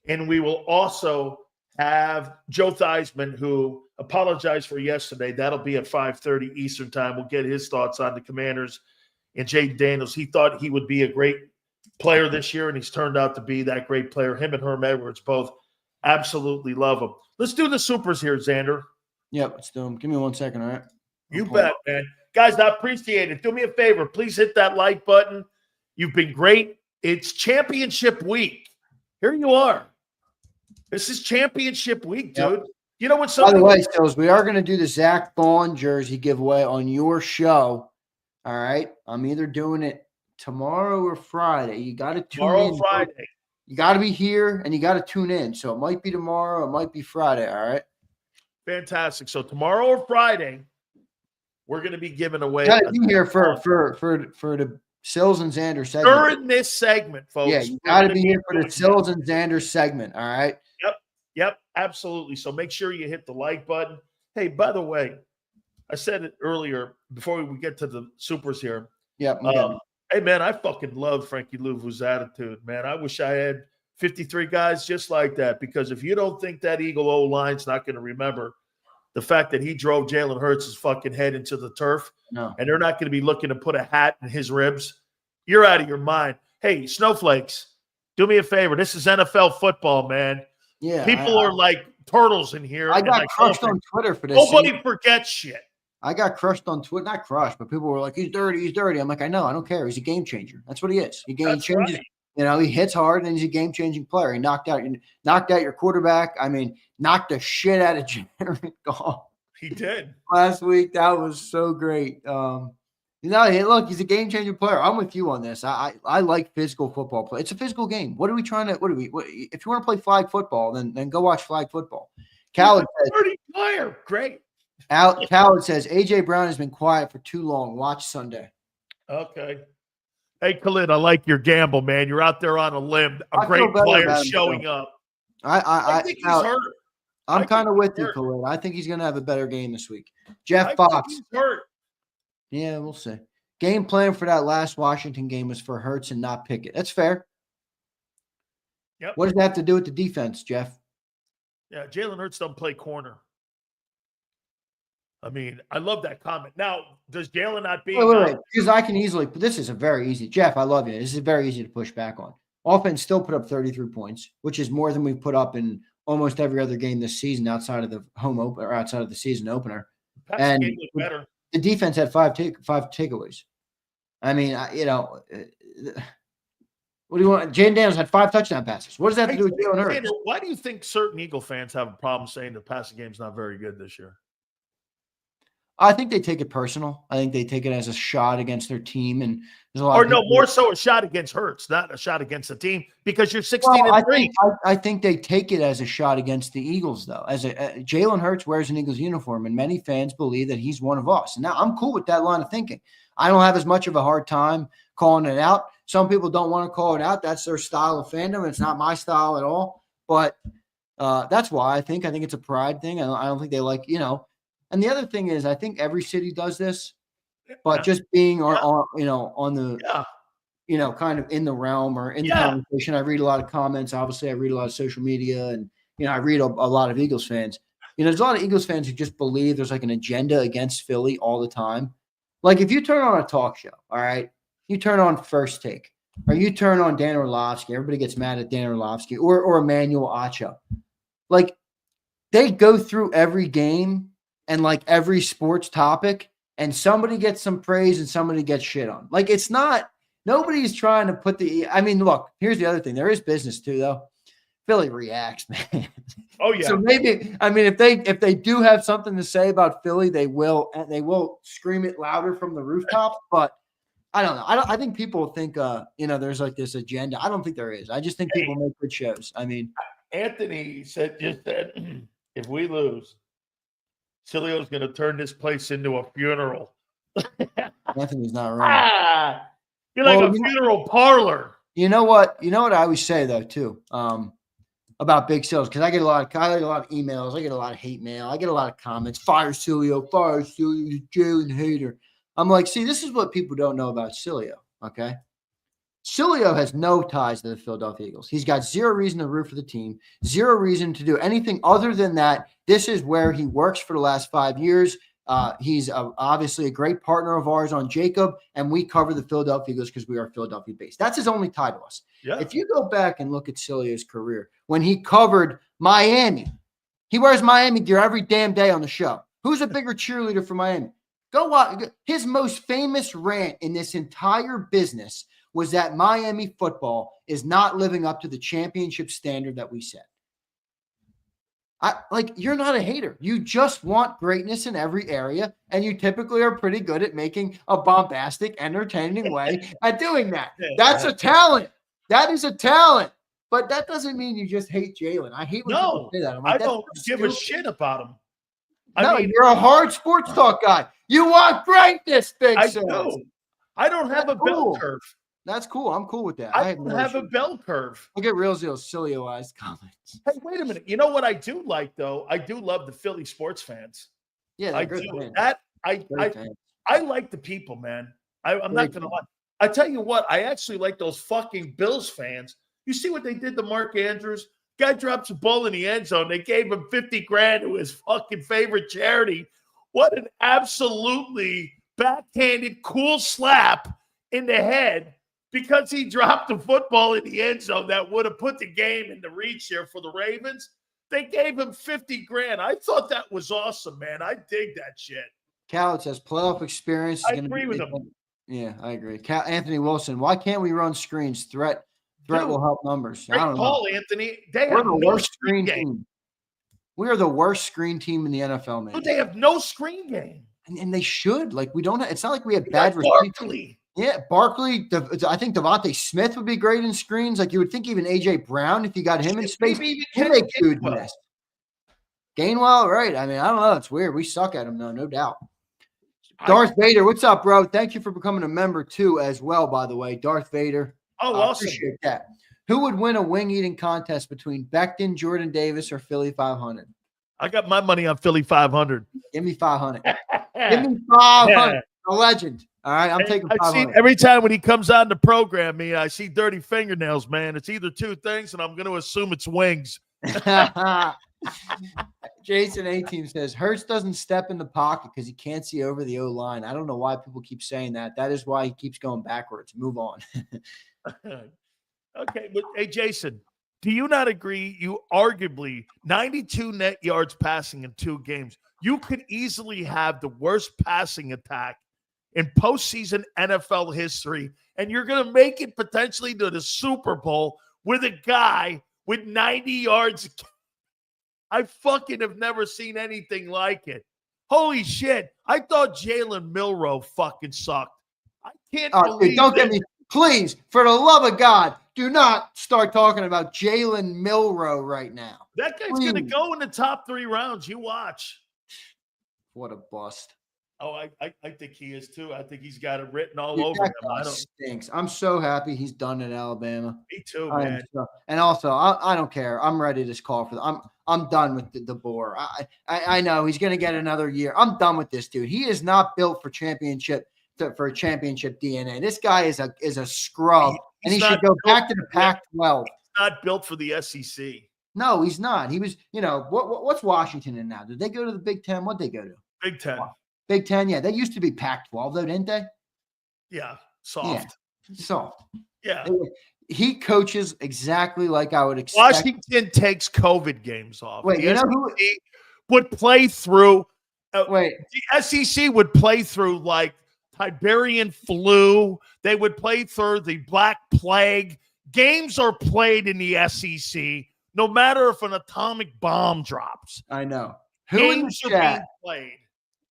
and we will also have Joe Theismann, who apologized for yesterday. That'll be at 5:30 Eastern time. We'll get his thoughts on the Commanders and Jaden Daniels. He thought he would be a great player this year, and he's turned out to be that great player. Him and Herm Edwards both absolutely love him. Let's do the supers here, Xander. Yep, let's do them. Give me 1 second, all right? You bet, man. Guys, I appreciate it. Do me a favor. Please hit that like button. You've been great. It's championship week. Here you are. This is championship week, dude. Yep. You know what? By the way, Stills, we are going to do the Zach Vaughn jersey giveaway on your show. All right. I'm either doing it tomorrow or Friday. You got to tune in. Tomorrow, Friday. You got to be here and you got to tune in. So it might be tomorrow. It might be Friday. All right. Fantastic. So tomorrow or Friday, we're going to be giving away. You got to be here for Sills and Xander segment. During this segment, folks. Yeah, you got to be here for the Sills and Xander segment, all right? Yep, absolutely. So make sure you hit the like button. Hey, by the way, I said it earlier before we get to the supers here. Yep. Hey, man, I fucking love Frankie Louvu's attitude, man. I wish I had 53 guys just like that, because if you don't think that Eagle O-line's not going to remember the fact that he drove Jalen Hurts' fucking head into the turf, and they're not going to be looking to put a hat in his ribs, you're out of your mind. Hey, snowflakes, do me a favor. This is NFL football, man. Yeah. People are like turtles in here. I got crushed on Twitter for this. Nobody forgets shit. I got crushed on Twitter. Not crushed, but people were like, he's dirty, he's dirty. I'm like, I know, I don't care. He's a game changer. That's what he is. He changes. Right. You know, he hits hard and he's a game-changing player. He knocked out your quarterback. I mean, knocked the shit out of Jared Goff. He did. Last week. That was so great. Hey, look, he's a game-changing player. I'm with you on this. I like physical football play. It's a physical game. If you want to play flag football, then go watch flag football. Khaled says, dirty player. Great. Khaled says, A.J. Brown has been quiet for too long. Watch Sunday. Okay. Hey, Khalid, I like your gamble, man. You're out there on a limb. A great player showing up. I think he's hurt. I'm kind of with you, Khalid. I think he's going to have a better game this week. Jeff Fox. He's hurt. Yeah, we'll see. Game plan for that last Washington game was for Hurts and not Pickett. That's fair. Yep. What does that have to do with the defense, Jeff? Yeah, Jalen Hurts don't play corner. I mean, I love that comment. Now, does Jalen not be? Wait. Because I can easily – this is a very easy – Jeff, I love you. This is very easy to push back on. Offense still put up 33 points, which is more than we've put up in almost every other game this season outside of the home opener or outside of the season opener. Passing game looked better. The defense had five takeaways. I mean, what do you want? Jaden Daniels had 5 touchdown passes. What does that have to do with Jalen Hurts? Why do you think certain Eagle fans have a problem saying the passing game's not very good this year? I think they take it personal. I think they take it as a shot against their team, and there's a lot. More so a shot against Hurts, not a shot against the team, because you're 16-3. I think they take it as a shot against the Eagles, though. As Jalen Hurts wears an Eagles uniform, and many fans believe that he's one of us. And now I'm cool with that line of thinking. I don't have as much of a hard time calling it out. Some people don't want to call it out. That's their style of fandom. It's not my style at all. But that's why I think it's a pride thing. I don't think they like, And the other thing is, I think every city does this, but just being on the, kind of in the realm or in the conversation. I read a lot of comments. Obviously, I read a lot of social media, and I read a lot of Eagles fans. There's a lot of Eagles fans who just believe there's like an agenda against Philly all the time. Like if you turn on a talk show, all right, you turn on First Take, or you turn on Dan Orlovsky. Everybody gets mad at Dan Orlovsky or Emmanuel Acho. Like they go through every game and like every sports topic, and somebody gets some praise and somebody gets shit on. Like it's not, nobody's trying to put look, here's the other thing. There is business too, though. Philly reacts, man. Oh yeah. So maybe, if they do have something to say about Philly, they will scream it louder from the rooftop. But I don't know. I think people think, there's like this agenda. I don't think there is. I just think people make good shows. I mean, Anthony said if we lose, Sileo's going to turn this place into a funeral. Anthony's not wrong. You're like a funeral parlor. You know what I always say though too, about Big Sills, because I get a lot of emails, I get a lot of hate mail, I get a lot of comments. Fire Sileo, Jalen hater. I'm like, see, this is what people don't know about Sileo. Okay, Sileo has no ties to the Philadelphia Eagles. He's got zero reason to root for the team, zero reason to do anything other than that. This is where he works for the last 5 years. He's obviously a great partner of ours on JAKIB, and we cover the Philadelphia Eagles because we are Philadelphia-based. That's his only tie to us. Yeah. If you go back and look at Sileo's career, when he covered Miami, he wears Miami gear every damn day on the show. Who's a bigger cheerleader for Miami? Go watch. His most famous rant in this entire business was that Miami football is not living up to the championship standard that we set. You're not a hater. You just want greatness in every area, and you typically are pretty good at making a bombastic, entertaining way at doing that. That's a talent. That is a talent. But that doesn't mean you just hate Jalen. I hate when people say that. I don't give a shit about him. You're a hard sports talk guy. You want greatness, Big Sills. I don't have a bell cool. curve. That's cool. I'm cool with that. I don't have a bell curve. Look at Real Zeal Sileo-ized comments. Hey, wait a minute. You know what I do like, though? I do love the Philly sports fans. Yeah, I do. do. I like the people, man. I'm not going to lie. I tell you what, I actually like those fucking Bills fans. You see what they did to Mark Andrews? Guy drops a ball in the end zone. They gave him $50,000 to his fucking favorite charity. What an absolutely backhanded cool slap in the head because he dropped the football in the end zone that would have put the game in the reach here for the Ravens. They gave him $50,000. I thought that was awesome, man. I dig that shit. Cal says playoff experience is going to be. I agree with him. Yeah, I agree. Anthony Wilson, why can't we run screens? Threat will help numbers. Great call, Anthony. We're the worst screen team. We are the worst screen team in the NFL, man. Dude, they have no screen game. And they should. Like, we don't have, it's not like we have bad Barkley. Yeah, Barkley. I think Devontae Smith would be great in screens. Like, you would think even A.J. Brown, if you got him in space, he'd make good miss. Gainwell, right. I mean, I don't know. It's weird. We suck at him, though, no doubt. Darth Vader, what's up, bro? Thank you for becoming a member, too, as well, by the way. Darth Vader. Oh, awesome. Appreciate that. Who would win a wing-eating contest between Becton, Jordan Davis, or Philly 500? I got my money on Philly 500. Give me 500. Give me 500. A legend. All right, I'm taking 500. I see every time when he comes on the program, I see dirty fingernails, man. It's either two things, and I'm going to assume it's wings. Jason A-Team says, Hurts doesn't step in the pocket because he can't see over the O-line. I don't know why people keep saying that. That is why he keeps going backwards. Move on. Okay, but hey, Jason, do you not agree? You arguably 92 net yards passing in 2 games. You could easily have the worst passing attack in postseason NFL history, and you're going to make it potentially to the Super Bowl with a guy with 90 yards. I fucking have never seen anything like it. Holy shit. I thought Jalen Milroe fucking sucked. I can't believe dude, don't get me. Please, for the love of God, do not start talking about Jalen Milroe right now. That guy's going to go in the top 3 rounds. You watch. What a bust. Oh, I think he is too. I think he's got it written all over him. Stinks. I'm so happy he's done in Alabama. Me too, man. And also, I don't care. I'm ready to call for them. I'm done with the bore. I know he's going to get another year. I'm done with this dude. He is not built for championship DNA. This guy is a scrub, and he should go back to the Pac-12. He's not built for the SEC. No, he's not. He was. What's Washington in now? Did they go to the Big Ten? What'd they go to? Big Ten. Big Ten, yeah. They used to be Pac-12, though, didn't they? Yeah, soft. Yeah, soft. Yeah. He coaches exactly like I would expect. Washington takes COVID games off. Wait, you know who would play through? The SEC would play through like Tiberian flu. They would play through the Black Plague. Games are played in the SEC, no matter if an atomic bomb drops. I know. Games are being played.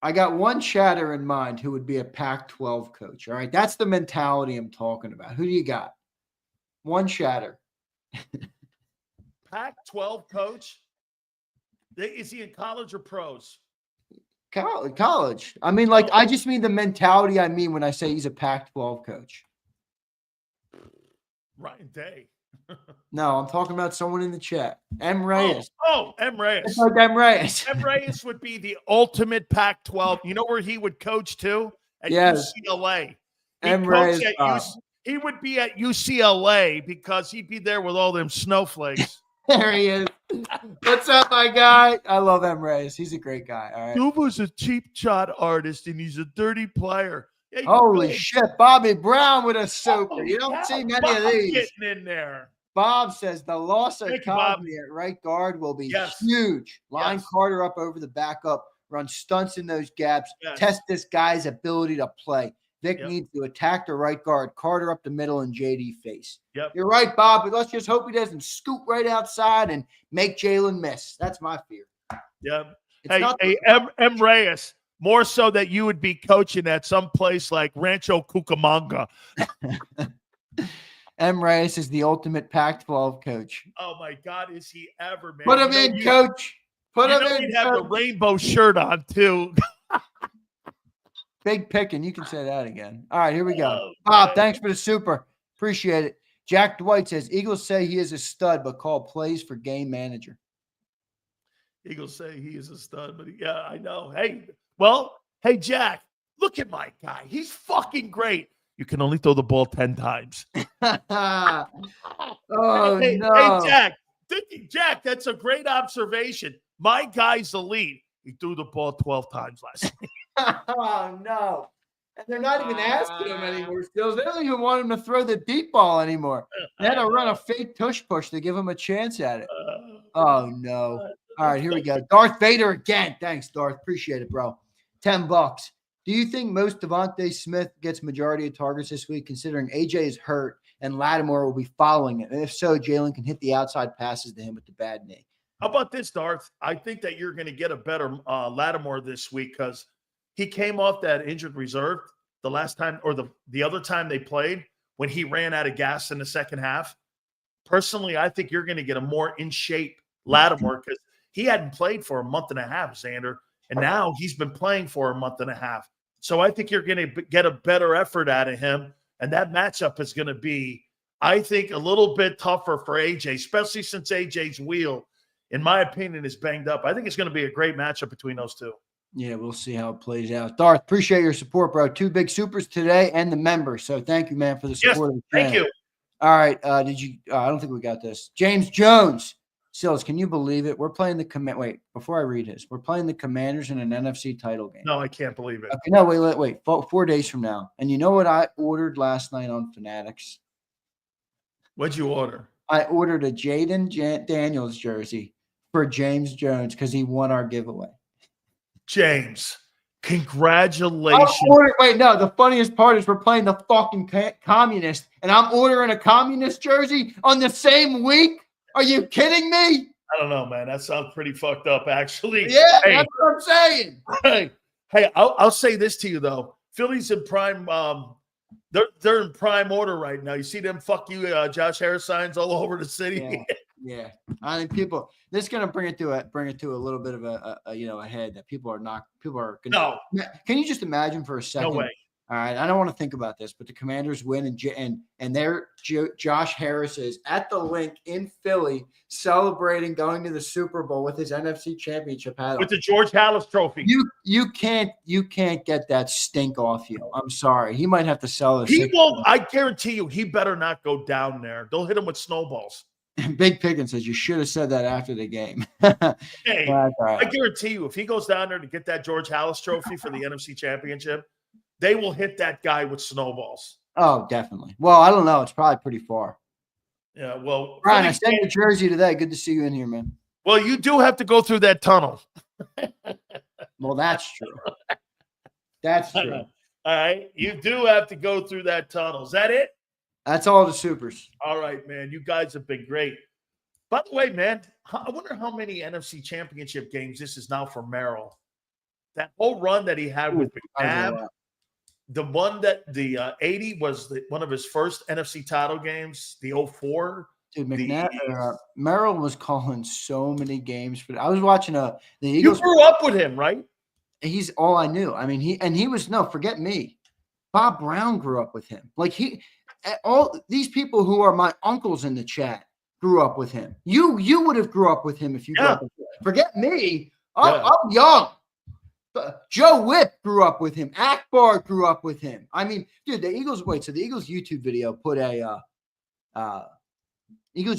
I got one chatter in mind who would be a Pac-12 coach. All right. That's the mentality I'm talking about. Who do you got? One chatter. Pac-12 coach? Is he in college or pros? College. I mean, I just mean the mentality I mean when I say he's a Pac-12 coach. Ryan Day. No, I'm talking about someone in the chat. M. Reyes. M. Reyes. It's like M. Reyes. M. Reyes would be the ultimate Pac-12. You know where he would coach to? At UCLA. M. Reyes. He would be at UCLA because he'd be there with all them snowflakes. There he is. What's up, my guy? I love M. Reyes. He's a great guy. All right. Dude was a cheap shot artist, and he's a dirty player. Yeah, holy shit, Bobby Brown with a super. You don't see many of these. Getting in there. Bob says the loss of Cosby at right guard will be huge. Line Carter up over the backup, run stunts in those gaps, test this guy's ability to play. Vic needs to attack the right guard, Carter up the middle, and JD face. You're right, Bob, but let's just hope he doesn't scoop right outside and make Jalen miss. That's my fear. Yeah. Hey, M. Reyes. More so that you would be coaching at some place like Rancho Cucamonga. M. Reyes is the ultimate Pac-12 coach. Oh, my God, is he ever, man. Put him in, coach. Put him in. He'd have the rainbow shirt on, too. Big picking. You can say that again. All right, here we go. Oh, Bob, thanks for the super. Appreciate it. Jack Dwight says, Eagles say he is a stud, but call plays for game manager. Eagles say he is a stud, but yeah, I know. Hey, Jack, look at my guy. He's fucking great. You can only throw the ball 10 times. Oh, no. Hey, Jack, that's a great observation. My guy's elite. He threw the ball 12 times last night. Oh, no. And they're not even asking him anymore. Still, they don't even want him to throw the deep ball anymore. They had to run a fake tush push to give him a chance at it. Oh, no. All right, here we go. Darth Vader again. Thanks, Darth. Appreciate it, bro. $10. Do you think most Devontae Smith gets majority of targets this week, considering AJ is hurt and Lattimore will be following it? And if so, Jalen can hit the outside passes to him with the bad knee. How about this, Darth? I think that you're going to get a better Lattimore this week because he came off that injured reserve the last time or the other time they played when he ran out of gas in the second half. Personally, I think you're going to get a more in shape Lattimore because he hadn't played for a month and a half, Xander, and now he's been playing for a month and a half. So I think you're going to get a better effort out of him, and that matchup is going to be, I think, a little bit tougher for AJ, especially since AJ's wheel, in my opinion, is banged up. I think it's going to be a great matchup between those two. Yeah, we'll see how it plays out. Darth, appreciate your support, bro. 2 big supers today and the member. So thank you, man, for the support. Yes, thank you. All right. I don't think we got this. James Jones. Sills, can you believe it? We're playing the wait, before I read his, we're playing the Commanders in an NFC title game. No, I can't believe it. Okay, no, wait. 4 days from now. And you know what I ordered last night on Fanatics? What'd you order? I ordered a Jaden Daniels jersey for James Jones because he won our giveaway. James, congratulations. The funniest part is we're playing the fucking communist, and I'm ordering a communist jersey on the same week? Are you kidding me? I don't know, man. That sounds pretty fucked up, actually. Yeah, that's what I'm saying. Hey, I'll say this to you, though. Philly's in prime they're in prime order right now. You see them fuck you Josh Harris signs all over the city. Yeah. I think this is going to bring it to a little bit of a head that people are gonna, No. Can you just imagine for a second? No way. All right, I don't want to think about this, but the Commanders win, and Josh Harris is at the link in Philly celebrating going to the Super Bowl with his NFC Championship hat on. With the George Halas Trophy. You can't get that stink off you. I'm sorry. He might have to sell it. He won't. I guarantee you, he better not go down there. They'll hit him with snowballs. Big Pickens says you should have said that after the game. Hey, right. I guarantee you, if he goes down there to get that George Halas Trophy for the NFC Championship, they will hit that guy with snowballs. Oh, definitely. Well, I don't know. It's probably pretty far. Yeah, well. Ryan, I sent your jersey today. Good to see you in here, man. Well, you do have to go through that tunnel. Well, that's true. That's true. All right. You do have to go through that tunnel. Is that it? That's all the supers. All right, man. You guys have been great. By the way, man, I wonder how many NFC Championship games this is now for Merrill. That whole run that he had with McNabb. The one that the 80 was one of his first NFC title games, the 04. Dude, Merrill was calling so many games. But I was watching the Eagles. You grew up with him, right? He's all I knew. I mean, he was forget me. Bob Brown grew up with him. Like all these people who are my uncles in the chat grew up with him. You would have grew up with him if you grew up with him. Forget me. I'm young. Joe Whip grew up with him. Akbar grew up with him. I mean, dude, the Eagles YouTube video put Eagles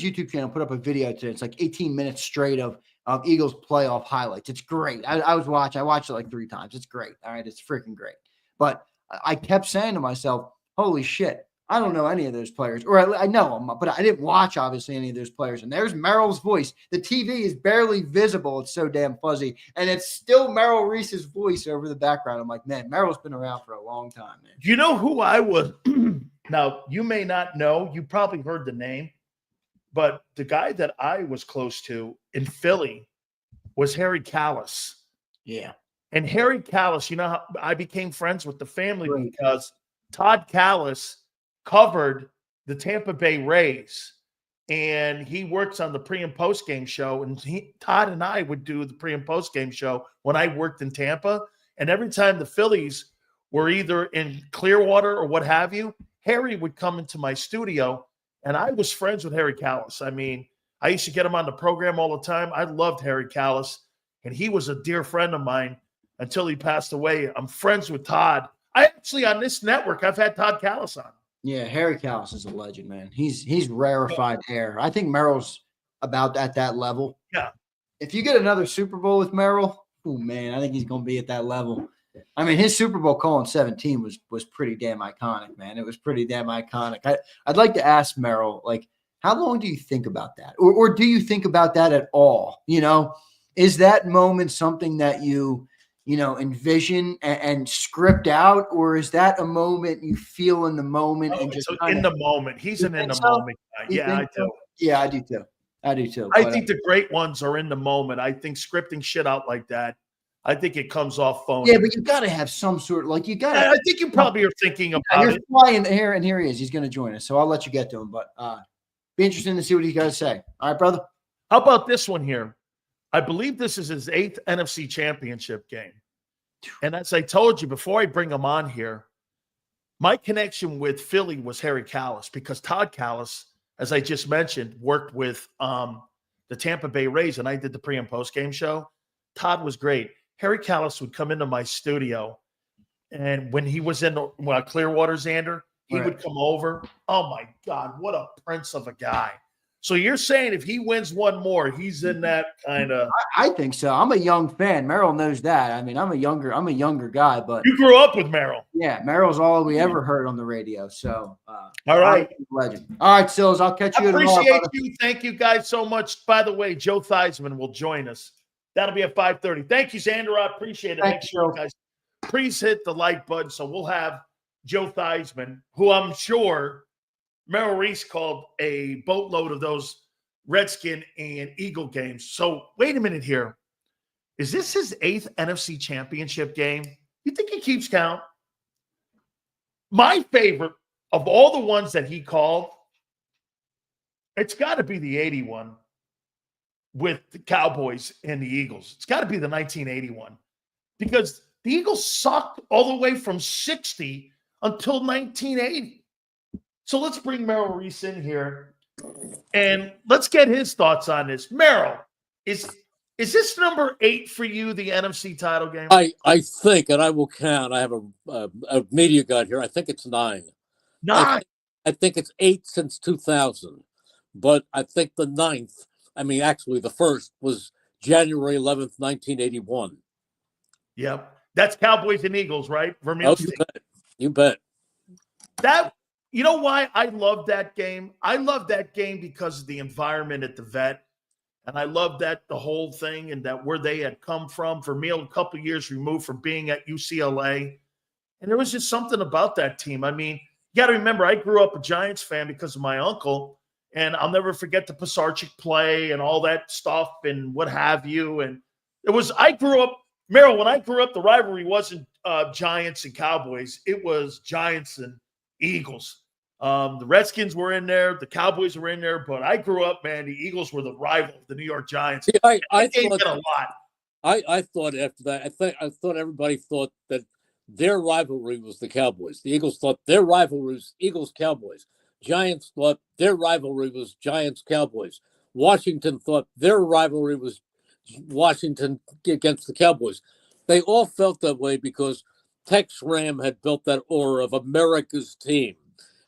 YouTube channel put up a video today. It's like 18 minutes straight of Eagles playoff highlights. It's great. I watched it like 3 times. It's great. All right. It's freaking great. But I kept saying to myself, holy shit, I don't know any of those players, or I know them, but I didn't watch, obviously, any of those players. And there's Merrill's voice. The TV is barely visible. It's so damn fuzzy. And it's still Merrill Reese's voice over the background. I'm like, man, Merrill's been around for a long time, man. You know who I was? Now, you may not know. You probably heard the name. But the guy that I was close to in Philly was Harry Callis. Yeah. And Harry Callis, you know how I became friends with the family because Todd Callis covered the Tampa Bay Rays, and he works on the pre and post game show. And Todd and I would do the pre and post game show when I worked in Tampa. And every time the Phillies were either in Clearwater or what have you, Harry would come into my studio, and I was friends with Harry Callis. I mean, I used to get him on the program all the time. I loved Harry Callis, and he was a dear friend of mine until he passed away. I'm friends with Todd. I actually, on this network, I've had Todd Callis on. Yeah, Harry Callis is a legend, man. He's rarefied air. I think Merrill's about at that level. Yeah. If you get another Super Bowl with Merrill, oh man, I think he's going to be at that level. I mean, his Super Bowl call in 17 was pretty damn iconic, man. It was pretty damn iconic. I'd like to ask Merrill, like, how long do you think about that? Or do you think about that at all? You know, is that moment something that you envision and script out, or is that a moment you feel in the moment and just in the moment? He's an in the moment guy. Yeah, I do. Yeah, I do too. I do too. I think the great ones are in the moment. I think scripting shit out like that, I think it comes off phony. Yeah, but you got to have some sort of I think you probably are thinking about you're it. Flying here, and here he is. He's going to join us, so I'll let you get to him. But be interesting to see what you guys say. All right, brother. How about this one here? I believe this is his 8th NFC Championship game. And as I told you before I bring him on here, my connection with Philly was Harry Callis, because Todd Callis, as I just mentioned, worked with the Tampa Bay Rays, and I did the pre- and post-game show. Todd was great. Harry Callis would come into my studio, and when he was in Clearwater, Xander, he would come over. Oh, my God, what a prince of a guy. So you're saying if he wins one more, he's in that kind of – I think so. I'm a young fan. Merrill knows that. I mean, I'm a younger guy, but – You grew up with Merrill. Yeah, Merrill's all we ever heard on the radio. So all right. Legend. All right, Sills, I'll catch you tomorrow. Appreciate you. Thank you guys so much. By the way, Joe Theismann will join us. That'll be at 5:30. Thank you, Xander. I appreciate it. Make sure you guys please hit the like button so we'll have Joe Theismann, who I'm sure Merrill Reese called a boatload of those Redskin and Eagle games. So wait a minute here. Is this his 8th NFC Championship game? You think he keeps count? My favorite of all the ones that he called, it's got to be the 81 with the Cowboys and the Eagles. It's got to be the 1981, because the Eagles sucked all the way from 60 until 1980. So let's bring Merrill Reese in here, and let's get his thoughts on this. Merrill, is this number 8 for you, the NFC title game? I think, and I will count. I have a media guide here. I think it's 9. 9. I think it's 8 since 2000, but I think the 9th. I mean, actually, the first was January 11th, 1981. Yep, that's Cowboys and Eagles, right? Vermeil State. You bet. That. You know why I love that game? I love that game because of the environment at the Vet. And I love that the whole thing and that where they had come from. Vermeil, a couple of years removed from being at UCLA. And there was just something about that team. I mean, you got to remember, I grew up a Giants fan because of my uncle. And I'll never forget the Pisarcik play and all that stuff and what have you. And it was, I grew up, Merrill, when I grew up, the rivalry wasn't Giants and Cowboys. It was Giants and Eagles. The Redskins were in there, the Cowboys were in there, but I grew up, man, the Eagles were the rival of the New York Giants. Yeah, I thought a lot. I thought after that, I thought everybody thought that their rivalry was the Cowboys. The Eagles thought their rivalry was Eagles-Cowboys. Giants thought their rivalry was Giants-Cowboys. Washington thought their rivalry was Washington against the Cowboys. They all felt that way because Tex Ram had built that aura of America's team.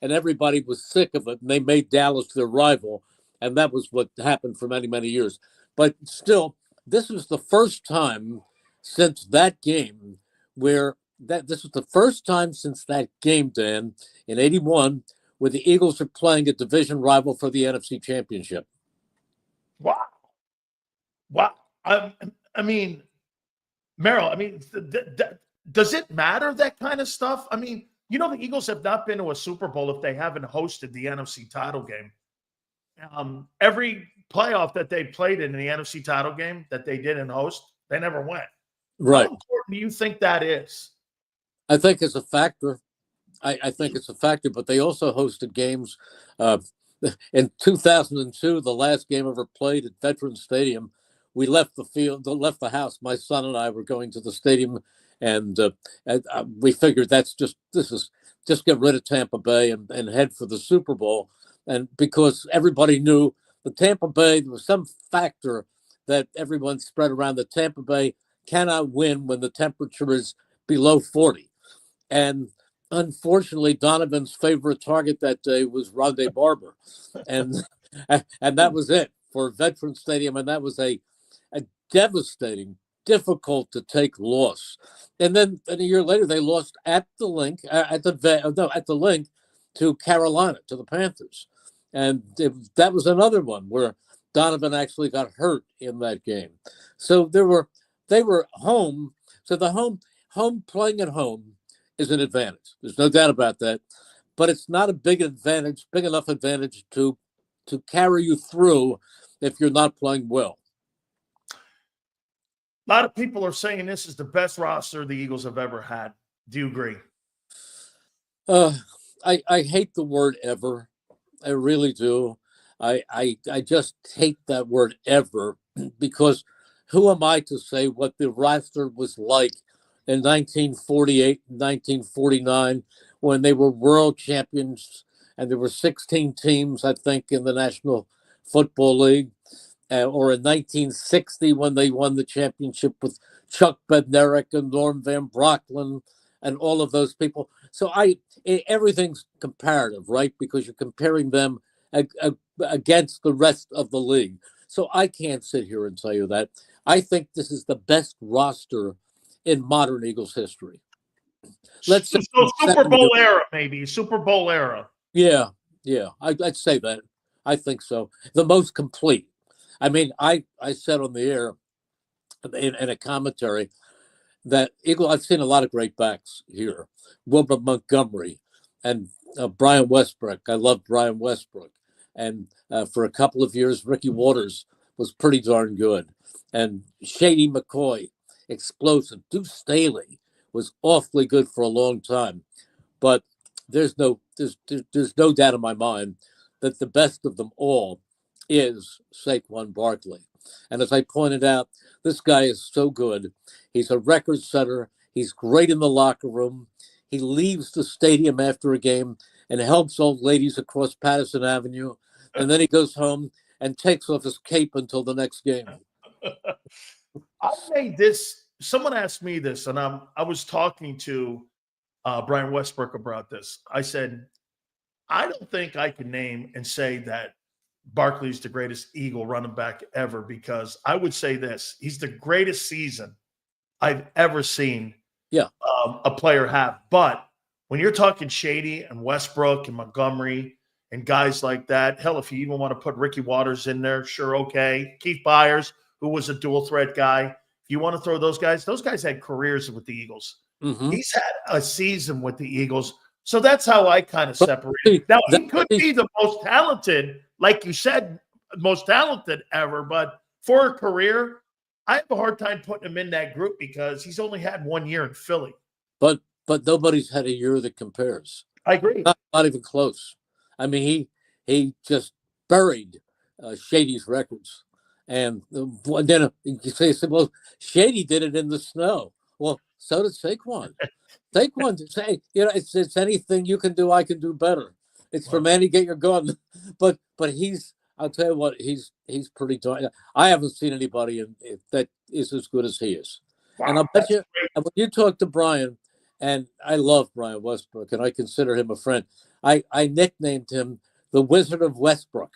And everybody was sick of it, and they made Dallas their rival, and that was what happened for many, many years. But still, this was the first time since that game this was the first time since that game, Dan, in 81, where the Eagles are playing a division rival for the NFC Championship. Wow. I mean, Merrill, I mean, does it matter, that kind of stuff? I mean, you know, the Eagles have not been to a Super Bowl if they haven't hosted the NFC title game. Every playoff that they played in the NFC title game that they didn't host, they never went. Right. How important do you think that is? I think it's a factor. I think it's a factor, but they also hosted games. In 2002, the last game ever played at Veterans Stadium, we left the house. My son and I were going to the stadium And we figured this is just get rid of Tampa Bay and head for the Super Bowl. And because everybody knew the Tampa Bay, there was some factor that everyone spread around that Tampa Bay cannot win when the temperature is below 40. And unfortunately, Donovan's favorite target that day was Rondé Barber. And and that was it for Veterans Stadium. And that was a devastating, difficult to take loss. And then a year later, they lost at the link, at the link to Carolina, to the Panthers. And that was another one where Donovan actually got hurt in that game. So they were home. So the home playing at home is an advantage. There's no doubt about that. But it's not a big enough advantage to carry you through if you're not playing well. A lot of people are saying this is the best roster the Eagles have ever had. Do you agree? I hate the word ever. I really do. I just hate that word ever because who am I to say what the roster was like in 1948, 1949 when they were world champions and there were 16 teams, I think, in the National Football League, or in 1960 when they won the championship with Chuck Bednarik and Norm Van Brocklin and all of those people. So everything's comparative, right? Because you're comparing them against the rest of the league. So I can't sit here and tell you that. I think this is the best roster in modern Eagles history. Let's say Super Bowl era, maybe Super Bowl era. Yeah, I'd say that. I think so. The most complete. I mean, I said on the air in a commentary that I've seen a lot of great backs here. Wilbur Montgomery and Brian Westbrook. I love Brian Westbrook. And for a couple of years, Ricky Waters was pretty darn good. And Shady McCoy, explosive. Deuce Staley was awfully good for a long time. But there's no doubt in my mind that the best of them all is Saquon Barkley. And as I pointed out, this guy is so good. He's a record setter. He's great in the locker room. He leaves the stadium after a game and helps old ladies across Patterson Avenue. And then he goes home and takes off his cape until the next game. I made this. Someone asked me this, and I was talking to Brian Westbrook about this. I said, I don't think I can name and say that Barkley's the greatest Eagle running back ever, because I would say this: he's the greatest season I've ever seen a player have. But when you're talking Shady and Westbrook and Montgomery and guys like that, hell, if you even want to put Ricky Waters in there, sure, okay. Keith Byers, who was a dual threat guy. If you want to throw those guys had careers with the Eagles. Mm-hmm. He's had a season with the Eagles. So that's how I kind of separate. Now, he could be the most talented, like you said, most talented ever. But for a career, I have a hard time putting him in that group because he's only had 1 year in Philly. But nobody's had a year that compares. I agree. Not even close. I mean, he just buried Shady's records. And then you say, well, Shady did it in the snow. Well, so did Saquon. Saquon to say, it's anything you can do, I can do better. It's for man to get your gun. But I'll tell you what, he's pretty darn. I haven't seen anybody that is as good as he is. Wow, and I'll bet you, when you talk to Brian, and I love Brian Westbrook, and I consider him a friend. I nicknamed him the Wizard of Westbrook,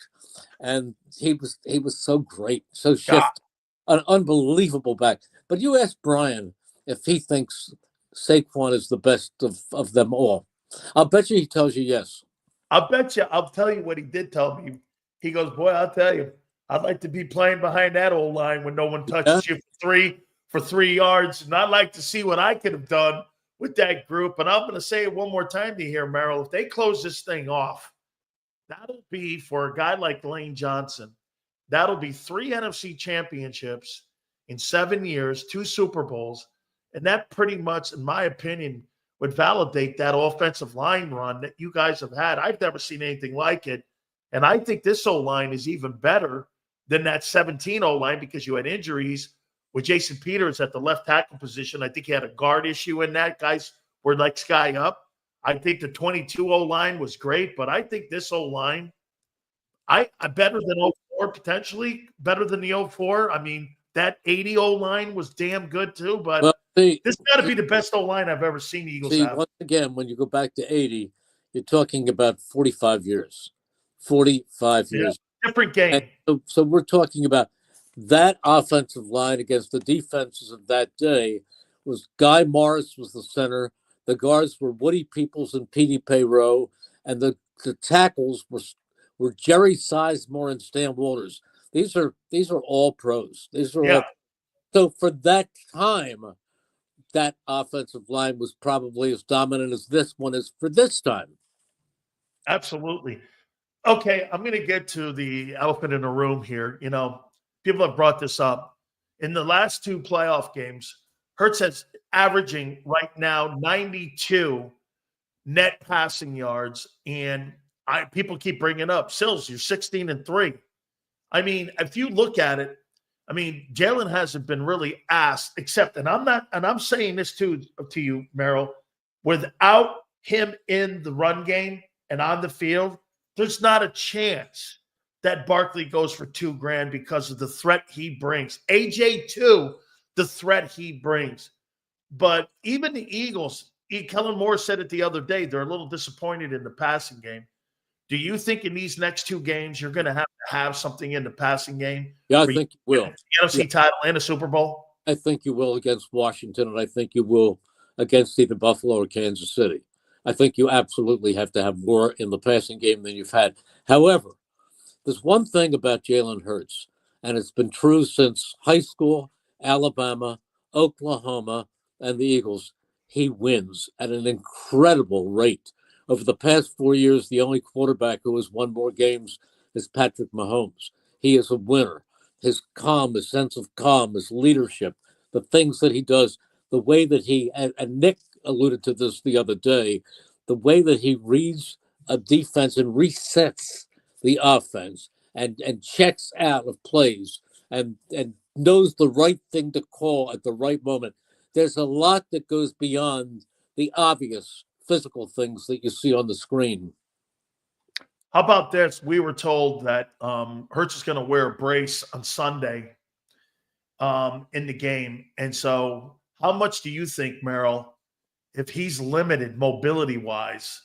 and he was so great, so shifty, an unbelievable back. But you ask Brian if he thinks Saquon is the best of them all. I'll bet you he tells you yes. I'll tell you what he did tell me. He goes, boy, I'll tell you, I'd like to be playing behind that old line when no one touches you for 3 yards. And I'd like to see what I could have done with that group. And I'm going to say it one more time to you here, Merrill. If they close this thing off, that'll be, for a guy like Lane Johnson, that'll be 3 NFC championships in 7 years, 2 Super Bowls. And that pretty much, in my opinion, would validate that offensive line run that you guys have had. I've never seen anything like it. And I think this O-line is even better than that 17 O-line because you had injuries with Jason Peters at the left tackle position. I think he had a guard issue in that. Guys were next guy up. I think the 22 O-line was great, but I think this O-line, I better than 04, potentially better than the 04. I mean, that 80 O-line was damn good too, but Well, this got to be the best O-line I've ever seen the Eagles have. Once again, when you go back to 80, you're talking about 45 years. 45 years. Different game. So we're talking about that offensive line against the defenses of that day. Was Guy Morris was the center. The guards were Woody Peoples and Petey Payrow, and the tackles were Jerry Sizemore and Stan Walters. These are all pros. These are all. So for that time, that offensive line was probably as dominant as this one is for this time. Absolutely. Okay, I'm going to get to the elephant in the room here. You know, people have brought this up. In the last 2 playoff games, Hurts has averaging right now 92 net passing yards, and people keep bringing up, Sills, you're 16-3. I mean, if you look at it, I mean, Jalen hasn't been really asked, except, and I'm saying this to you, Merrill, without him in the run game and on the field, there's not a chance that Barkley goes for $2,000 because of the threat he brings. AJ too, the threat he brings. But even the Eagles, Kellen Moore said it the other day, they're a little disappointed in the passing game. Do you think in these next 2 games you're going to have something in the passing game? Yeah, I think you will. The NFC title and a Super Bowl? I think you will against Washington, and I think you will against either Buffalo or Kansas City. I think you absolutely have to have more in the passing game than you've had. However, there's one thing about Jalen Hurts, and it's been true since high school, Alabama, Oklahoma, and the Eagles. He wins at an incredible rate. Over the past 4 years, the only quarterback who has won more games is Patrick Mahomes. He is a winner. His calm, his sense of calm, his leadership, the things that he does, the way that he, and Nick alluded to this the other day, the way that he reads a defense and resets the offense and checks out of plays and knows the right thing to call at the right moment. There's a lot that goes beyond the obvious physical things that you see on the screen. How about this? We were told that Hurts is going to wear a brace on Sunday in the game. And so how much do you think, Merrill, if he's limited mobility-wise,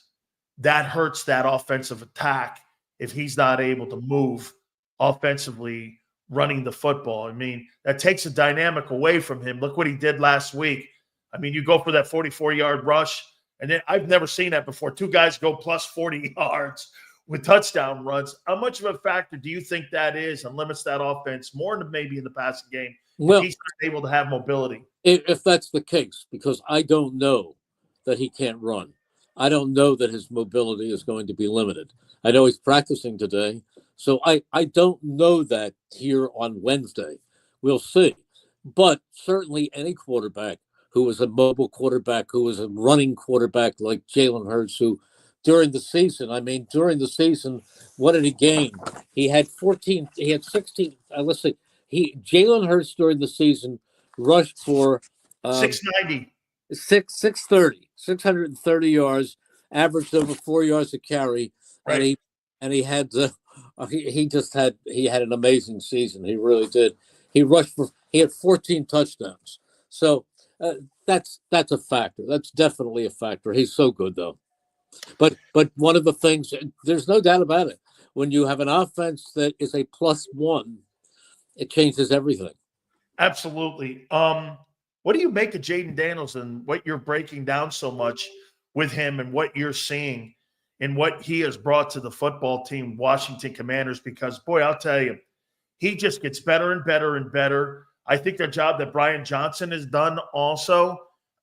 that hurts that offensive attack if he's not able to move offensively running the football? I mean, that takes a dynamic away from him. Look what he did last week. I mean, you go for that 44-yard rush, and then I've never seen that before. 2 guys go plus 40 yards with touchdown runs. How much of a factor do you think that is and limits that offense more than maybe in the passing game if he's not able to have mobility? If that's the case, because I don't know that he can't run. I don't know that his mobility is going to be limited. I know he's practicing today, so I don't know that here on Wednesday. We'll see. But certainly any quarterback who is a mobile quarterback, who is a running quarterback like Jalen Hurts, who during the season, what did he gain? He had 16, let's see. Jalen Hurts during the season rushed for 690. 630 yards, averaged over 4 yards a carry, right. and he had an amazing season. He really did. He had 14 touchdowns. So that's a factor. That's definitely a factor. He's so good though. But one of the things, there's no doubt about it, when you have an offense that is a +1, it changes everything. Absolutely. What do you make of Jaden Daniels and what you're breaking down so much with him and what you're seeing and what he has brought to the football team, Washington Commanders? Because, boy, I'll tell you, he just gets better and better and better. I think the job that Brian Johnson has done also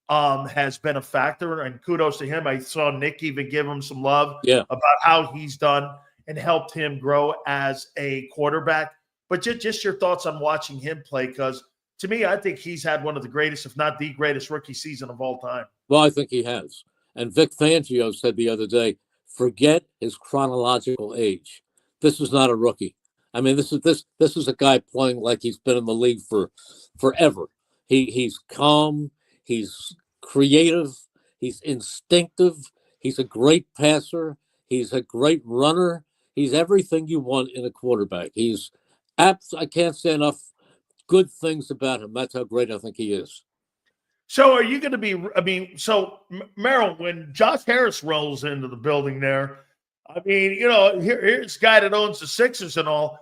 has been a factor, and kudos to him. I saw Nick even give him some love about how he's done and helped him grow as a quarterback. But just your thoughts on watching him play, because to me, I think he's had one of the greatest, if not the greatest, rookie season of all time. Well, I think he has. And Vic Fangio said the other day, forget his chronological age. This is not a rookie. I mean, this is a guy playing like he's been in the league for forever. He's calm, he's creative, he's instinctive, he's a great passer, he's a great runner, he's everything you want in a quarterback. I can't say enough good things about him. That's how great I think he is. So are you going to be, Merrill, when Josh Harris rolls into the building there, I mean, here's a guy that owns the Sixers and all.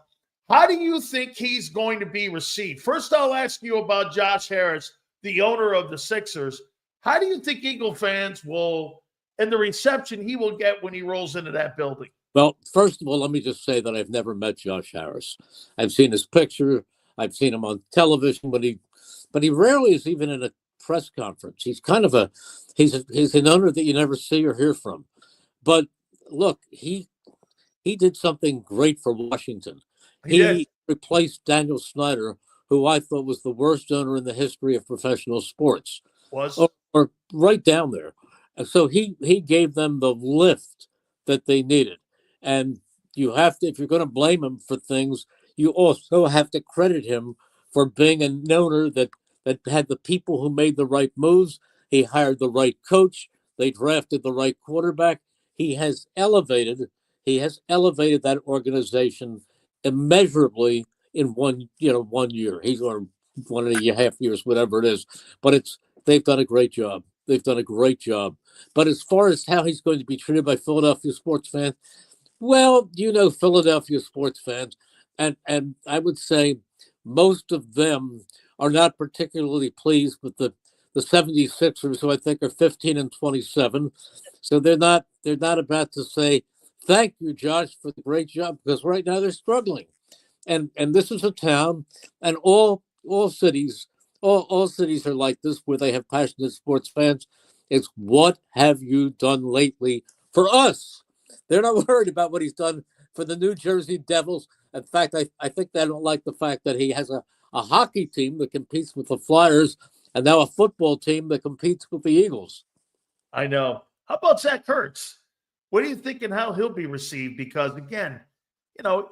How do you think he's going to be received? First, I'll ask you about Josh Harris, the owner of the Sixers. How do you think Eagle fans will, and the reception he will get when he rolls into that building? Well, first of all, let me just say that I've never met Josh Harris. I've seen his picture. I've seen him on television, but he rarely is even in a press conference. He's kind of he's an owner that you never see or hear from. But look, he did something great for Washington. He replaced Daniel Snyder, who I thought was the worst owner in the history of professional sports. Or right down there. And so he gave them the lift that they needed. And you have to, if you're going to blame him for things, you also have to credit him for being an owner that had the people who made the right moves. He hired the right coach. They drafted the right quarterback. He has elevated that organization immeasurably in one year. He's or 1.5 years, whatever it is. But they've done a great job. They've done a great job. But as far as how he's going to be treated by Philadelphia sports fans, well, Philadelphia sports fans, and I would say most of them are not particularly pleased with the 76ers, who I think are 15-27. So they're not about to say, thank you, Josh, for the great job, because right now they're struggling. And this is a town, and all cities are like this, where they have passionate sports fans. It's what have you done lately for us? They're not worried about what he's done for the New Jersey Devils. In fact, I think they don't like the fact that he has a hockey team that competes with the Flyers and now a football team that competes with the Eagles. I know. How about Zach Ertz? What are you thinking how he'll be received? Because, again,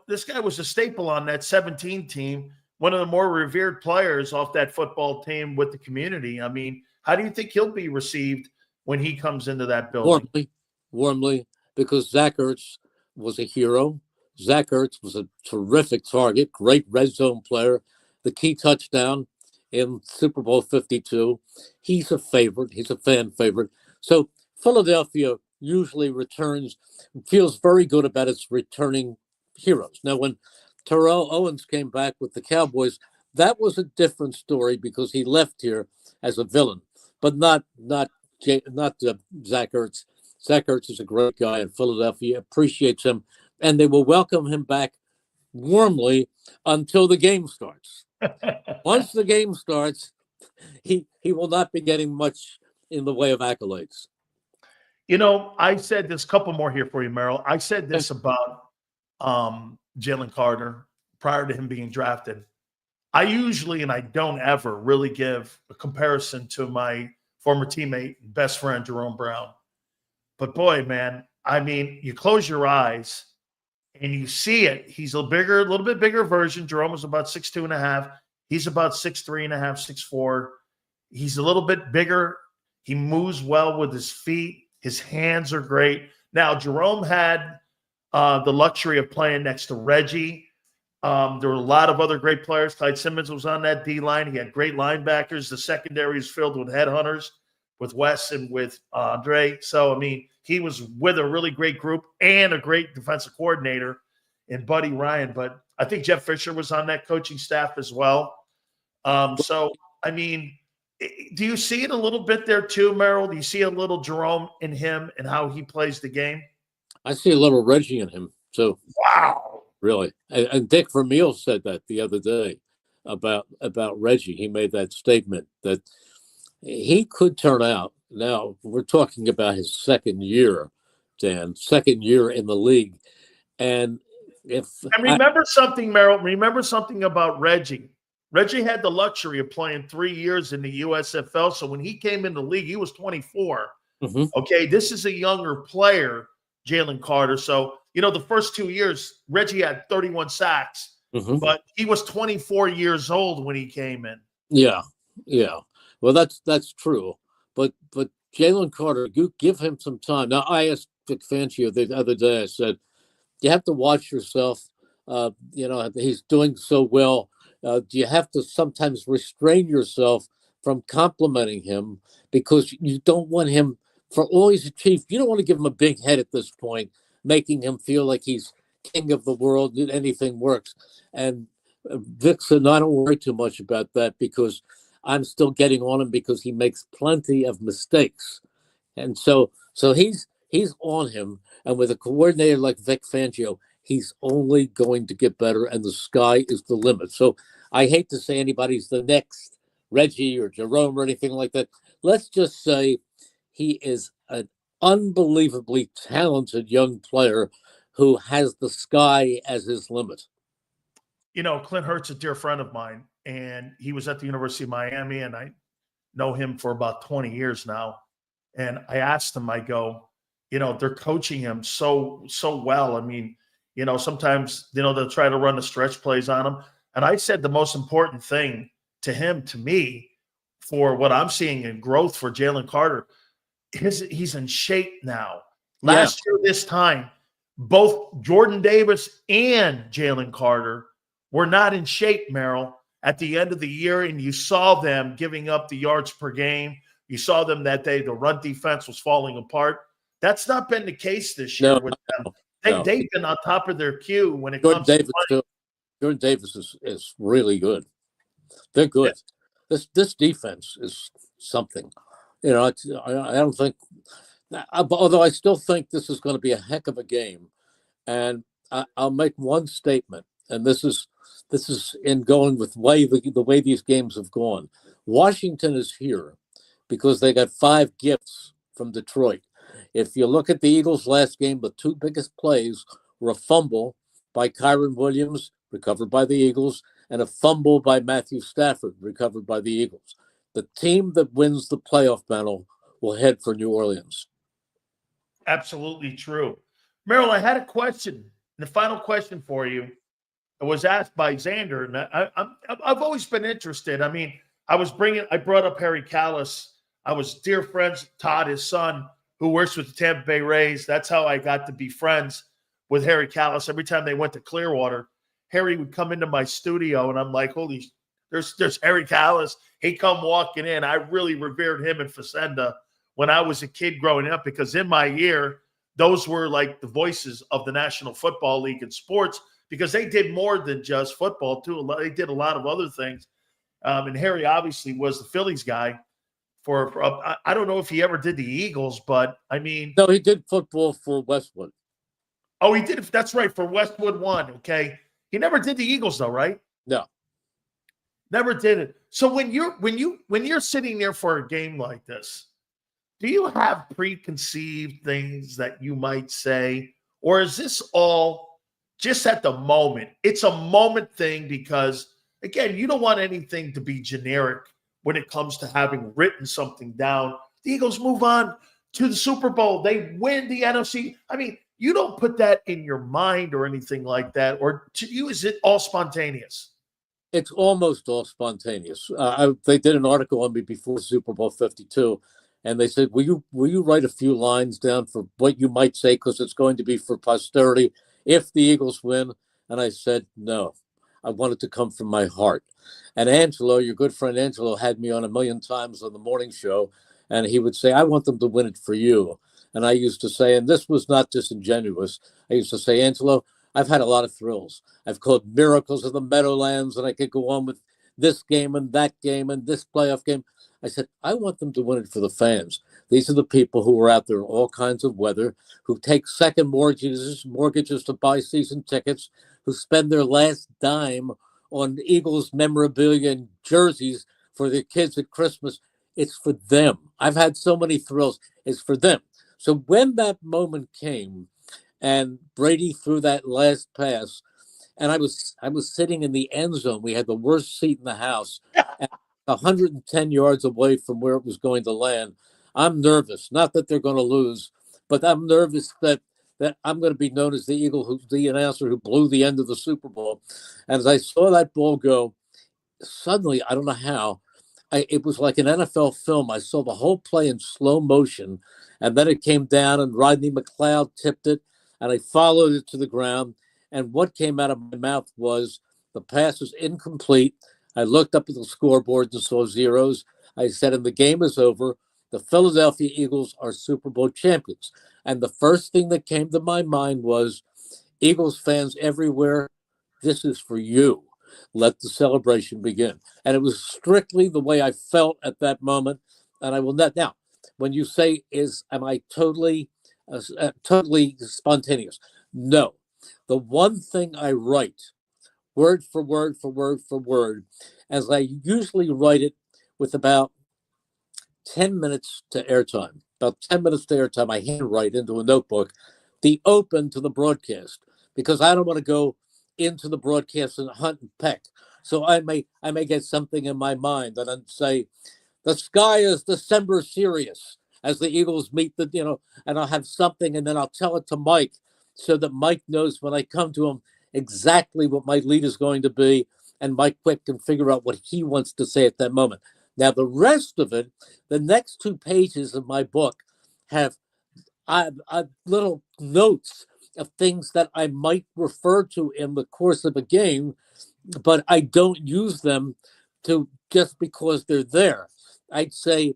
this guy was a staple on that 17 team, one of the more revered players off that football team with the community. I mean, how do you think he'll be received when he comes into that building? Warmly, because Zach Ertz was a hero. Zach Ertz was a terrific target, great red zone player, the key touchdown in Super Bowl 52. He's a favorite. He's a fan favorite. So Philadelphia usually feels very good about its returning heroes. Now, when Terrell Owens came back with the Cowboys, that was a different story because he left here as a villain, but not Zach Ertz. Zach Ertz is a great guy, and Philadelphia appreciates him, and they will welcome him back warmly until the game starts. Once the game starts, he will not be getting much in the way of accolades. I said this, couple more here for you, Merrill. I said this about Jalen Carter prior to him being drafted. I usually, and I don't ever, really give a comparison to my former teammate and best friend, Jerome Brown. But boy, man, I mean, you close your eyes and you see it. He's a little bit bigger version. Jerome was about 6'2.5". He's about 6'3.5", 6'4". He's a little bit bigger. He moves well with his feet. His hands are great. Now, Jerome had the luxury of playing next to Reggie. There were a lot of other great players. Clyde Simmons was on that D-line. He had great linebackers. The secondary is filled with headhunters, with Wes and with Andre. So, I mean, he was with a really great group and a great defensive coordinator in Buddy Ryan. But I think Jeff Fisher was on that coaching staff as well. So, I mean, do you see it a little bit there too, Merrill? Do you see a little Jerome in him and how he plays the game? I see a little Reggie in him too. Wow. Really. And Dick Vermeil said that the other day about Reggie. He made that statement that he could turn out. Now, we're talking about his second year, Dan, second year in the league. And remember something, Merrill, remember something about Reggie. Reggie had the luxury of playing 3 years in the USFL. So when he came in the league, he was 24. Mm-hmm. Okay, this is a younger player, Jalen Carter. So the first 2 years, Reggie had 31 sacks, but he was 24 years old when he came in. Yeah. Well, that's true. But Jalen Carter, you give him some time. Now, I asked Vic Fangio the other day, I said, you have to watch yourself. He's doing so well. Do you have to sometimes restrain yourself from complimenting him because you don't want him, for all he's achieved, you don't want to give him a big head at this point, making him feel like he's king of the world, that anything works. And Vic said, no, I don't worry too much about that because I'm still getting on him because he makes plenty of mistakes. And so he's on him. And with a coordinator like Vic Fangio, he's only going to get better, and the sky is the limit. So I hate to say anybody's the next Reggie or Jerome or anything like that. Let's just say he is an unbelievably talented young player who has the sky as his limit. Clint Hurts is a dear friend of mine, and he was at the University of Miami, and I know him for about 20 years now. And I asked him, I go, they're coaching him so well. I mean, sometimes, they'll try to run the stretch plays on him. And I said the most important thing to him, to me, for what I'm seeing in growth for Jalen Carter, he's in shape now. Last year, this time, both Jordan Davis and Jalen Carter were not in shape, Merrill, at the end of the year. And you saw them giving up the yards per game. You saw them that day. The run defense was falling apart. That's not been the case this year with them. They've been on top of their queue when it comes to playing. Jordan Davis is really good. They're good. Yeah. This defense is something. I don't think, although I still think this is going to be a heck of a game. And I'll make one statement, and this is in going with the way these games have gone. Washington is here because they got 5 gifts from Detroit. If you look at the Eagles' last game, the 2 biggest plays were a fumble by Kyron Williams, recovered by the Eagles, and a fumble by Matthew Stafford, recovered by the Eagles. The team that wins the playoff battle will head for New Orleans. Absolutely true. Merrill, I had a question, the final question for you. It was asked by Xander, and I've always been interested. I mean, I brought up Harry Callis. I was dear friends, Todd, his son, who works with the Tampa Bay Rays. That's how I got to be friends with Harry Callis. Every time they went to Clearwater, Harry would come into my studio, and I'm like, holy, there's Harry Callis. He'd come walking in. I really revered him and Facenda when I was a kid growing up, because in my year, those were like the voices of the National Football League in sports, because they did more than just football, too. They did a lot of other things. And Harry obviously was the Phillies guy. I don't know if he ever did the Eagles, but I mean. No, he did football for Westwood. Oh, he did. That's right, for Westwood 1. Okay. He never did the Eagles, though, right? No. Never did it. So when you're sitting there for a game like this, do you have preconceived things that you might say? Or is this all just at the moment? It's a moment thing because, again, you don't want anything to be generic when it comes to having written something down. The Eagles move on to the Super Bowl. They win the NFC. I mean, you don't put that in your mind or anything like that. Or to you, is it all spontaneous? It's almost all spontaneous. They did an article on me before Super Bowl 52, and they said, will you write a few lines down for what you might say, because it's going to be for posterity if the Eagles win? And I said, no. I want it to come from my heart. And Angelo, your good friend Angelo, had me on a million times on the morning show, and he would say, I want them to win it for you. And I used to say, and this was not disingenuous, I used to say, Angelo, I've had a lot of thrills. I've called miracles of the Meadowlands, and I could go on with this game and that game and this playoff game. I said, I want them to win it for the fans. These are the people who are out there in all kinds of weather, who take second mortgages to buy season tickets, who spend their last dime on Eagles memorabilia and jerseys for their kids at Christmas. It's for them. I've had so many thrills. It's for them. So when that moment came and Brady threw that last pass, and I was sitting in the end zone. We had the worst seat in the house, 110 yards away from where it was going to land. I'm nervous. Not that they're going to lose, but I'm nervous that that I'm going to be known as the announcer who blew the end of the Super Bowl. And as I saw that ball go, suddenly, I don't know how, it was like an NFL film. I saw the whole play in slow motion, and then it came down, and Rodney McLeod tipped it, and I followed it to the ground. And what came out of my mouth was the pass was incomplete. I looked up at the scoreboard and saw zeros. I said, and the game is over. The Philadelphia Eagles are Super Bowl champions. And the first thing that came to my mind was, Eagles fans everywhere, this is for you. Let the celebration begin. And it was strictly the way I felt at that moment. And I will not. Now, when you say, am I totally spontaneous? No. The one thing I write, word for word for word for word, as I usually write it with about 10 minutes to airtime. About 10 minutes to airtime, I handwrite into a notebook the open to the broadcast, because I don't want to go into the broadcast and hunt and peck. So I may get something in my mind and then say, the sky is December serious, as the Eagles meet and I'll have something, and then I'll tell it to Mike so that Mike knows when I come to him exactly what my lead is going to be, and Mike Quick can figure out what he wants to say at that moment. Now, the rest of it, the next 2 pages of my book have little notes of things that I might refer to in the course of a game, but I don't use them to just because they're there. I'd say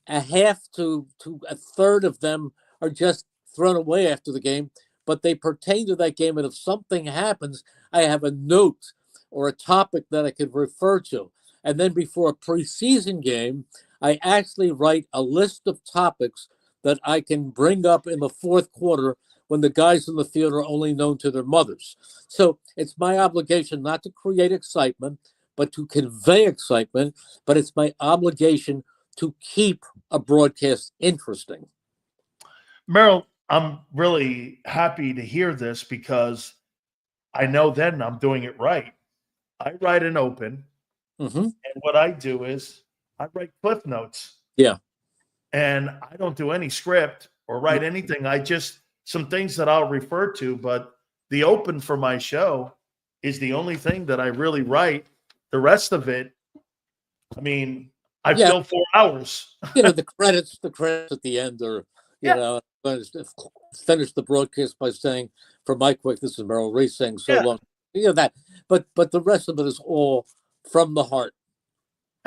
a half to a third of them are just thrown away after the game, but they pertain to that game. And if something happens, I have a note or a topic that I could refer to. And then before a preseason game, I actually write a list of topics that I can bring up in the fourth quarter when the guys in the field are only known to their mothers. So it's my obligation not to create excitement, but to convey excitement. But it's my obligation to keep a broadcast interesting. Merrill, I'm really happy to hear this, because I know then I'm doing it right. I write an open, and what I do is I write cliff notes. Yeah. And I don't do any script or write anything. I just, some things that I'll refer to, but the open for my show is the only thing that I really write. The rest of it, I mean, I fill 4 hours. The credits at the end are, finish the broadcast by saying, for Mike Quick, this is Merrill Reese saying so long. That. But the rest of it is all from the heart.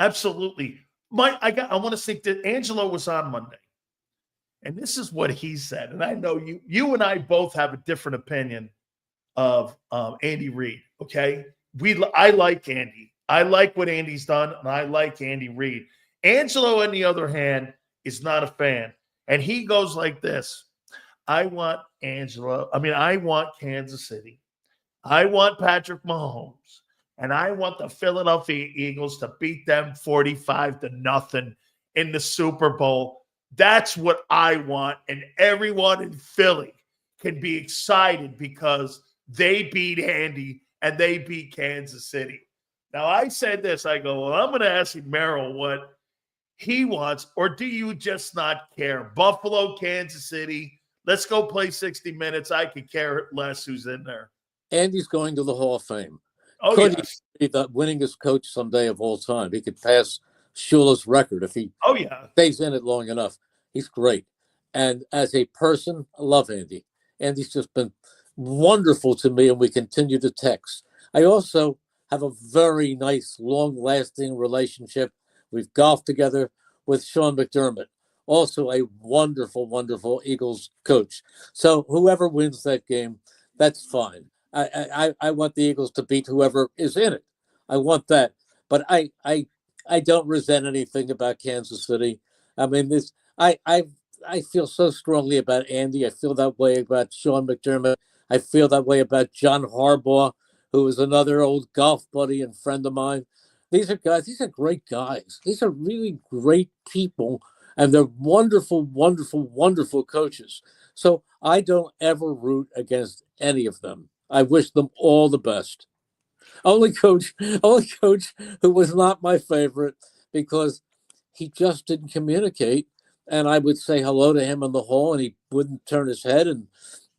Absolutely. I want to say that Angelo was on Monday, and this is what he said. And I know you and I both have a different opinion of Andy Reid. Okay, I like Andy. I like what Andy's done, and I like Andy Reid. Angelo, on the other hand, is not a fan, and he goes like this: I want Kansas City. I want Patrick Mahomes. And I want the Philadelphia Eagles to beat them 45-0 in the Super Bowl. That's what I want. And everyone in Philly can be excited because they beat Andy and they beat Kansas City. Now, I said this. I go, well, I'm going to ask Merrill what he wants, or do you just not care? Buffalo, Kansas City, let's go play 60 minutes. I could care less who's in there. Andy's going to the Hall of Fame. Oh, Could yes. he be the winningest coach someday of all time? He could pass Shula's record if he stays in it long enough. He's great. And as a person, I love Andy. Andy's just been wonderful to me, and we continue to text. I also have a very nice, long-lasting relationship. We've golfed together with Sean McDermott, also a wonderful, wonderful Eagles coach. So whoever wins that game, that's fine. I want the Eagles to beat whoever is in it. I want that. But I don't resent anything about Kansas City. I mean, I feel so strongly about Andy. I feel that way about Sean McDermott. I feel that way about John Harbaugh, who is another old golf buddy and friend of mine. These are great guys. These are really great people, and they're wonderful, wonderful, wonderful coaches. So I don't ever root against any of them. I wish them all the best. Only coach who was not my favorite because he just didn't communicate. And I would say hello to him in the hall, and he wouldn't turn his head. And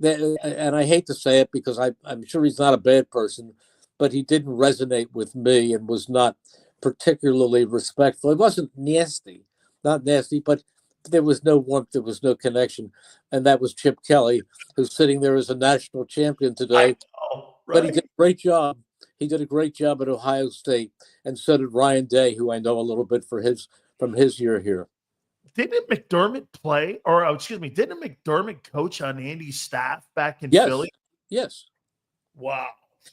and I hate to say it because I'm sure he's not a bad person, but he didn't resonate with me and was not particularly respectful. It wasn't nasty, not nasty, but there was no warmth, there was no connection. And that was Chip Kelly, who's sitting there as a national champion today. But he did a great job. He did a great job at Ohio State, and so did Ryan Day, who I know a little bit from his year here. Didn't McDermott play, or excuse me, didn't McDermott coach on Andy's staff back in Yes. Philly? Yes. Wow.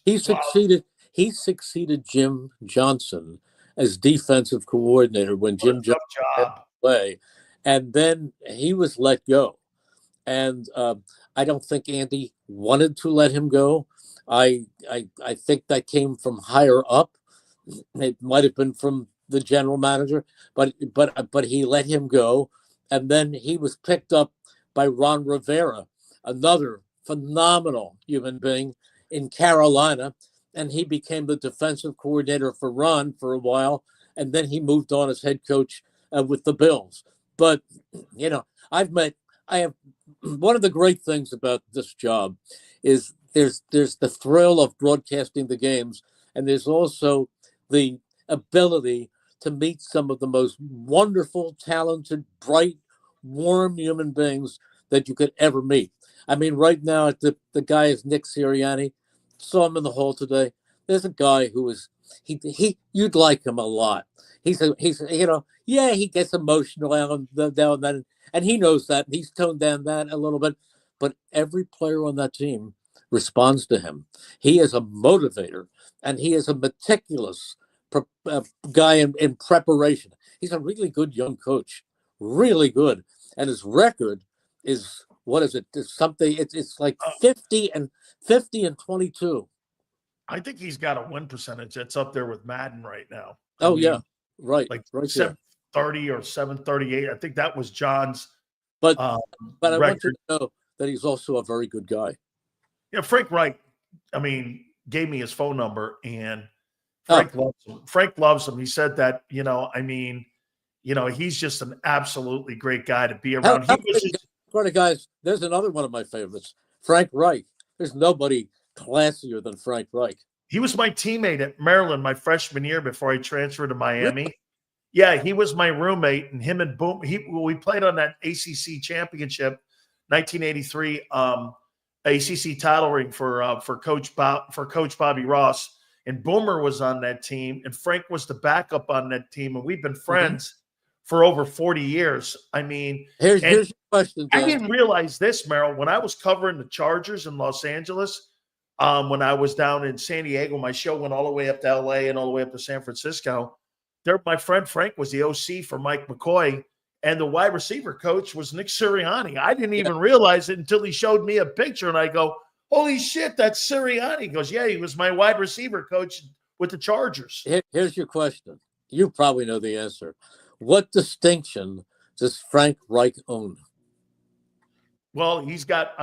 He succeeded. He succeeded Jim Johnson as defensive coordinator when Jim Johnson had to play, and then he was let go. And I don't think Andy wanted to let him go. I think that came from higher up. It might have been from the general manager, but he let him go, and then he was picked up by Ron Rivera, another phenomenal human being in Carolina, and he became the defensive coordinator for Ron for a while, and then he moved on as head coach with the Bills. But I have one of the great things about this job is there's the thrill of broadcasting the games, and there's also the ability to meet some of the most wonderful, talented, bright, warm human beings that you could ever meet. I mean, right now, the guy is Nick Sirianni. Saw him in the hall today. There's a guy who is you'd like him a lot. He gets emotional now and then, and he knows that. He's toned down that a little bit, but every player on that team responds to him. He is a motivator, and he is a meticulous guy in preparation. He's a really good young coach, really good, and his record is what is it? It's something. It's like 50 and 22. I think he's got a win percentage that's up there with Madden right now. Yeah, right. Like right 730 or 738. I think that was John's. But I record. want you to know that he's also a very good guy. Yeah, Frank Reich, gave me his phone number, and Frank loves him. Frank loves him. He said that, he's just an absolutely great guy to be around. Guys, there's another one of my favorites, Frank Reich. There's nobody classier than Frank Reich. He was my teammate at Maryland my freshman year before I transferred to Miami. Really? Yeah, he was my roommate, and him and Boom. We played on that ACC championship, 1983 ACC title ring for Coach Bobby Ross, and Boomer was on that team, and Frank was the backup on that team, and we've been friends for over 40 years. I mean, here's your question, Dan. I didn't realize this, Merrill, when I was covering the Chargers in Los Angeles. When I was down in San Diego, my show went all the way up to LA and all the way up to San Francisco. There, my friend Frank was the OC for Mike McCoy, and the wide receiver coach was Nick Sirianni. I didn't even realize it until he showed me a picture, and I go, holy shit, that's Sirianni. He goes, yeah, he was my wide receiver coach with the Chargers. Here's your question. You probably know the answer. What distinction does Frank Reich own? Well, he's got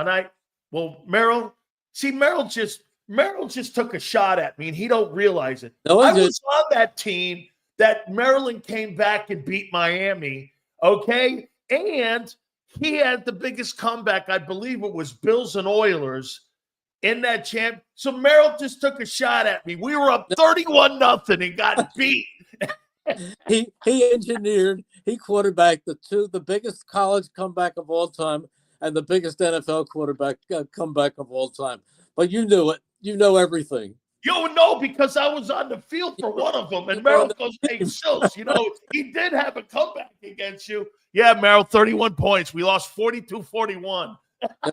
Merrill just took a shot at me, and he don't realize it. No, I was on that team that Maryland came back and beat Miami, okay? And he had the biggest comeback, I believe it was Bills and Oilers in that champ. So Merrill just took a shot at me. We were up 31-0 and got beat. He quarterbacked the biggest college comeback of all time and the biggest NFL quarterback comeback of all time. But you knew it. You know everything. You know, because I was on the field for one of them. And Merrill goes, hey, Sills, he did have a comeback against you. Yeah, Merrill, 31 points. We lost 42-41.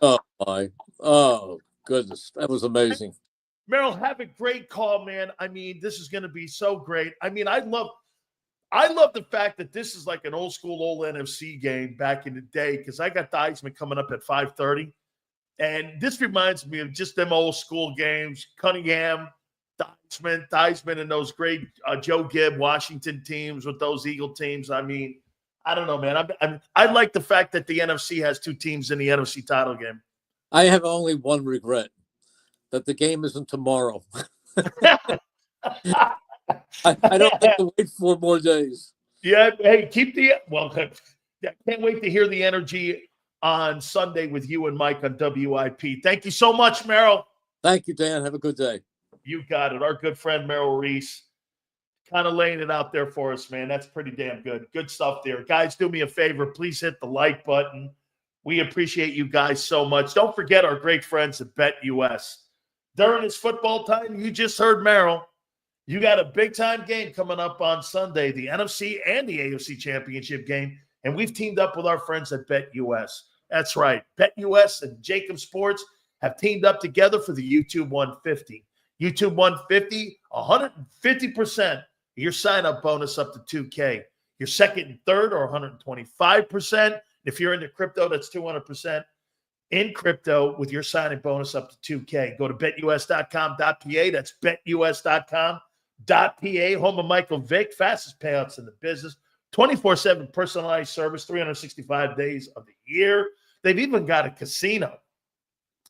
Oh, my. Oh, goodness. That was amazing. Merrill, have a great call, man. I mean, this is going to be so great. I mean, I love the fact that this is like an old NFC game back in the day, because I got Theismann coming up at 5:30. And this reminds me of just them old school games, Cunningham, Theismann, and those great Joe Gibb Washington teams with those Eagle teams. I mean, I don't know, man. I like the fact that the NFC has two teams in the NFC title game. I have only one regret, that the game isn't tomorrow. I don't have to wait 4 more days. Yeah, hey, can't wait to hear the energy on Sunday with you and Mike on WIP. Thank you so much, Merrill. Thank you, Dan. Have a good day. You got it. Our good friend Merrill Reese kind of laying it out there for us, man. That's pretty damn good. Good stuff there. Guys, do me a favor. Please hit the like button. We appreciate you guys so much. Don't forget our great friends at BetUS. During this football time, you just heard Merrill. You got a big-time game coming up on Sunday, the NFC and the AFC championship game, and we've teamed up with our friends at BetUS. That's right. BetUS and JAKIB Sports have teamed up together for the YouTube 150. YouTube 150, 150%. Your sign-up bonus up to $2K. Your second and third are 125%. If you're into crypto, that's 200% in crypto with your signing bonus up to $2K. Go to betus.com.pa. That's betus.com.pa. Home of Michael Vick. Fastest payouts in the business. 24/7 personalized service, 365 days of the year. They've even got a casino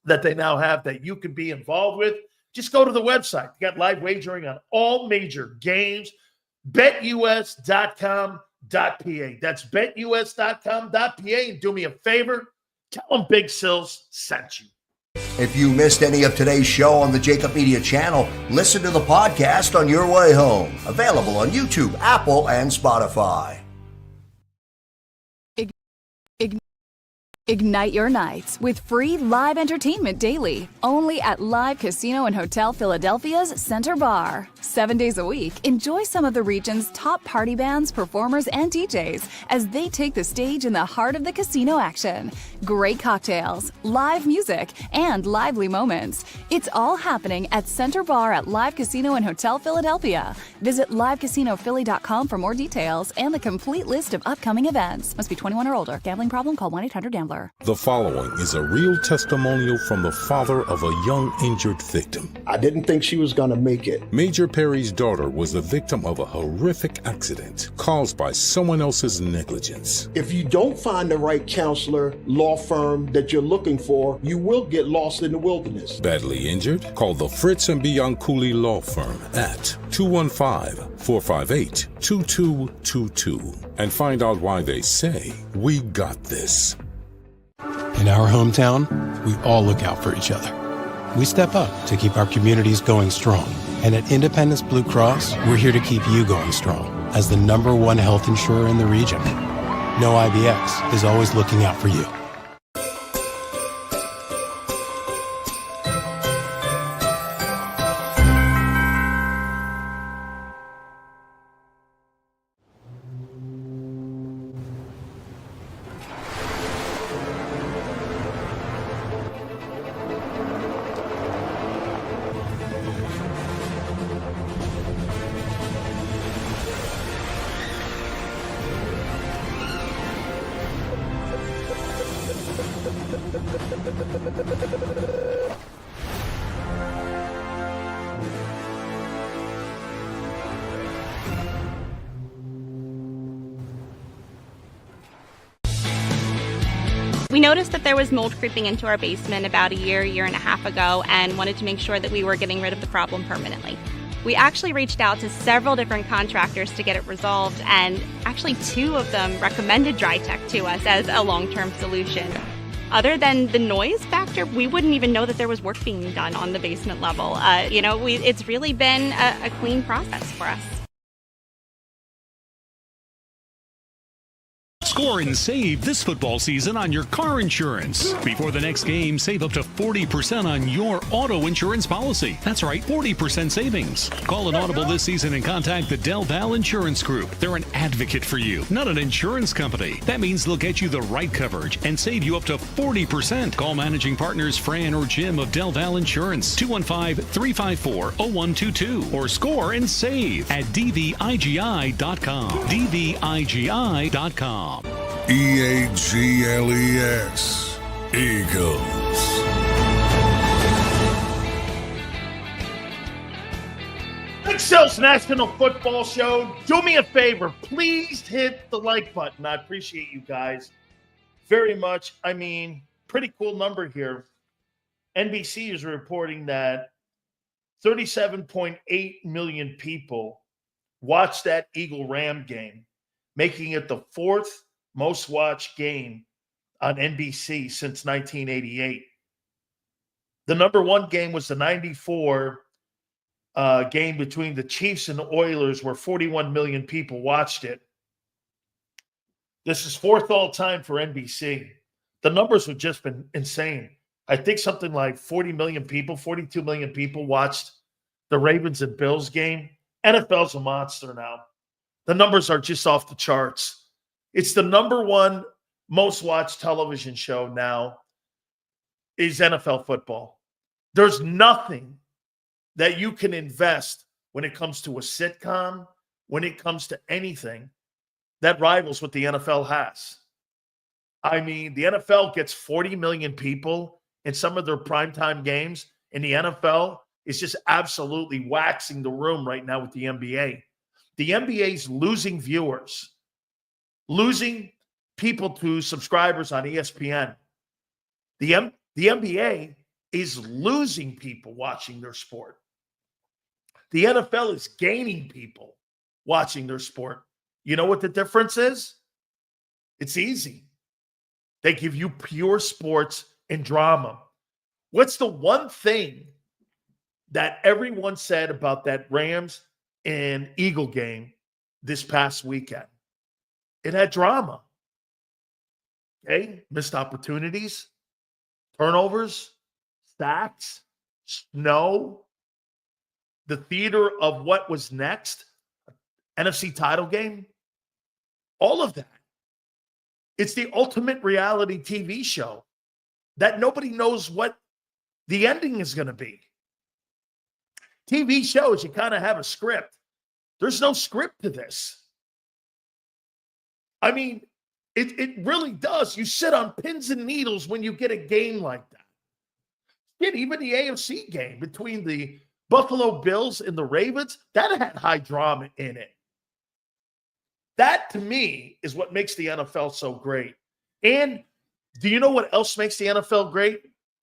that they now have that you can be involved with. Just go to the website. You got live wagering on all major games. betus.com.pa. That's betus.com.pa. And do me a favor, tell them Big Sills sent you. If you missed any of today's show on the JAKIB Media channel, listen to the podcast on your way home. Available on YouTube, Apple, and Spotify. Ignite your nights with free live entertainment daily, only at Live Casino and Hotel Philadelphia's Center Bar. 7 days a week, enjoy some of the region's top party bands, performers, and DJs as they take the stage in the heart of the casino action. Great cocktails, live music, and lively moments. It's all happening at Center Bar at Live Casino and Hotel Philadelphia. Visit livecasinophilly.com for more details and the complete list of upcoming events. Must be 21 or older. Gambling problem? Call 1-800-GAMBLER. The following is a real testimonial from the father of a young injured victim. I didn't think she was going to make it. Major Perry's daughter was the victim of a horrific accident caused by someone else's negligence. If you don't find the right counselor, law firm that you're looking for, you will get lost in the wilderness. Badly injured? Call the Fritz and Bianculli Law Firm at 215-458-2222 and find out why they say, "We got this." In our hometown, we all look out for each other. We step up to keep our communities going strong. And at Independence Blue Cross, we're here to keep you going strong as the #1 health insurer in the region. No IBX is always looking out for you. We noticed that there was mold creeping into our basement about a year and a half ago, and wanted to make sure that we were getting rid of the problem permanently. We actually reached out to several different contractors to get it resolved, and actually 2 of them recommended DryTech to us as a long-term solution. Other than the noise factor, we wouldn't even know that there was work being done on the basement level. It's really been a clean process for us. Score and save this football season on your car insurance. Before the next game, save up to 40% on your auto insurance policy. That's right, 40% savings. Call an audible this season and contact the Del Val Insurance Group. They're an advocate for you, not an insurance company. That means they'll get you the right coverage and save you up to 40%. Call managing partners Fran or Jim of Del Val Insurance, 215-354-0122, or score and save at dvigi.com. dvigi.com. EAGLES, Eagles. Big Sills National Football Show. Do me a favor. Please hit the like button. I appreciate you guys very much. I mean, pretty cool number here. NBC is reporting that 37.8 million people watched that Eagle-Ram game, making it the 4th most watched game on NBC since 1988. The number one game was the 94 game between the Chiefs and the Oilers, where 41 million people watched it. This is fourth all time for NBC. The numbers have just been insane. I think something like 40 million people, 42 million people watched the Ravens and Bills game. NFL's a monster now. The numbers are just off the charts. It's the number one most watched television show now is NFL football. There's nothing that you can invest when it comes to a sitcom, when it comes to anything that rivals what the NFL has. I mean, the NFL gets 40 million people in some of their primetime games, and the NFL is just absolutely waxing the room right now with the NBA. The NBA's losing viewers, losing people to subscribers on ESPN. The NBA is losing people watching their sport. The NFL is gaining people watching their sport. You know what the difference is? It's easy. They give you pure sports and drama. What's the one thing that everyone said about that Rams and Eagle game this past weekend? It had drama. Okay? Missed opportunities, turnovers, sacks, snow, the theater of what was next, NFC title game, all of that. It's the ultimate reality TV show that nobody knows what the ending is going to be. TV shows, you kind of have a script. There's no script to this. I mean, it really does. You sit on pins and needles when you get a game like that. Shit, even the AFC game between the Buffalo Bills and the Ravens, that had high drama in it. That, to me, is what makes the NFL so great. And do you know what else makes the NFL great?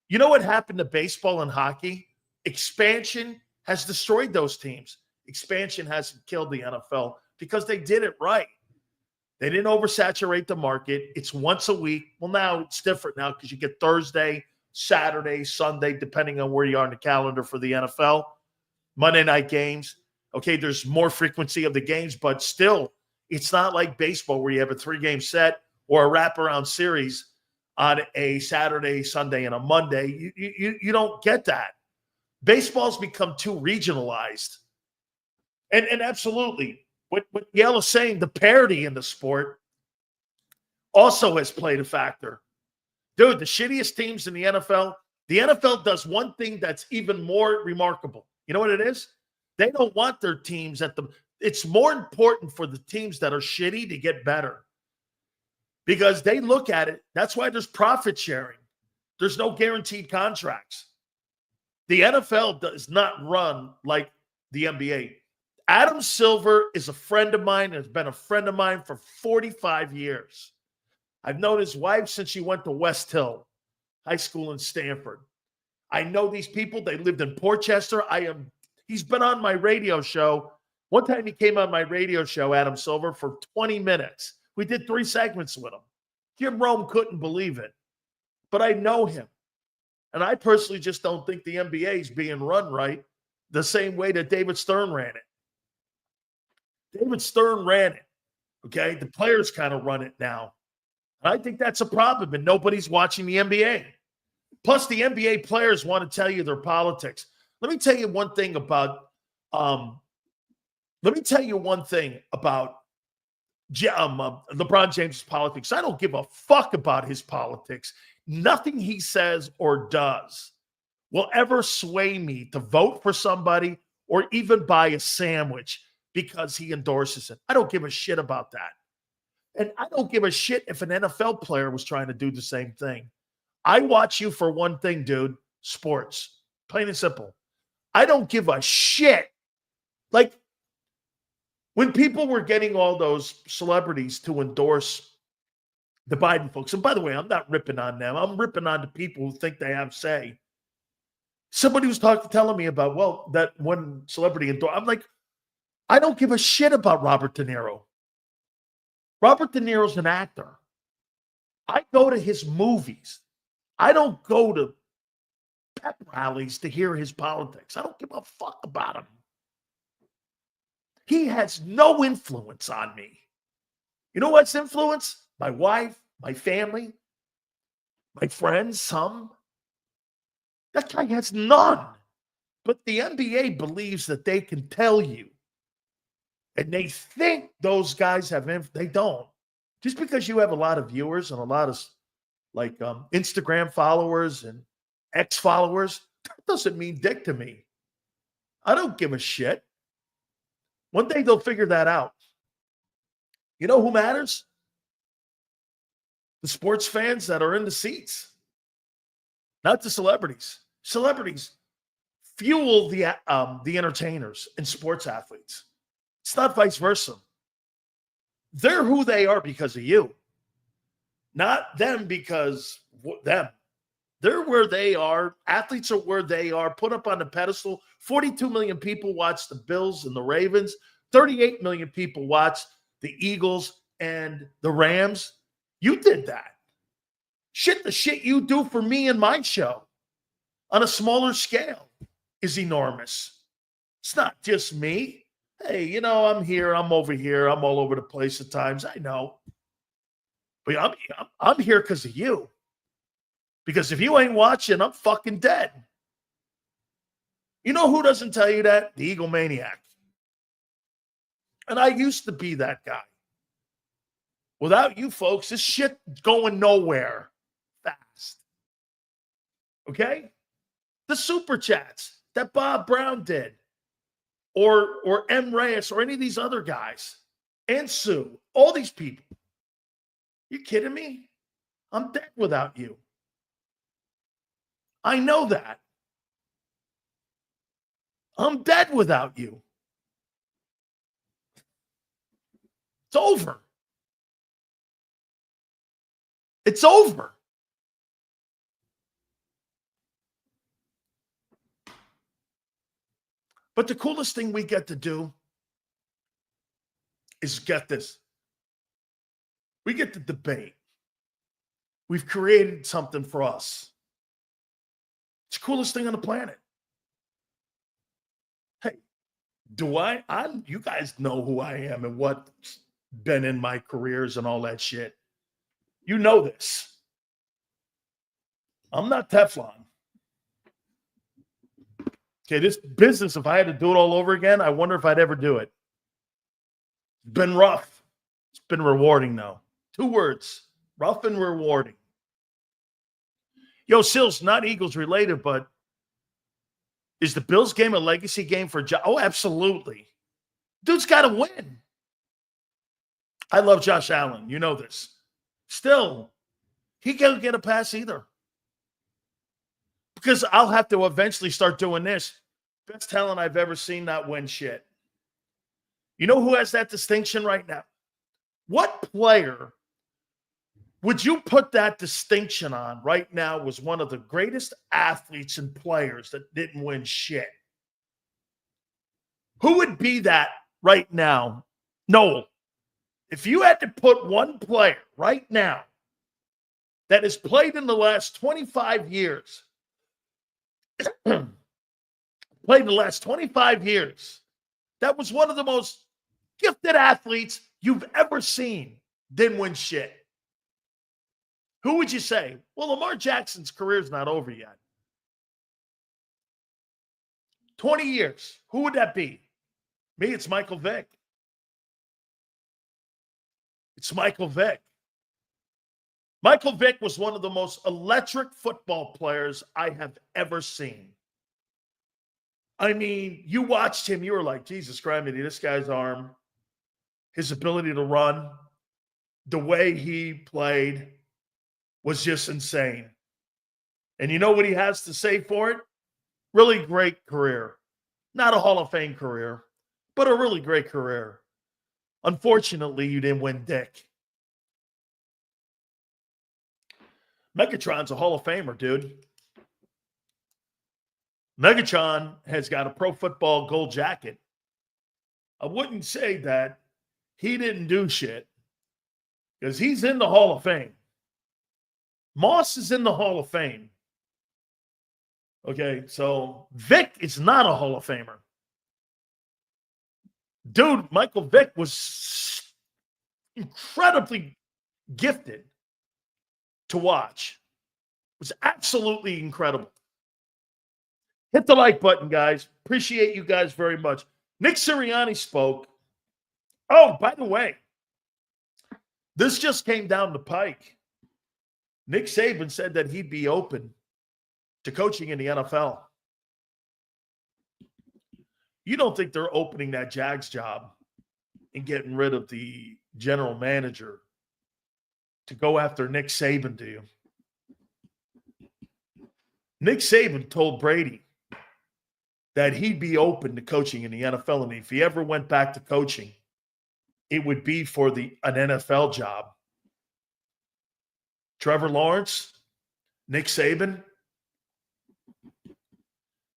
You know what happened to baseball and hockey? Expansion has destroyed those teams. Expansion hasn't killed the NFL because they did it right. They didn't oversaturate the market. It's once a week. Well, now it's different now because you get Thursday, Saturday, Sunday, depending on where you are in the calendar for the NFL. Monday night games. Okay, there's more frequency of the games, but still, it's not like baseball where you have a 3-game set or a wraparound series on a Saturday, Sunday, and a Monday. You don't get that. Baseball's become too regionalized. And absolutely, what Yale is saying, the parity in the sport also has played a factor. Dude, the shittiest teams in the NFL does one thing that's even more remarkable. You know what it is? They don't want their teams it's more important for the teams that are shitty to get better because they look at it. That's why there's profit sharing. There's no guaranteed contracts. The NFL does not run like the NBA. Adam Silver is a friend of mine, has been a friend of mine for 45 years. I've known his wife since she went to West Hill High School in Stanford. I know these people. They lived in Portchester. He's been on my radio show. One time he came on my radio show, Adam Silver, for 20 minutes. We did 3 segments with him. Jim Rome couldn't believe it. But I know him. And I personally just don't think the NBA is being run right the same way that David Stern ran it. David Stern ran it. Okay? The players kind of run it now. And I think that's a problem, and nobody's watching the NBA. Plus, the NBA players want to tell you their politics. Let me tell you one thing about LeBron James' politics. I don't give a fuck about his politics. Nothing he says or does will ever sway me to vote for somebody or even buy a sandwich because he endorses it. I don't give a shit about that. And I don't give a shit if an NFL player was trying to do the same thing. I watch you for one thing, dude, sports. Plain and simple. I don't give a shit. Like, when people were getting all those celebrities to endorse the Biden folks, and by the way, I'm not ripping on them. I'm ripping on the people who think they have say. Somebody was telling me about, well, that one celebrity endorsed. I'm like, I don't give a shit about Robert De Niro. Robert De Niro's an actor. I go to his movies. I don't go to pep rallies to hear his politics. I don't give a fuck about him. He has no influence on me. You know what's influence? My wife, my family, my friends, some. That guy has none. But the NBA believes that they can tell you. And they think those guys have they don't. Just because you have a lot of viewers and a lot of Instagram followers and X followers, that doesn't mean dick to me. I don't give a shit. One day they'll figure that out. You know who matters? The sports fans that are in the seats. Not the celebrities. Celebrities fuel the entertainers and sports athletes. It's not vice versa. They're who they are because of you. Not them because them. They're where they are. Athletes are where they are, put up on the pedestal. 42 million people watch the Bills and the Ravens. 38 million people watch the Eagles and the Rams. You did that. The shit you do for me and my show on a smaller scale is enormous. It's not just me. Hey, I'm here, I'm over here, I'm all over the place at times. I know. But I'm here because of you. Because if you ain't watching, I'm fucking dead. You know who doesn't tell you that? The egomaniac. And I used to be that guy. Without you folks, this shit going nowhere fast. Okay? The super chats that Bob Brown did, or M. Reyes, or any of these other guys, and Sue, all these people. You kidding me? I'm dead without you. I know that. I'm dead without you. It's over. It's over. But the coolest thing we get to do is get this. We get to debate. We've created something for us. It's the coolest thing on the planet. Hey, you guys know who I am and what's been in my careers and all that shit. You know this. I'm not Teflon. Okay, this business, if I had to do it all over again, I wonder if I'd ever do it. It's been rough. It's been rewarding, though. 2 words, rough and rewarding. Yo, Sills, not Eagles related, but is the Bills game a legacy game for Josh? Oh, absolutely. Dude's got to win. I love Josh Allen. You know this. Still, he can't get a pass either. Because I'll have to eventually start doing this. Best talent I've ever seen not win shit. You know who has that distinction right now? What player would you put that distinction on right now was one of the greatest athletes and players that didn't win shit? Who would be that right now? Noel, if you had to put one player right now that has played in the last 25 years, that was one of the most gifted athletes you've ever seen, didn't win shit. Who would you say? Well, Lamar Jackson's career's not over yet. 20 years. Who would that be? Me, it's Michael Vick. It's Michael Vick. Michael Vick was one of the most electric football players I have ever seen. I mean, you watched him, you were like, Jesus Christ, this guy's arm, his ability to run, the way he played was just insane. And you know what he has to say for it? Really great career. Not a Hall of Fame career, but a really great career. Unfortunately, you didn't win dick. Megatron's a Hall of Famer, dude. Megatron has got a Pro Football gold jacket. I wouldn't say that he didn't do shit because he's in the Hall of Fame. Moss is in the Hall of Fame. Okay, so Vick is not a Hall of Famer. Dude, Michael Vick was incredibly gifted to watch. It was absolutely incredible. Hit the like button, guys. Appreciate you guys very much. Nick Sirianni spoke. Oh, by the way, this just came down the pike. Nick Saban said that he'd be open to coaching in the NFL. You don't think they're opening that Jags job and getting rid of the general manager to go after Nick Saban, do you? Nick Saban told Brady that he'd be open to coaching in the NFL, and if he ever went back to coaching, it would be for an NFL job. Trevor Lawrence, Nick Saban,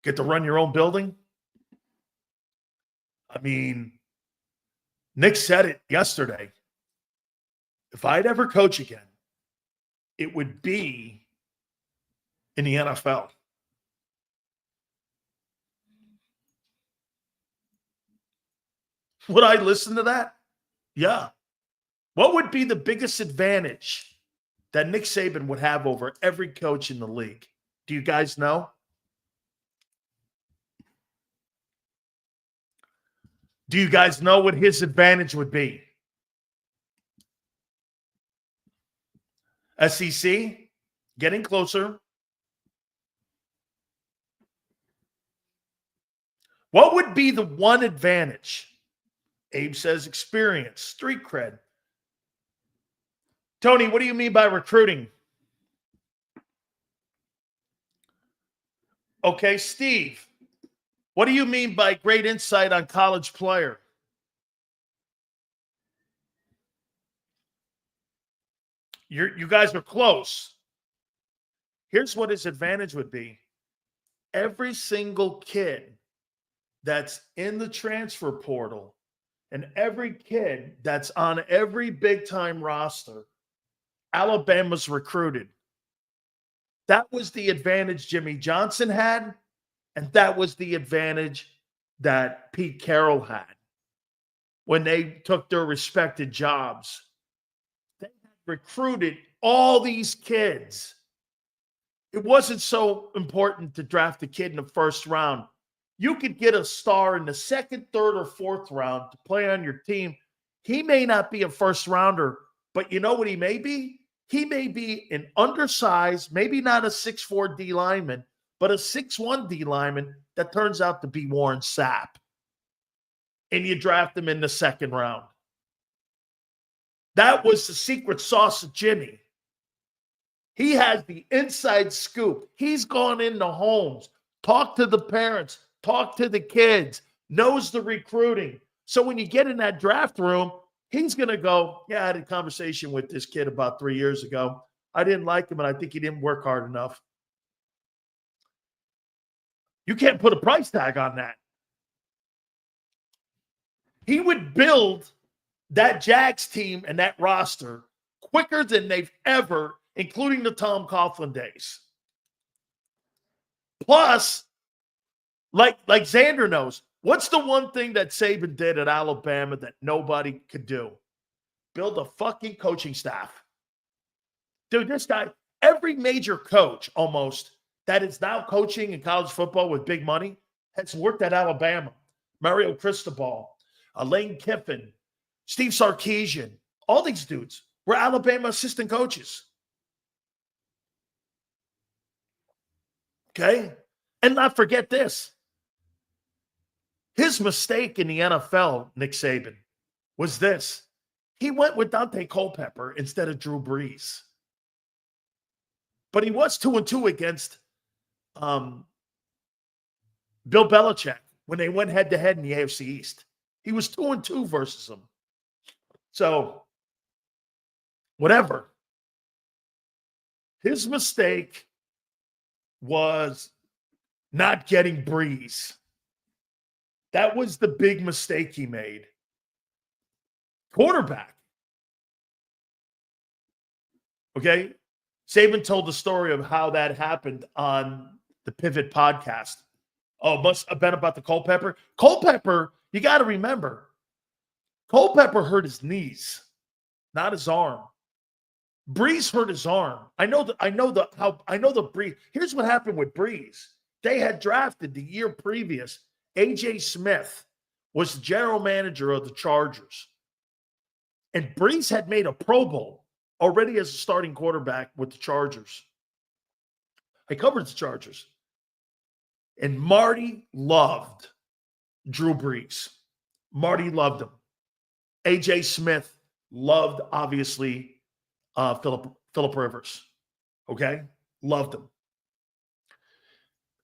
get to run your own building. I mean, Nick said it yesterday. If I'd ever coach again, it would be in the NFL. Would I listen to that? Yeah. What would be the biggest advantage that Nick Saban would have over every coach in the league? Do you guys know? Do you guys know what his advantage would be? SEC, getting closer. What would be the one advantage? Abe says experience, street cred. Tony, what do you mean by recruiting? Okay, Steve, what do you mean by great insight on college player? You guys are close. Here's what his advantage would be. Every single kid that's in the transfer portal and every kid that's on every big-time roster, Alabama's recruited. That was the advantage Jimmy Johnson had, and that was the advantage that Pete Carroll had when they took their respected jobs. They recruited all these kids. It wasn't so important to draft a kid in the first round. You could get a star in the second, third, or fourth round to play on your team. He may not be a first rounder, but you know what he may be? He may be an undersized, maybe not a 6'4" D lineman, but a 6'1" D lineman that turns out to be Warren Sapp. And you draft him in the second round. That was the secret sauce of Jimmy. He has the inside scoop. He's gone into homes, talked to the parents, talked to the kids, knows the recruiting. So when you get in that draft room, he's going to go, yeah, I had a conversation with this kid about 3 years ago. I didn't like him, and I think he didn't work hard enough. You can't put a price tag on that. He would build that Jags team and that roster quicker than they've ever, including the Tom Coughlin days. Plus, like Xander knows, what's the one thing that Saban did at Alabama that nobody could do? Build a fucking coaching staff. Dude, this guy, every major coach almost that is now coaching in college football with big money has worked at Alabama. Mario Cristobal, Lane Kiffin, Steve Sarkisian, all these dudes were Alabama assistant coaches. Okay? And not forget this. His mistake in the NFL, Nick Saban, was this. He went with Dante Culpepper instead of Drew Brees. But he was 2-2 against Bill Belichick when they went head-to-head in the AFC East. He was 2-2 versus him. So, whatever. His mistake was not getting Brees. That was the big mistake he made. Quarterback. Okay? Saban told the story of how that happened on the Pivot podcast. Oh, must have been about the Culpepper. Culpepper, you got to remember, Culpepper hurt his knees, not his arm. Breeze hurt his arm. I know the Breeze. Here's what happened with Breeze. They had drafted the year previous. A.J. Smith was the general manager of the Chargers. And Breeze had made a Pro Bowl already as a starting quarterback with the Chargers. I covered the Chargers. And Marty loved Drew Brees. Marty loved him. A.J. Smith loved, obviously, Phillip Rivers. Okay? Loved him.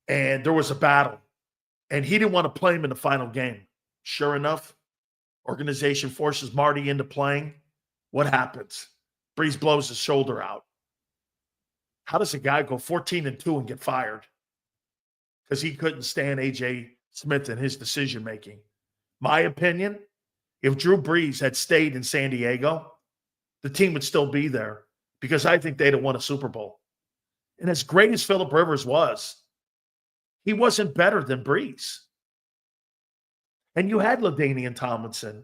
And there was a battle. And he didn't want to play him in the final game. Sure enough, organization forces Marty into playing. What happens? Breeze blows his shoulder out. How does a guy go 14-2 and get fired? Because he couldn't stand A.J. Smith and his decision-making. My opinion, if Drew Brees had stayed in San Diego, the team would still be there because I think they'd have won a Super Bowl. And as great as Phillip Rivers was, he wasn't better than Brees. And you had LaDainian Tomlinson.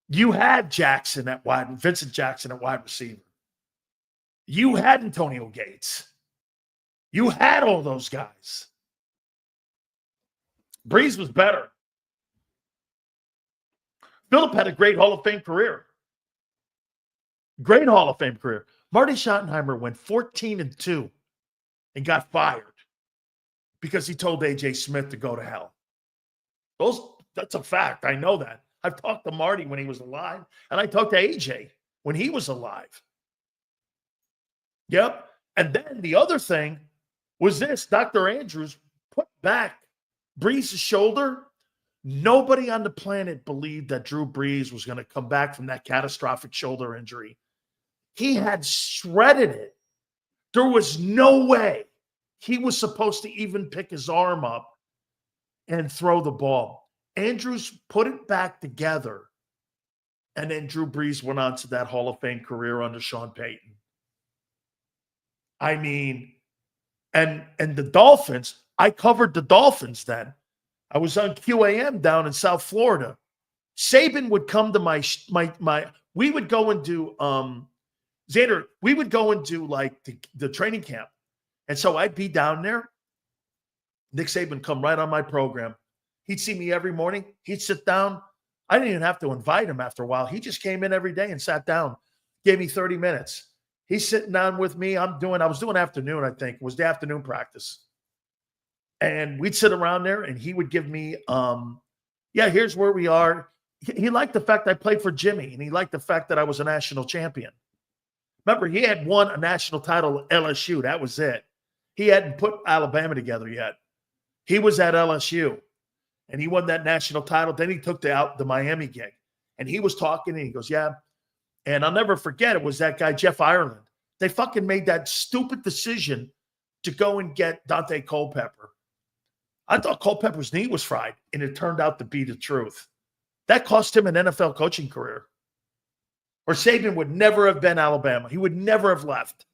You had Vincent Jackson at wide receiver. You had Antonio Gates. You had all those guys. Brees was better. Phillip had a great Hall of Fame career. Great Hall of Fame career. Marty Schottenheimer went 14-2 and got fired because he told A.J. Smith to go to hell. That's a fact. I know that. I've talked to Marty when he was alive, and I talked to A.J. when he was alive. Yep. And then the other thing was this. Dr. Andrews put back Brees' shoulder. Nobody on the planet believed that Drew Brees was going to come back from that catastrophic shoulder injury. He had shredded it. There was no way he was supposed to even pick his arm up and throw the ball. Andrews put it back together, and then Drew Brees went on to that Hall of Fame career under Sean Payton. I mean, and the Dolphins, I covered the Dolphins then. I was on QAM down in South Florida. Saban would come to we would go and do, Xander, we would go and do like the training camp. And so I'd be down there. Nick Saban come right on my program. He'd see me every morning. He'd sit down. I didn't even have to invite him after a while. He just came in every day and sat down, gave me 30 minutes. He's sitting down with me. I was doing afternoon, I think. It was the afternoon practice. And we'd sit around there, and he would give me, here's where we are. He liked the fact I played for Jimmy, and he liked the fact that I was a national champion. Remember, he had won a national title at LSU. That was it. He hadn't put Alabama together yet. He was at LSU, and he won that national title. Then he took the Miami gig, and he was talking, and he goes, yeah. And I'll never forget, it was that guy, Jeff Ireland. They fucking made that stupid decision to go and get Dante Culpepper. I thought Culpepper's knee was fried, and it turned out to be the truth. That cost him an NFL coaching career. Or Saban would never have been Alabama. He would never have left.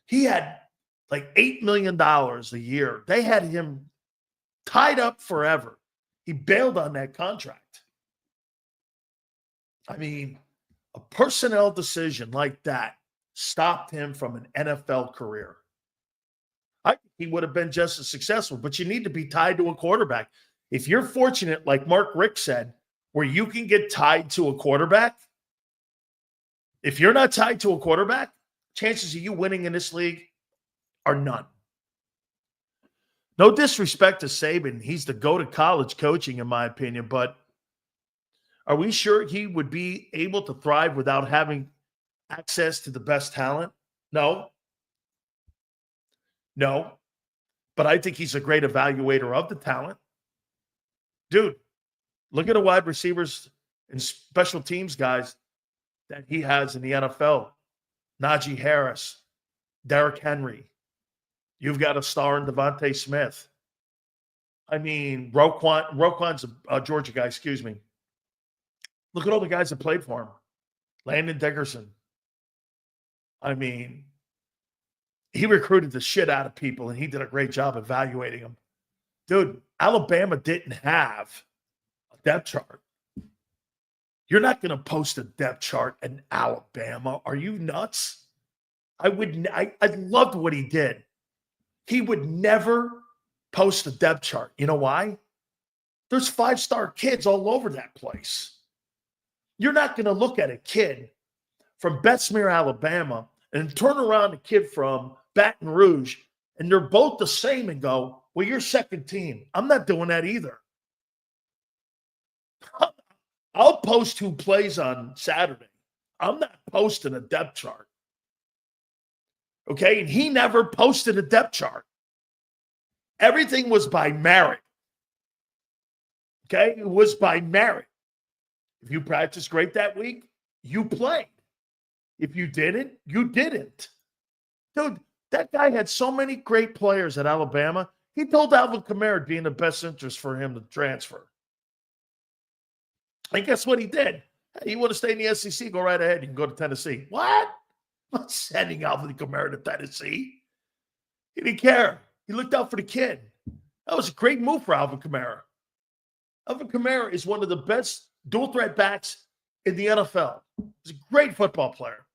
He had like $8 million a year. They had him tied up forever. He bailed on that contract. I mean, a personnel decision like that stopped him from an NFL career. I think he would have been just as successful, but you need to be tied to a quarterback. If you're fortunate, like Mark Rick said, where you can get tied to a quarterback, if you're not tied to a quarterback, chances of you winning in this league are none. No disrespect to Saban. He's the go to college coaching, in my opinion, but are we sure he would be able to thrive without having access to the best talent? No. But I think he's a great evaluator of the talent. Dude, look at the wide receivers and special teams guys that he has in the NFL. Najee Harris, Derrick Henry. You've got a star in Devontae Smith. I mean, Roquan's a Georgia guy, excuse me. Look at all the guys that played for him. Landon Dickerson. I mean, he recruited the shit out of people, and he did a great job evaluating them. Dude, Alabama didn't have a depth chart. You're not going to post a depth chart in Alabama. Are you nuts? I loved what he did. He would never post a depth chart. You know why? There's 5-star kids all over that place. You're not going to look at a kid from Bessemer, Alabama, and turn around a kid from Baton Rouge, and they're both the same and go, well, you're second team. I'm not doing that either. I'll post who plays on Saturday. I'm not posting a depth chart. Okay? And he never posted a depth chart. Everything was by merit. Okay? It was by merit. If you practiced great that week, you played. If you didn't, you didn't. Dude, that guy had so many great players at Alabama. He told Alvin Kamara it'd be in the best interest for him to transfer. And guess what he did? Hey, you want to stay in the SEC? Go right ahead. You can go to Tennessee. What? I'm not sending Alvin Kamara to Tennessee. He didn't care. He looked out for the kid. That was a great move for Alvin Kamara. Alvin Kamara is one of the best dual-threat backs in the NFL. He's a great football player.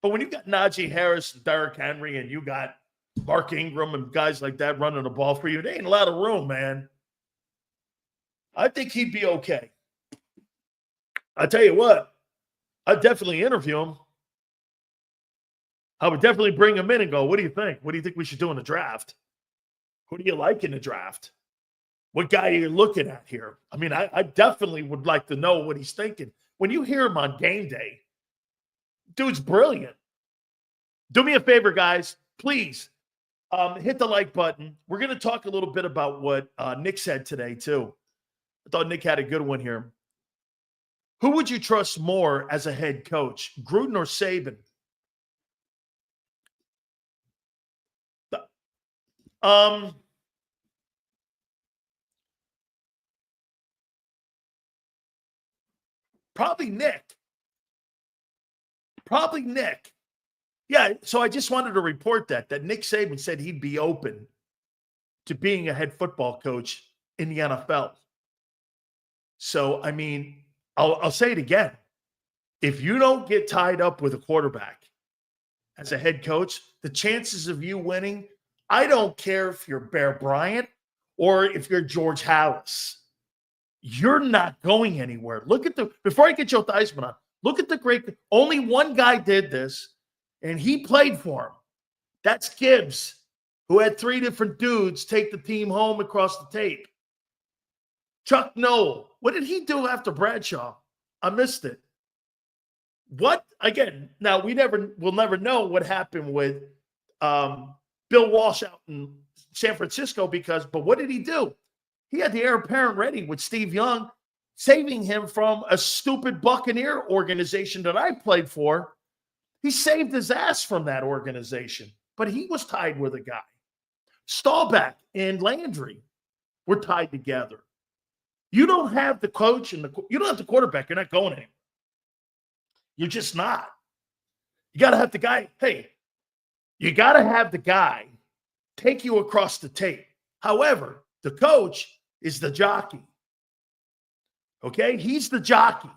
But when you got Najee Harris and Derrick Henry and you got Mark Ingram and guys like that running the ball for you, there ain't a lot of room, man. I think he'd be okay. I tell you what, I'd definitely interview him. I would definitely bring him in and go, what do you think? What do you think we should do in the draft? Who do you like in the draft? What guy are you looking at here? I mean, I definitely would like to know what he's thinking. When you hear him on game day, dude's brilliant. Do me a favor, guys. Please hit the like button. We're going to talk a little bit about what Nick said today, too. I thought Nick had a good one here. Who would you trust more as a head coach, Gruden or Saban? Probably Nick. Yeah, so I just wanted to report that Nick Saban said he'd be open to being a head football coach in the NFL. So, I mean, I'll say it again. If you don't get tied up with a quarterback as a head coach, the chances of you winning, I don't care if you're Bear Bryant or if you're George Halas. You're not going anywhere. Before I get Joe Theismann on, look at the great, only one guy did this, and he played for him. That's Gibbs, who had 3 different dudes take the team home across the tape. Chuck Noll, what did he do after Bradshaw? I missed it. What? Again, now we'll never know what happened with Bill Walsh out in San Francisco but what did he do? He had the heir apparent ready with Steve Young, saving him from a stupid Buccaneer organization that I played for. He saved his ass from that organization, but he was tied with a guy. Staubach and Landry were tied together. You don't have the coach and you don't have the quarterback. You're not going anywhere. You're just not. You got to have the guy. Hey, you got to have the guy take you across the tape. However, the coach is the jockey. Okay? He's the jockey.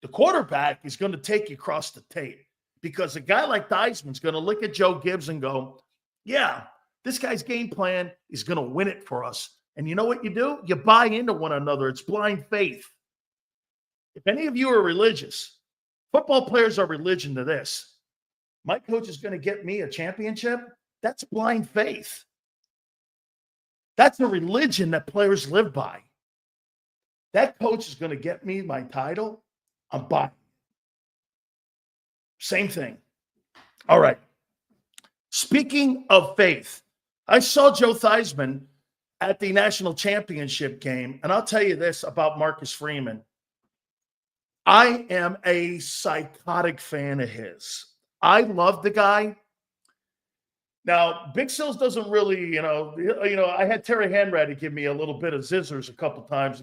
The quarterback is going to take you across the tape because a guy like Theismann's going to look at Joe Gibbs and go, yeah, this guy's game plan is going to win it for us. And you know what you do? You buy into one another. It's blind faith. If any of you are religious, football players are religion to this. My coach is going to get me a championship. That's blind faith. That's a religion that players live by. That coach is going to get me my title. I'm buying. Same thing. All right. Speaking of faith, I saw Joe Theismann at the national championship game, and I'll tell you this about Marcus Freeman. I am a psychotic fan of his. I love the guy. Now, Big Sills doesn't really, I had Terry Hanratty give me a little bit of zizzers a couple times,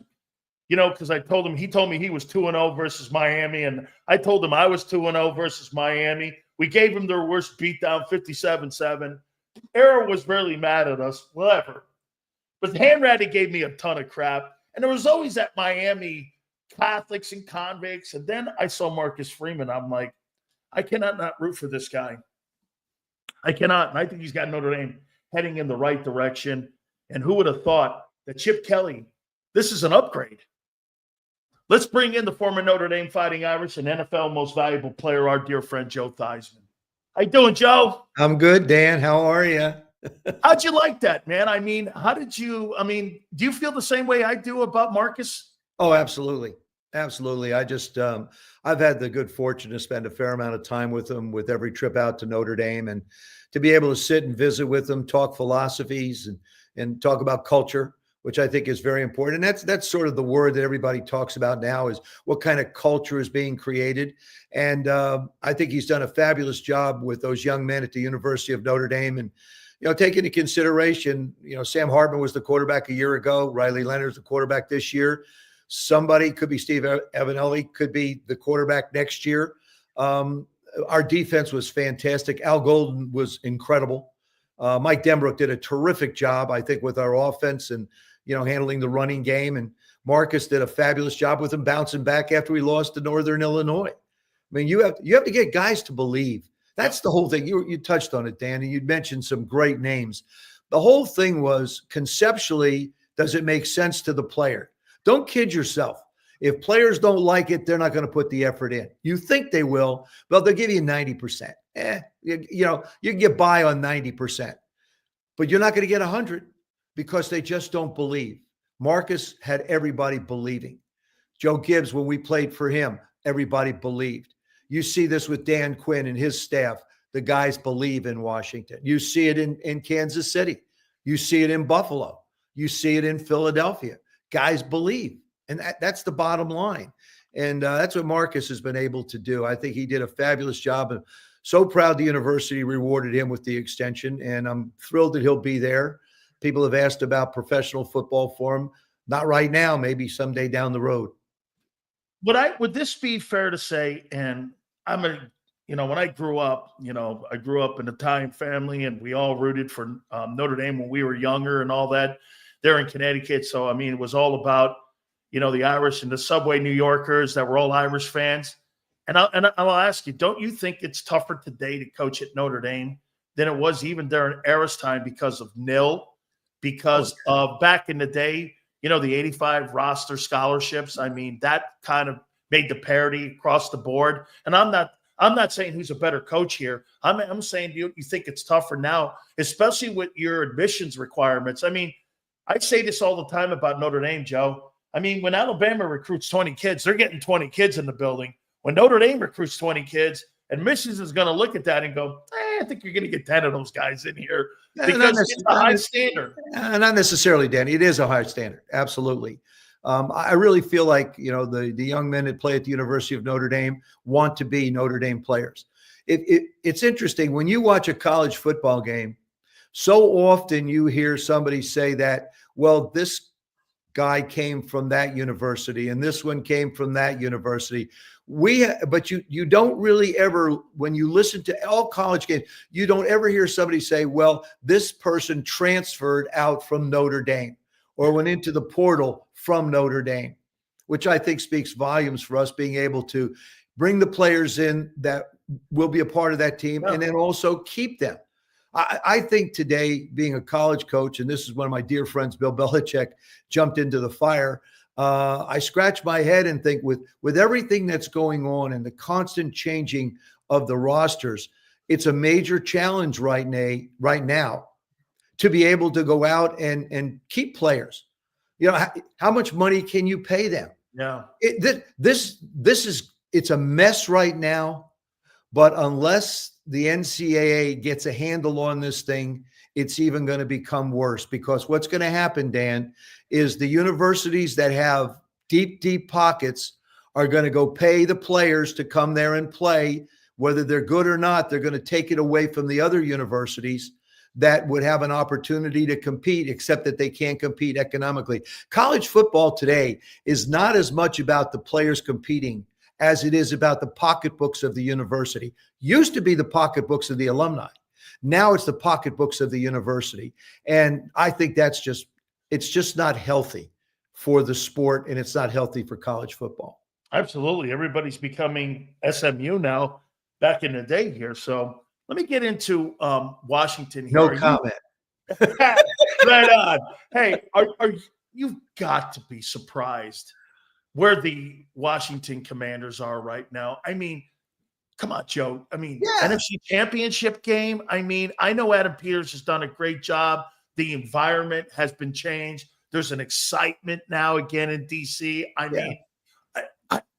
because he told me he was 2-0 versus Miami, and I told him I was 2-0 versus Miami. We gave them their worst beatdown, 57-7. Era was really mad at us, whatever. But Hanratty gave me a ton of crap. And there was always that Miami Catholics and convicts. And then I saw Marcus Freeman. I'm like, I cannot not root for this guy. I cannot. And I think he's got Notre Dame heading in the right direction. And who would have thought that Chip Kelly, this is an upgrade. Let's bring in the former Notre Dame Fighting Irish and NFL most valuable player, our dear friend Joe Theismann. How you doing, Joe? I'm good, Dan. How are you? How'd you like that, man? I mean, do you feel the same way I do about Marcus? Oh, absolutely. Absolutely. I just, I've had the good fortune to spend a fair amount of time with him with every trip out to Notre Dame, and to be able to sit and visit with him, talk philosophies and talk about culture, which I think is very important. And that's sort of the word that everybody talks about now, is what kind of culture is being created. And I think he's done a fabulous job with those young men at the University of Notre Dame. And, take into consideration, Sam Hartman was the quarterback a year ago. Riley Leonard's the quarterback this year. Somebody could be Steve Evanelli, could be the quarterback next year. Our defense was fantastic. Al Golden was incredible. Mike Denbrook did a terrific job, I think, with our offense and, handling the running game. And Marcus did a fabulous job with him bouncing back after we lost to Northern Illinois. I mean, you have to get guys to believe. That's the whole thing. You touched on it, Dan, and you mentioned some great names. The whole thing was, conceptually, does it make sense to the player? Don't kid yourself. If players don't like it, they're not going to put the effort in. You think they will, but they'll give you 90%. You can get by on 90%, but you're not going to get 100 because they just don't believe. Marcus had everybody believing. Joe Gibbs, when we played for him, everybody believed. You see this with Dan Quinn and his staff. The guys believe in Washington. You see it in Kansas City. You see it in Buffalo. You see it in Philadelphia. Guys believe. And that's the bottom line. And that's what Marcus has been able to do. I think he did a fabulous job. And so proud the university rewarded him with the extension. And I'm thrilled that he'll be there. People have asked about professional football for him. Not right now, maybe someday down the road. Would this be fair to say, and when I grew up, I grew up in an Italian family, and we all rooted for Notre Dame when we were younger and all that. They're in Connecticut. So, it was all about, the Irish and the Subway New Yorkers that were all Irish fans. And I'll ask you, don't you think it's tougher today to coach at Notre Dame than it was even during Era's time because of NIL, because of back in the day, the 85 roster scholarships? That kind of made the parity across the board. And I'm not saying who's a better coach here. I'm saying, do you think it's tougher now, especially with your admissions requirements? I say this all the time about Notre Dame, Joe. When Alabama recruits 20 kids, they're getting 20 kids in the building. When Notre Dame recruits 20 kids, admissions is going to look at that and go, I think you're going to get 10 of those guys in here because it's a high standard. Not necessarily, Danny. It is a high standard. Absolutely. I really feel like, the young men that play at the University of Notre Dame want to be Notre Dame players. It's interesting. When you watch a college football game, so often you hear somebody say that, well, this guy came from that university and this one came from that university. But you don't really ever, when you listen to all college games, you don't ever hear somebody say, well, this person transferred out from Notre Dame or went into the portal from Notre Dame, which I think speaks volumes for us being able to bring the players in that will be a part of that team and then also keep them. I think today, being a college coach, and this is one of my dear friends, Bill Belichick, jumped into the fire. I scratch my head and think with everything that's going on and the constant changing of the rosters, it's a major challenge right now to be able to go out and keep players. How much money can you pay them? Yeah. It's a mess right now, but unless the NCAA gets a handle on this thing, it's even going to become worse, because what's going to happen, Dan, is the universities that have deep, deep pockets are going to go pay the players to come there and play. Whether they're good or not, they're going to take it away from the other universities that would have an opportunity to compete, except that they can't compete economically. College football today is not as much about the players competing as it is about the pocketbooks of the university. Used to be the pocketbooks of the alumni. Now it's the pocketbooks of the university. And I think it's just not healthy for the sport, and it's not healthy for college football. Absolutely. Everybody's becoming SMU now back in the day here. So let me get into Washington here. No comment. Right on. Hey, you've got to be surprised where the Washington Commanders are right now. I mean, come on, Joe. I mean, NFC Championship game. I mean, I know Adam Peters has done a great job. The environment has been changed. There's an excitement now again in DC. I mean,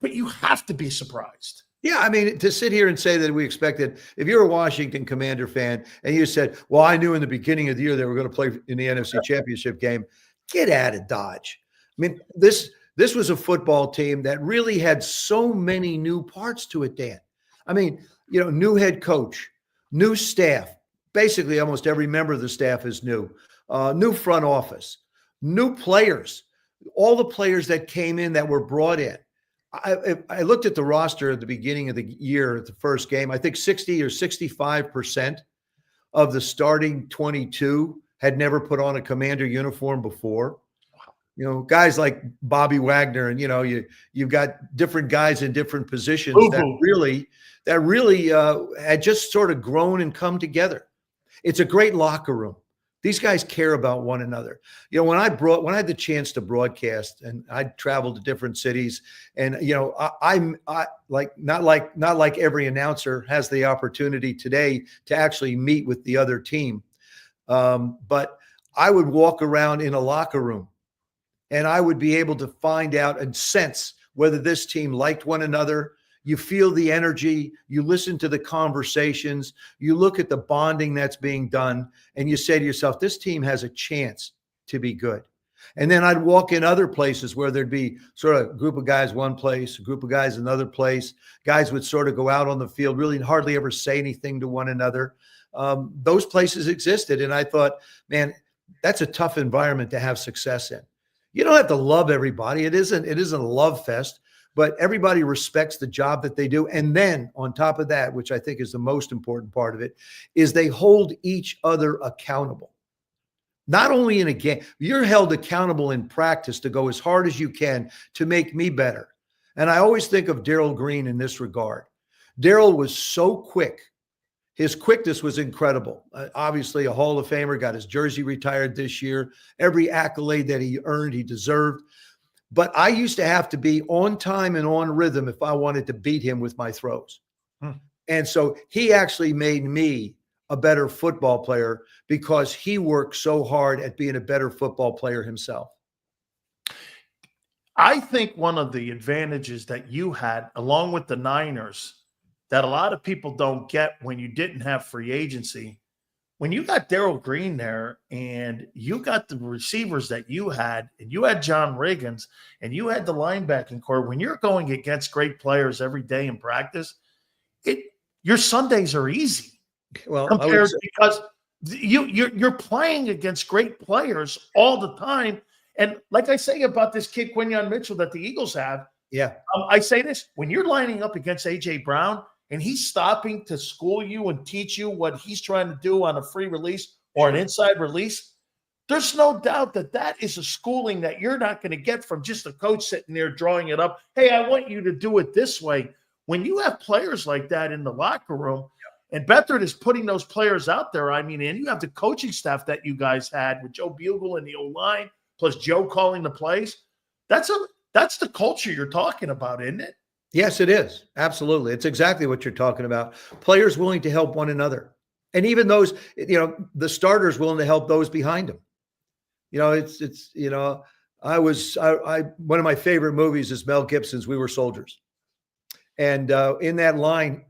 but you have to be surprised. Yeah, I mean, to sit here and say that we expected, if you're a Washington Commander fan and you said, well, I knew in the beginning of the year they were going to play in the NFC Championship game, get out of Dodge. I mean, this was a football team that really had so many new parts to it, Dan. I mean, new head coach, new staff. Basically, almost every member of the staff is new. New front office, new players, all the players that came in that were brought in. I looked at the roster at the beginning of the year, at the first game. I think 60 or 65% of the starting 22 had never put on a Commander uniform before. Guys like Bobby Wagner, and you've got different guys in different positions that really had just sort of grown and come together. It's a great locker room. These guys care about one another. When I had the chance to broadcast, and I traveled to different cities, and I'm not like every announcer has the opportunity today to actually meet with the other team, but I would walk around in a locker room, and I would be able to find out and sense whether this team liked one another. You feel the energy, you listen to the conversations, you look at the bonding that's being done, and you say to yourself, this team has a chance to be good. And then I'd walk in other places where there'd be sort of a group of guys one place, a group of guys another place. Guys would sort of go out on the field, really hardly ever say anything to one another. Those places existed, and I thought, man, that's a tough environment to have success in. You don't have to love everybody. It isn't a love fest. But everybody respects the job that they do. And then on top of that, which I think is the most important part of it, is they hold each other accountable. Not only in a game, you're held accountable in practice to go as hard as you can to make me better. And I always think of Darrell Green in this regard. Darrell was so quick. His quickness was incredible. Obviously, a Hall of Famer, got his jersey retired this year. Every accolade that he earned, he deserved. But I used to have to be on time and on rhythm if I wanted to beat him with my throws. And so he actually made me a better football player because he worked so hard at being a better football player himself. I think one of the advantages that you had, along with the Niners, that a lot of people don't get when you didn't have free agency, when you got Darrell Green there and you got the receivers that you had, and you had John Riggins, and you had the linebacking core, when you're going against great players every day in practice, your Sundays are easy. Well, because you're playing against great players all the time. And like I say about this kid Quinyon Mitchell that the Eagles have, I say this, when you're lining up against A.J. Brown, and he's stopping to school you and teach you what he's trying to do on a free release or an inside release, there's no doubt that is a schooling that you're not going to get from just a coach sitting there drawing it up. Hey, I want you to do it this way. When you have players like that in the locker room, and Beathard is putting those players out there, I mean, and you have the coaching staff that you guys had with Joe Bugle and the O-line, plus Joe calling the plays, that's the culture you're talking about, isn't it? Yes, it is. Absolutely. It's exactly what you're talking about. Players willing to help one another. And even those, the starters willing to help those behind them. One of my favorite movies is Mel Gibson's We Were Soldiers. And in that line,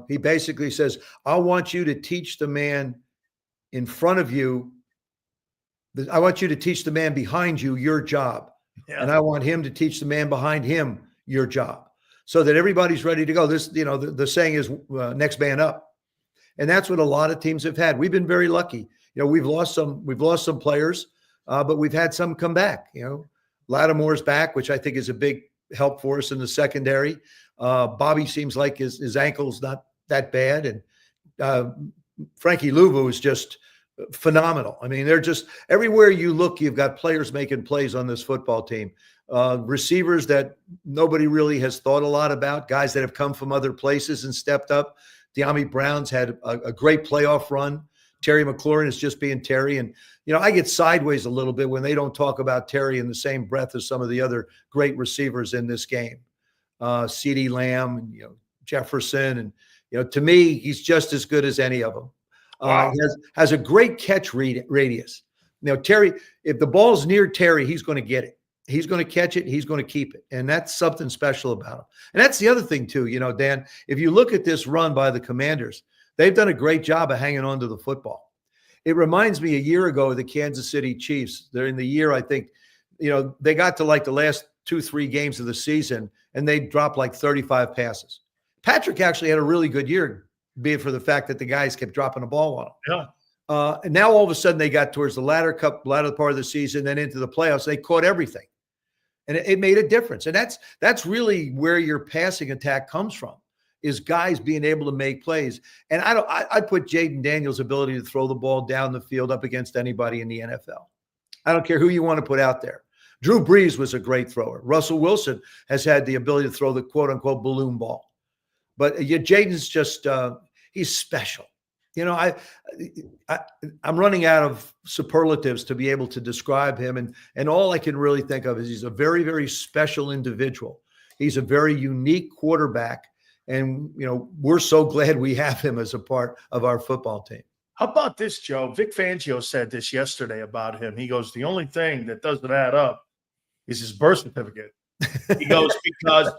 he basically says, I want you to teach the man in front of you. I want you to teach the man behind you your job. Yeah. And I want him to teach the man behind him your job, so that everybody's ready to go. This, the saying is next man up. And that's what a lot of teams have had. We've been very lucky. We've lost some players, but we've had some come back. Lattimore's back, which I think is a big help for us in the secondary. Bobby seems like his ankle's not that bad. And Frankie Louvu is just phenomenal. I mean, they're just everywhere you look, you've got players making plays on this football team. Receivers that nobody really has thought a lot about, guys that have come from other places and stepped up. De'Ami Brown's had a great playoff run. Terry McLaurin is just being Terry. And, I get sideways a little bit when they don't talk about Terry in the same breath as some of the other great receivers in this game. CeeDee Lamb, and, Jefferson. And, to me, he's just as good as any of them. Wow. He has a great catch radius. Terry, if the ball's near Terry, he's going to get it. He's going to catch it. He's going to keep it. And that's something special about him. And that's the other thing too, Dan, if you look at this run by the Commanders, they've done a great job of hanging on to the football. It reminds me a year ago of the Kansas City Chiefs. They're in the year, I think, they got to like the last 2-3 games of the season and they dropped like 35 passes. Patrick actually had a really good year, be it for the fact that the guys kept dropping the ball on him. Yeah. And now all of a sudden they got towards the latter part of the season, then into the playoffs. They caught everything. And it made a difference. And that's really where your passing attack comes from, is guys being able to make plays. And I put Jaden Daniels' ability to throw the ball down the field up against anybody in the NFL. I don't care who you want to put out there. Drew Brees was a great thrower. Russell Wilson has had the ability to throw the quote-unquote balloon ball. But Jaden's just he's special. I'm running out of superlatives to be able to describe him. And all I can really think of is he's a very, very special individual. He's a very unique quarterback. And, we're so glad we have him as a part of our football team. How about this, Joe? Vic Fangio said this yesterday about him. He goes, the only thing that doesn't add up is his birth certificate. He goes, because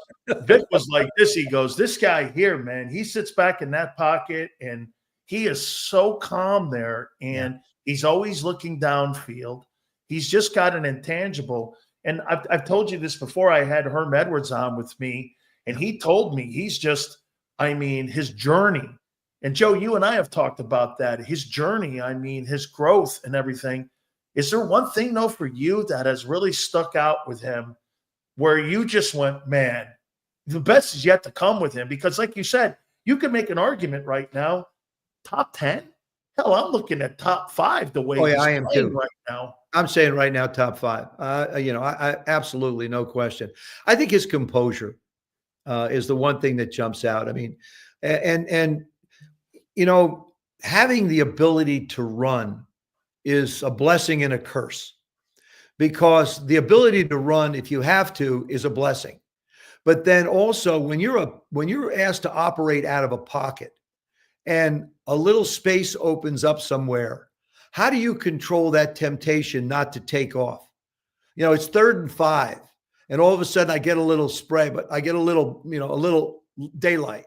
Vic was like this. He goes, this guy here, man, he sits back in that pocket and he is so calm there, and he's always looking downfield. He's just got an intangible. And I've told you this before. I had Herm Edwards on with me, and he told me he's just, his journey. And Joe, you and I have talked about that. His journey, his growth and everything. Is there one thing, though, for you that has really stuck out with him where you just went, man, the best is yet to come with him? Because like you said, you can make an argument right now. Top 10? Hell, I'm looking at top 5 the way he's I am playing too. right now. I'm saying right now, top 5. I absolutely, no question. I think his composure is the one thing that jumps out. Having the ability to run is a blessing and a curse, because the ability to run, if you have to, is a blessing. But then also when you're asked to operate out of a pocket, and a little space opens up somewhere, how do you control that temptation not to take off? It's 3rd and 5, and all of a sudden I get a little spray, but I get a little daylight.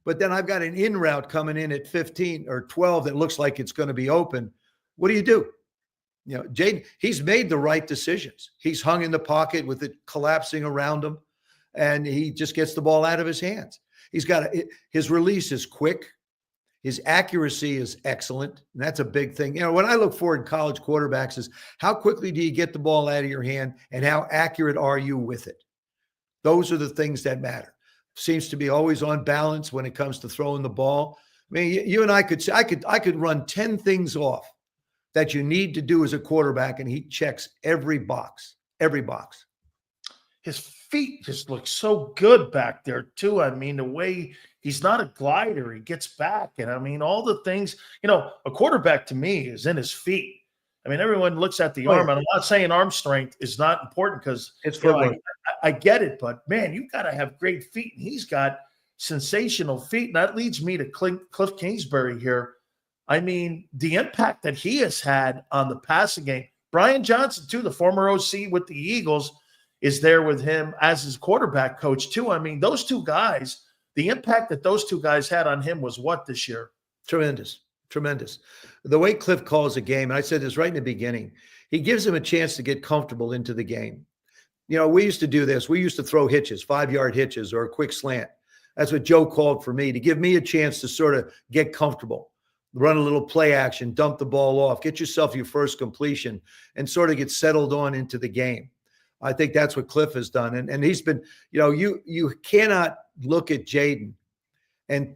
But then I've got an in route coming in at 15 or 12 that looks like it's going to be open. What do? Jaden, he's made the right decisions. He's hung in the pocket with it collapsing around him, and he just gets the ball out of his hands. His release is quick. His accuracy is excellent, and that's a big thing. When I look for in college quarterbacks is how quickly do you get the ball out of your hand and how accurate are you with it? Those are the things that matter. Seems to be always on balance when it comes to throwing the ball. You and I could say, I could run 10 things off that you need to do as a quarterback, and he checks every box. His feet just look so good back there too. The way he's not a glider, he gets back. And all the things, a quarterback to me is in his feet. Everyone looks at the arm, and I'm not saying arm strength is not important, because it's footwork. I get it, but man, you got to have great feet, and he's got sensational feet. And that leads me to Cliff Kingsbury here. The impact that he has had on the passing game. Brian Johnson too, the former OC with the Eagles, is there with him as his quarterback coach too. Those two guys, the impact that those two guys had on him was what this year? Tremendous. The way Cliff calls a game, and I said this right in the beginning, he gives him a chance to get comfortable into the game. We used to do this. We used to throw hitches, 5-yard hitches or a quick slant. That's what Joe called for me, to give me a chance to sort of get comfortable, run a little play action, dump the ball off, get yourself your first completion, and sort of get settled on into the game. I think that's what Cliff has done. And he's been, you cannot look at Jaden and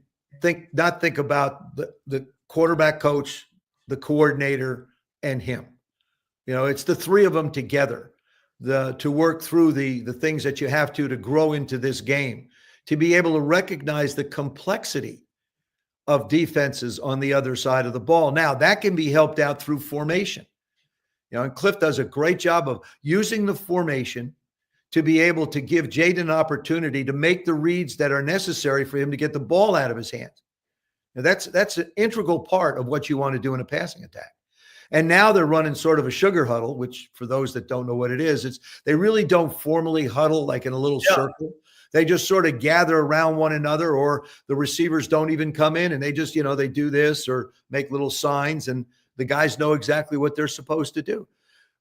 not think about the quarterback coach, the coordinator, and him. It's the three of them together to work through the things that you have to grow into this game, to be able to recognize the complexity of defenses on the other side of the ball. Now, that can be helped out through formation. And Cliff does a great job of using the formation to be able to give Jaden an opportunity to make the reads that are necessary for him to get the ball out of his hands. Now, that's an integral part of what you want to do in a passing attack. And now they're running sort of a sugar huddle, which for those that don't know what it is, they really don't formally huddle like in a little circle. They just sort of gather around one another, or the receivers don't even come in and they just, they do this or make little signs, and the guys know exactly what they're supposed to do.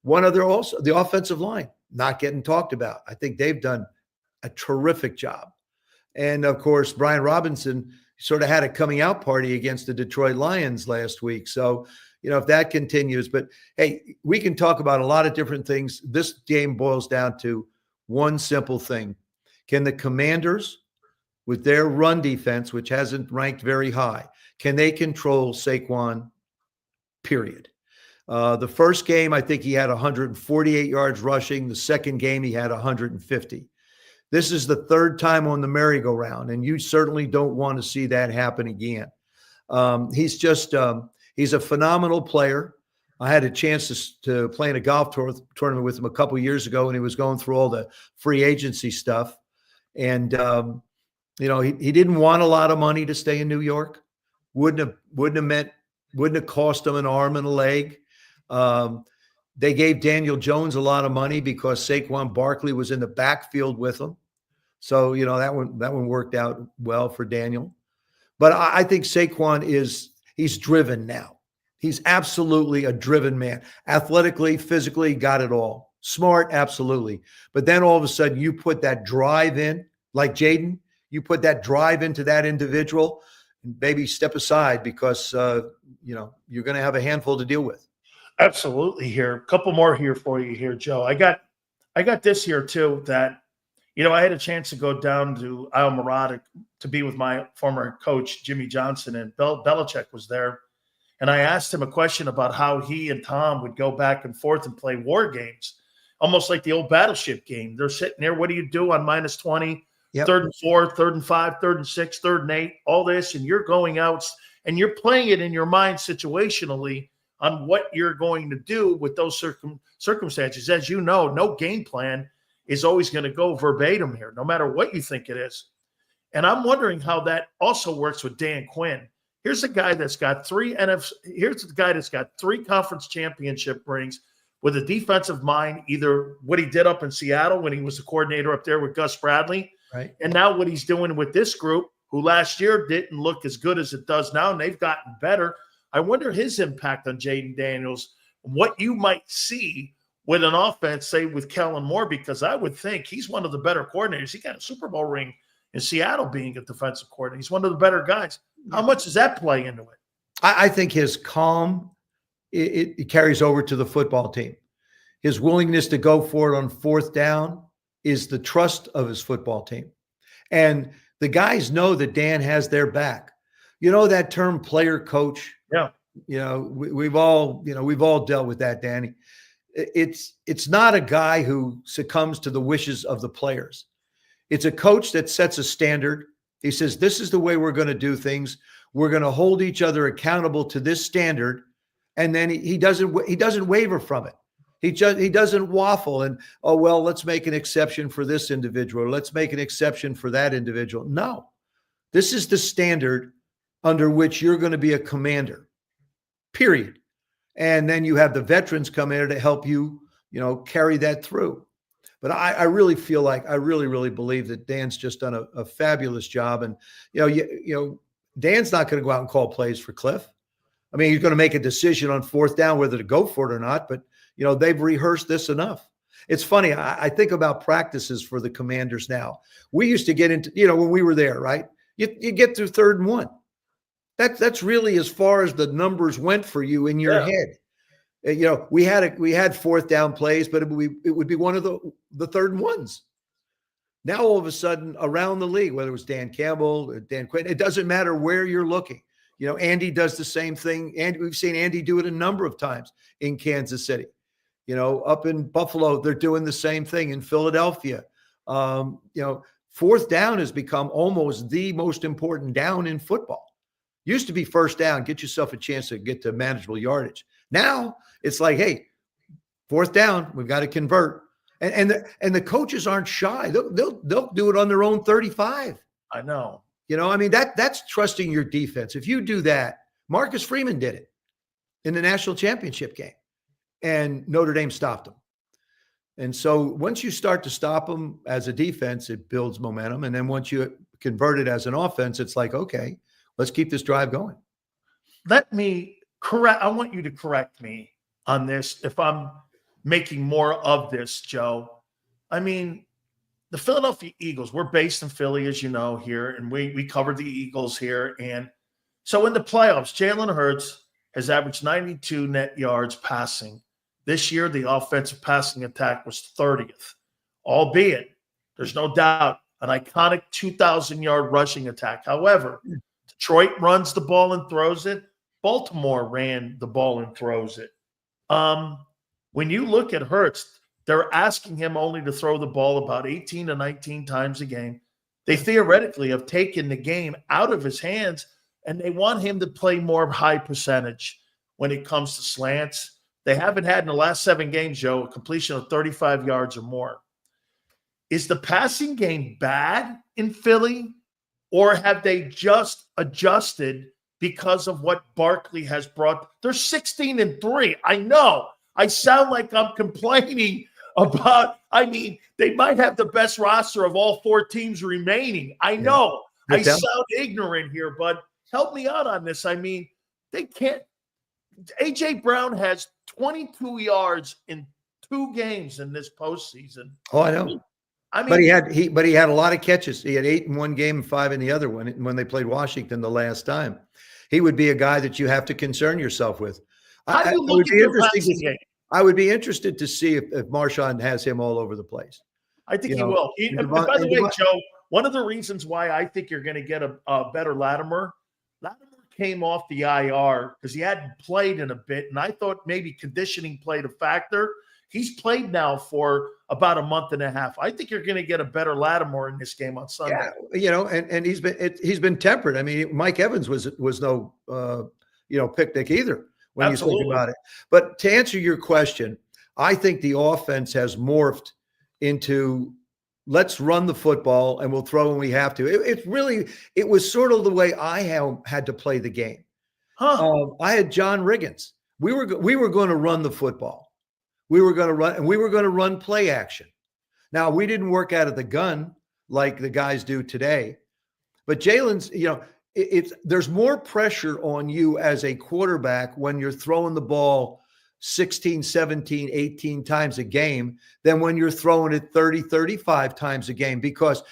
One other also, the offensive line, not getting talked about. I think they've done a terrific job. And of course, Brian Robinson sort of had a coming out party against the Detroit Lions last week. So, if that continues, but hey, we can talk about a lot of different things. This game boils down to one simple thing. Can the Commanders, with their run defense, which hasn't ranked very high, can they control Saquon, period? The first game, I think he had 148 yards rushing. The second game, he had 150. This is the third time on the merry-go-round, and you certainly don't want to see that happen again. He's a phenomenal player. I had a chance to play in a golf tournament with him a couple years ago, and he was going through all the free agency stuff. And, he didn't want a lot of money to stay in New York. Wouldn't have cost him an arm and a leg. They gave Daniel Jones a lot of money because Saquon Barkley was in the backfield with him. So, that one worked out well for Daniel. But I think Saquon he's driven now. He's absolutely a driven man. Athletically, physically, got it all. Smart, absolutely. But then all of a sudden you put that drive in, like Jaden, you put that drive into that individual, and maybe step aside because, you're going to have a handful to deal with. Absolutely here. A couple more here for you here, Joe. I got this here too, that, I had a chance to go down to Isle Morada to be with my former coach, Jimmy Johnson, and Belichick was there. And I asked him a question about how he and Tom would go back and forth and play war games, almost like the old battleship game. They're sitting there. What do you do on minus 20, yep. 3rd and 4, 3rd and 5, 3rd and 6, 3rd and 8, all this. And you're going out and you're playing it in your mind situationally on what you're going to do with those circumstances. As you know, no game plan is always going to go verbatim here, no matter what you think it is. And I'm wondering how that also works with Dan Quinn. Here's a guy that's got three conference championship rings with a defensive mind, either what he did up in Seattle when he was the coordinator up there with Gus Bradley, right, and now what he's doing with this group, who last year didn't look as good as it does now, and they've gotten better. I wonder his impact on Jaden Daniels, what you might see with an offense, say with Kellen Moore, because I would think he's one of the better coordinators. He got a Super Bowl ring in Seattle being a defensive coordinator. He's one of the better guys. How much does that play into it? I think his calm, it carries over to the football team. His willingness to go for it on 4th down is the trust of his football team. And the guys know that Dan has their back. That term player coach. Yeah. We've all dealt with that, Danny. It's not a guy who succumbs to the wishes of the players. It's a coach that sets a standard. He says, this is the way we're going to do things. We're going to hold each other accountable to this standard. And then he doesn't waver from it. He doesn't waffle and, oh, well, let's make an exception for this individual. Or let's make an exception for that individual. No, this is the standard under which you're going to be a commander, period. And then you have the veterans come in to help you, carry that through. But I really feel like, I really believe that Dan's just done a fabulous job. And, Dan's not going to go out and call plays for Cliff. I mean, he's going to make a decision on 4th down whether to go for it or not. But, they've rehearsed this enough. It's funny. I think about practices for the Commanders now. We used to get into, when we were there, right? You get through 3rd and 1. That's really as far as the numbers went for you in your head. We had 4th down plays, but it would be one of the 3rd and 1s. Now, all of a sudden, around the league, whether it was Dan Campbell, or Dan Quinn, it doesn't matter where you're looking. You know, Andy does the same thing. And we've seen Andy do it a number of times in Kansas City. You know, up in Buffalo, they're doing the same thing. In Philadelphia, you know, fourth down has become almost the most important down in football. Used to be first down, get yourself a chance to get to manageable yardage. Now it's like, hey, fourth down, we've got to convert. And the coaches aren't shy. They'll do it on their own 35. I know. You know, I mean, that's trusting your defense. If you do that, Marcus Freeman did it in the national championship game, and Notre Dame stopped them. And so once you start to stop them as a defense, it builds momentum. And then once you convert it as an offense, it's like, okay, let's keep this drive going. Let me correct. I want you to correct me on this if I'm making more of this, Joe. I mean, the Philadelphia Eagles, we're based in Philly, as you know, here, and we covered the Eagles here. And so in the playoffs, Jalen Hurts has averaged 92 net yards passing. This year, the offensive passing attack was 30th, albeit there's no doubt an iconic 2,000-yard rushing attack. However, Detroit runs the ball and throws it. Baltimore ran the ball and throws it. When you look at Hurts, they're asking him only to throw the ball about 18 to 19 times a game. They theoretically have taken the game out of his hands, and they want him to play more high percentage when it comes to slants. They haven't had in the last 7 games, Joe, a completion of 35 yards or more. Is the passing game bad in Philly, or have they just adjusted because of what Barkley has brought? They're 16-3. I know. I sound like I'm complaining about, I mean, they might have the best roster of all 4 teams remaining. I know. I sound ignorant here, but help me out on this. I mean, they can't. A.J. Brown has 22 yards in 2 games in this postseason. Oh, I know. I mean, but he had a lot of catches. He had 8 in one game and 5 in the other one when they played Washington the last time. He would be a guy that you have to concern yourself with. I would be interested to see if Marshawn has him all over the place. I think he will. By the way, Joe, one of the reasons why I think you're going to get a better Latimer came off the IR because he hadn't played in a bit, and I thought maybe conditioning played a factor. He's played now for about a month and a half. I think you're going to get a better Lattimore in this game on Sunday. Yeah, you know, and he's been tempered. I mean, Mike Evans was no picnic either when Absolutely. You think about it. But to answer your question, I think the offense has morphed into let's run the football and we'll throw when we have to. It was sort of the way I had to play the game. I had John Riggins. We were going to run the football. We were going to run, and we were going to run play action. Now, we didn't work out of the gun like the guys do today, but Jalen's, there's more pressure on you as a quarterback when you're throwing the ball 16, 17, 18 times a game than when you're throwing it 30, 35 times a game, because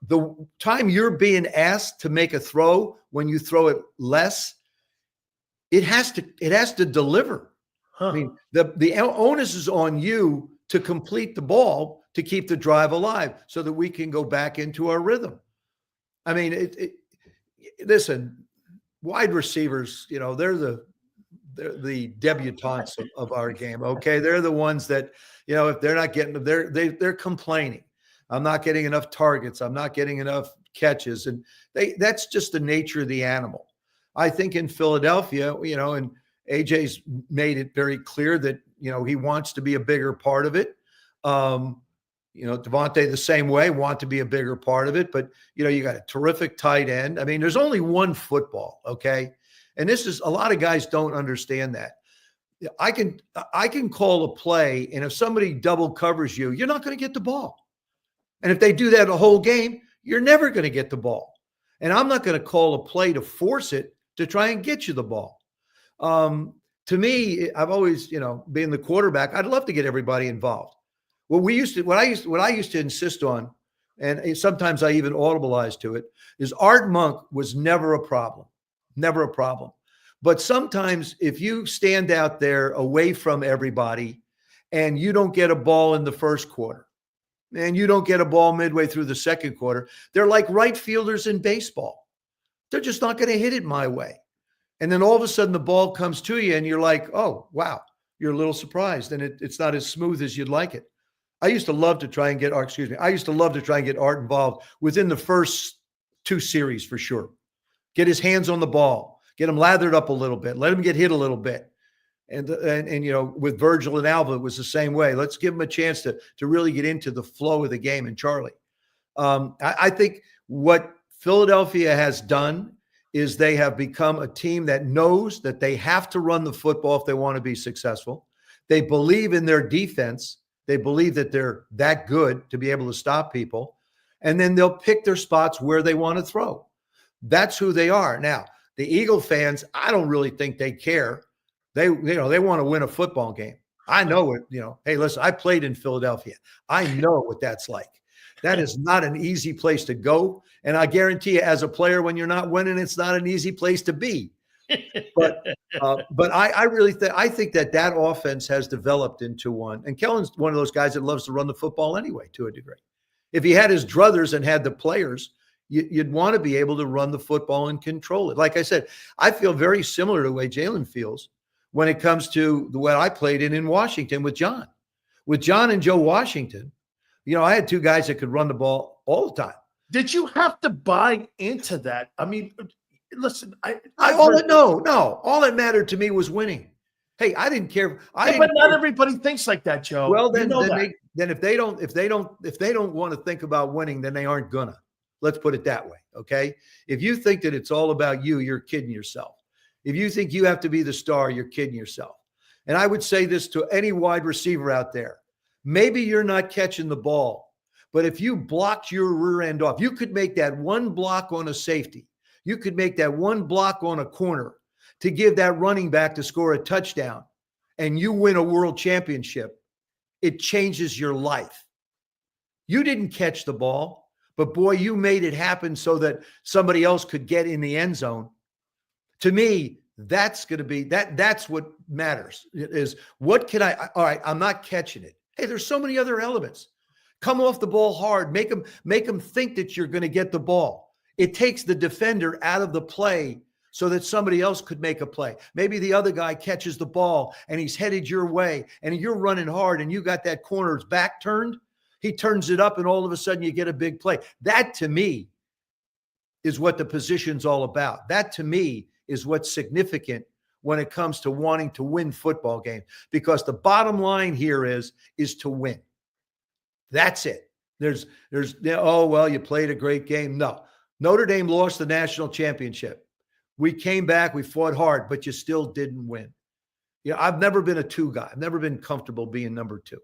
the time you're being asked to make a throw, when you throw it less, it has to deliver. I mean, the onus is on you to complete the ball to keep the drive alive so that we can go back into our rhythm. I mean, listen, wide receivers, they're the debutantes of our game. Okay. They're the ones that, if they're not getting, they're complaining. I'm not getting enough targets. I'm not getting enough catches. And that's just the nature of the animal. I think in Philadelphia, and AJ's made it very clear that, he wants to be a bigger part of it. Devontae the same way, want to be a bigger part of it, but you got a terrific tight end. I mean, there's only one football. Okay. And this is, a lot of guys don't understand that. I can call a play, and if somebody double covers you, you're not going to get the ball. And if they do that a whole game, you're never going to get the ball. And I'm not going to call a play to force it to try and get you the ball. To me, I've always, being the quarterback, I'd love to get everybody involved. What I used to insist on, and sometimes I even audibilized to it, is Art Monk was never a problem. Never a problem. But sometimes if you stand out there away from everybody and you don't get a ball in the first quarter, and you don't get a ball midway through the second quarter, they're like right fielders in baseball. They're just not going to hit it my way. And then all of a sudden the ball comes to you and you're like, oh, wow, you're a little surprised. And it's not as smooth as you'd like it. I used to love to try and get Art involved within the first 2 series for sure. Get his hands on the ball, get him lathered up a little bit, let him get hit a little bit. And with Virgil and Alva, it was the same way. Let's give him a chance to really get into the flow of the game. And Charlie, I think what Philadelphia has done is they have become a team that knows that they have to run the football if they want to be successful. They believe in their defense. They believe that they're that good to be able to stop people. And then they'll pick their spots where they want to throw. That's who they are. Now, the Eagle fans, I don't really think they care. They want to win a football game. I know it, hey, listen, I played in Philadelphia. I know what that's like. That is not an easy place to go. And I guarantee you, as a player, when you're not winning, it's not an easy place to be. But I really think that offense has developed into one. And Kellen's one of those guys that loves to run the football anyway, to a degree. If he had his druthers and had the players, you'd want to be able to run the football and control it. Like I said, I feel very similar to the way Jalen feels when it comes to the way I played in Washington with John. With John and Joe Washington, I had 2 guys that could run the ball all the time. Did you have to buy into that? I mean, listen, all that mattered to me was winning. Hey, I didn't care. But not everybody thinks like that, Joe. Well, then if they don't want to think about winning, then they aren't gonna. Let's put it that way. Okay. If you think that it's all about you, you're kidding yourself. If you think you have to be the star, you're kidding yourself. And I would say this to any wide receiver out there. Maybe you're not catching the ball, but if you blocked your rear end off, you could make that one block on a safety. You could make that one block on a corner to give that running back to score a touchdown, and you win a world championship. It changes your life. You didn't catch the ball, but boy, you made it happen so that somebody else could get in the end zone. To me, that's going to be that's what matters, is what can all right, I'm not catching it. Hey, there's so many other elements. Come off the ball hard, make them think that you're going to get the ball. It takes the defender out of the play so that somebody else could make a play. Maybe the other guy catches the ball and he's headed your way and you're running hard and you got that corner's back turned. He turns it up and all of a sudden you get a big play. That to me is what the position's all about. That to me is what's significant when it comes to wanting to win football games, because the bottom line here is to win. That's it. There's you played a great game. No, Notre Dame lost the national championship. We came back, we fought hard, but you still didn't win. I've never been a 2 guy. I've never been comfortable being number 2.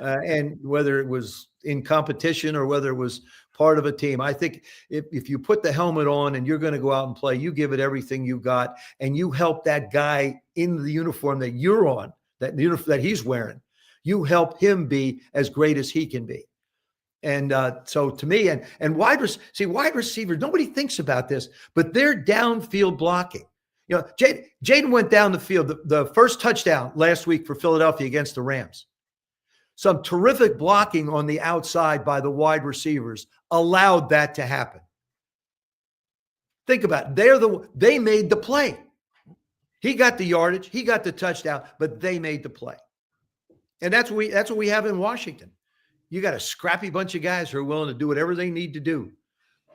And whether it was in competition or whether it was part of a team, I think if you put the helmet on and you're going to go out and play, you give it everything you got, and you help that guy in the uniform that you're on, that uniform that he's wearing, you help him be as great as he can be. And so to me, and wide receiver, nobody thinks about this, but they're downfield blocking. Jaden went down the field, the first touchdown last week for Philadelphia against the Rams. Some terrific blocking on the outside by the wide receivers allowed that to happen. Think about it. They made the play. He got the yardage, he got the touchdown, but they made the play. And that's what we have in Washington. You got a scrappy bunch of guys who are willing to do whatever they need to do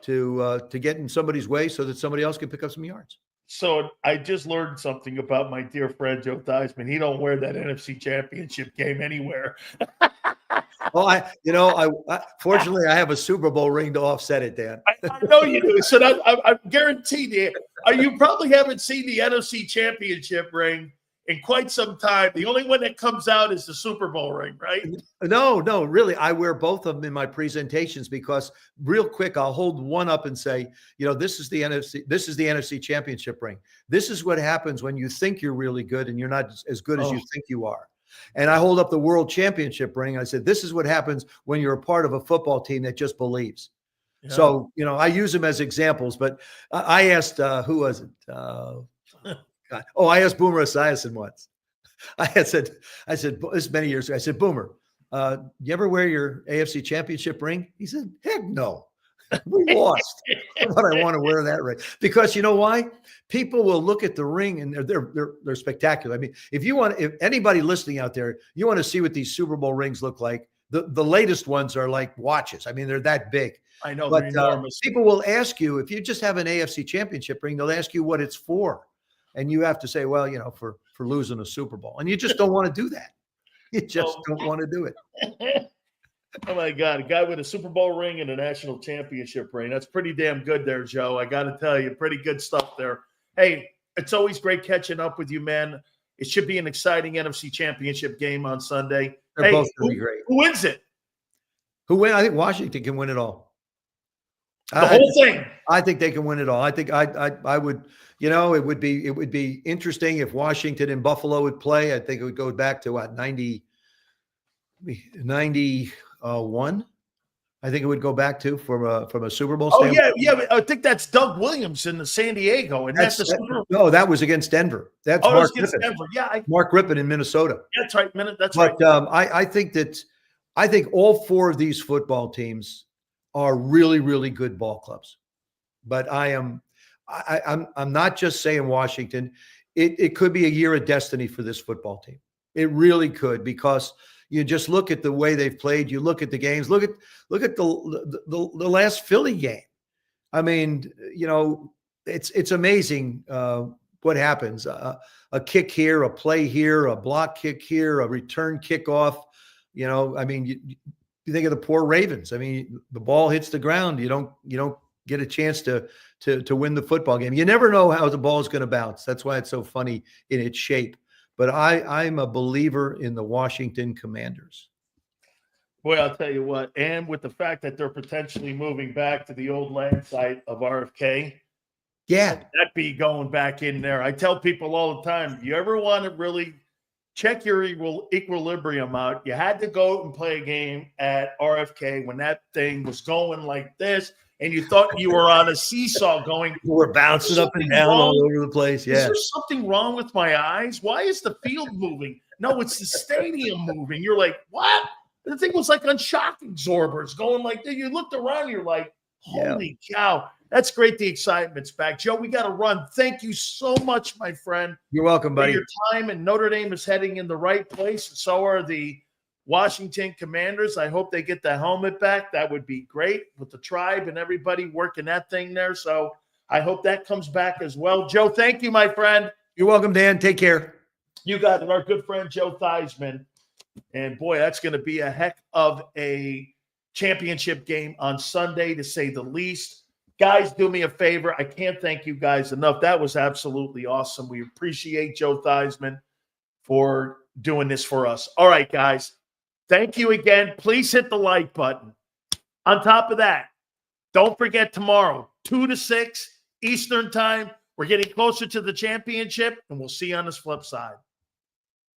to get in somebody's way so that somebody else can pick up some yards. So I just learned something about my dear friend Joe Theismann. He don't wear that NFC Championship game anywhere. Well, I fortunately I have a Super Bowl ring to offset it, Dan. I know you do. So I'm guaranteed you probably haven't seen the NFC Championship ring in quite some time. The only one that comes out is the Super Bowl ring, right? No, really. I wear both of them in my presentations because real quick, I'll hold one up and say, this is the NFC Championship ring. This is what happens when you think you're really good and you're not as good as you think you are. And I hold up the World Championship ring. I said, this is what happens when you're a part of a football team that just believes. Yeah. So, I use them as examples, but I asked, who was it? I asked Boomer Esiason once. I said, this is many years ago. I said, Boomer, You ever wear your AFC championship ring? He said, heck no. We lost. But I want to wear that ring. Because you know why? People will look at the ring and they're spectacular. I mean, if anybody listening out there, you want to see what these Super Bowl rings look like, the latest ones are like watches. I mean, they're that big. I know, but they're enormous. People will ask you, if you just have an AFC championship ring, they'll ask you what it's for. And you have to say, well, for losing a Super Bowl. And you just don't want to do that. You just don't want to do it. Oh, my God. A guy with a Super Bowl ring and a national championship ring. That's pretty damn good there, Joe. I got to tell you, pretty good stuff there. Hey, it's always great catching up with you, man. It should be an exciting NFC championship game on Sunday. They're both going to be great. Who wins it? Who wins? I think Washington can win it all. The whole thing. I think they can win it all. I think I would, it would be interesting if Washington and Buffalo would play. I think it would go back to 91. I think it would go back to from a Super Bowl standpoint. Yeah. I think that's Doug Williams in the San Diego, and that's the Super Bowl. No, that was against Denver. That's Mark against Rippon. Denver. Yeah, Mark Rippon in Minnesota. That's right. That's right. But I think all four of these football teams are really, really good ball clubs. But I'm not just saying Washington. It could be a year of destiny for this football team. It really could, because you just look at the way they've played. You look at the games. Look at the last Philly game. I mean, it's amazing what happens. A kick here, a play here, a block kick here, a return kickoff. I mean, you think of the poor Ravens. I mean, the ball hits the ground. You don't get a chance to win the football game. You never know how the ball is going to bounce. That's why it's so funny in its shape. But I'm a believer in the Washington Commanders. Boy, I'll tell you what, and with the fact that they're potentially moving back to the old land site of RFK, yeah, that be going back in there. I tell people all the time, you ever want to really check your equilibrium out, you had to go and play a game at RFK when that thing was going like this, and you thought you were on a seesaw going. We're bouncing up and down all over the place. Yeah. Is there something wrong with my eyes? Why is the field moving? No, it's the stadium moving. You're like, what? The thing was like on shock absorbers going like that. You looked around, you're like, holy cow. That's great. The excitement's back. Joe, we got to run. Thank you so much, my friend. You're welcome, buddy. For your time, and Notre Dame is heading in the right place. And so are the Washington Commanders. I hope they get the helmet back. That would be great with the tribe and everybody working that thing there. So I hope that comes back as well. Joe, thank you, my friend. You're welcome, Dan. Take care. You got it. Our good friend, Joe Theismann. And boy, that's going to be a heck of a championship game on Sunday, to say the least. Guys, do me a favor. I can't thank you guys enough. That was absolutely awesome. We appreciate Joe Theismann for doing this for us. All right, guys. Thank you again. Please hit the like button. On top of that, don't forget tomorrow, 2 to 6 Eastern time. We're getting closer to the championship, and we'll see you on this flip side.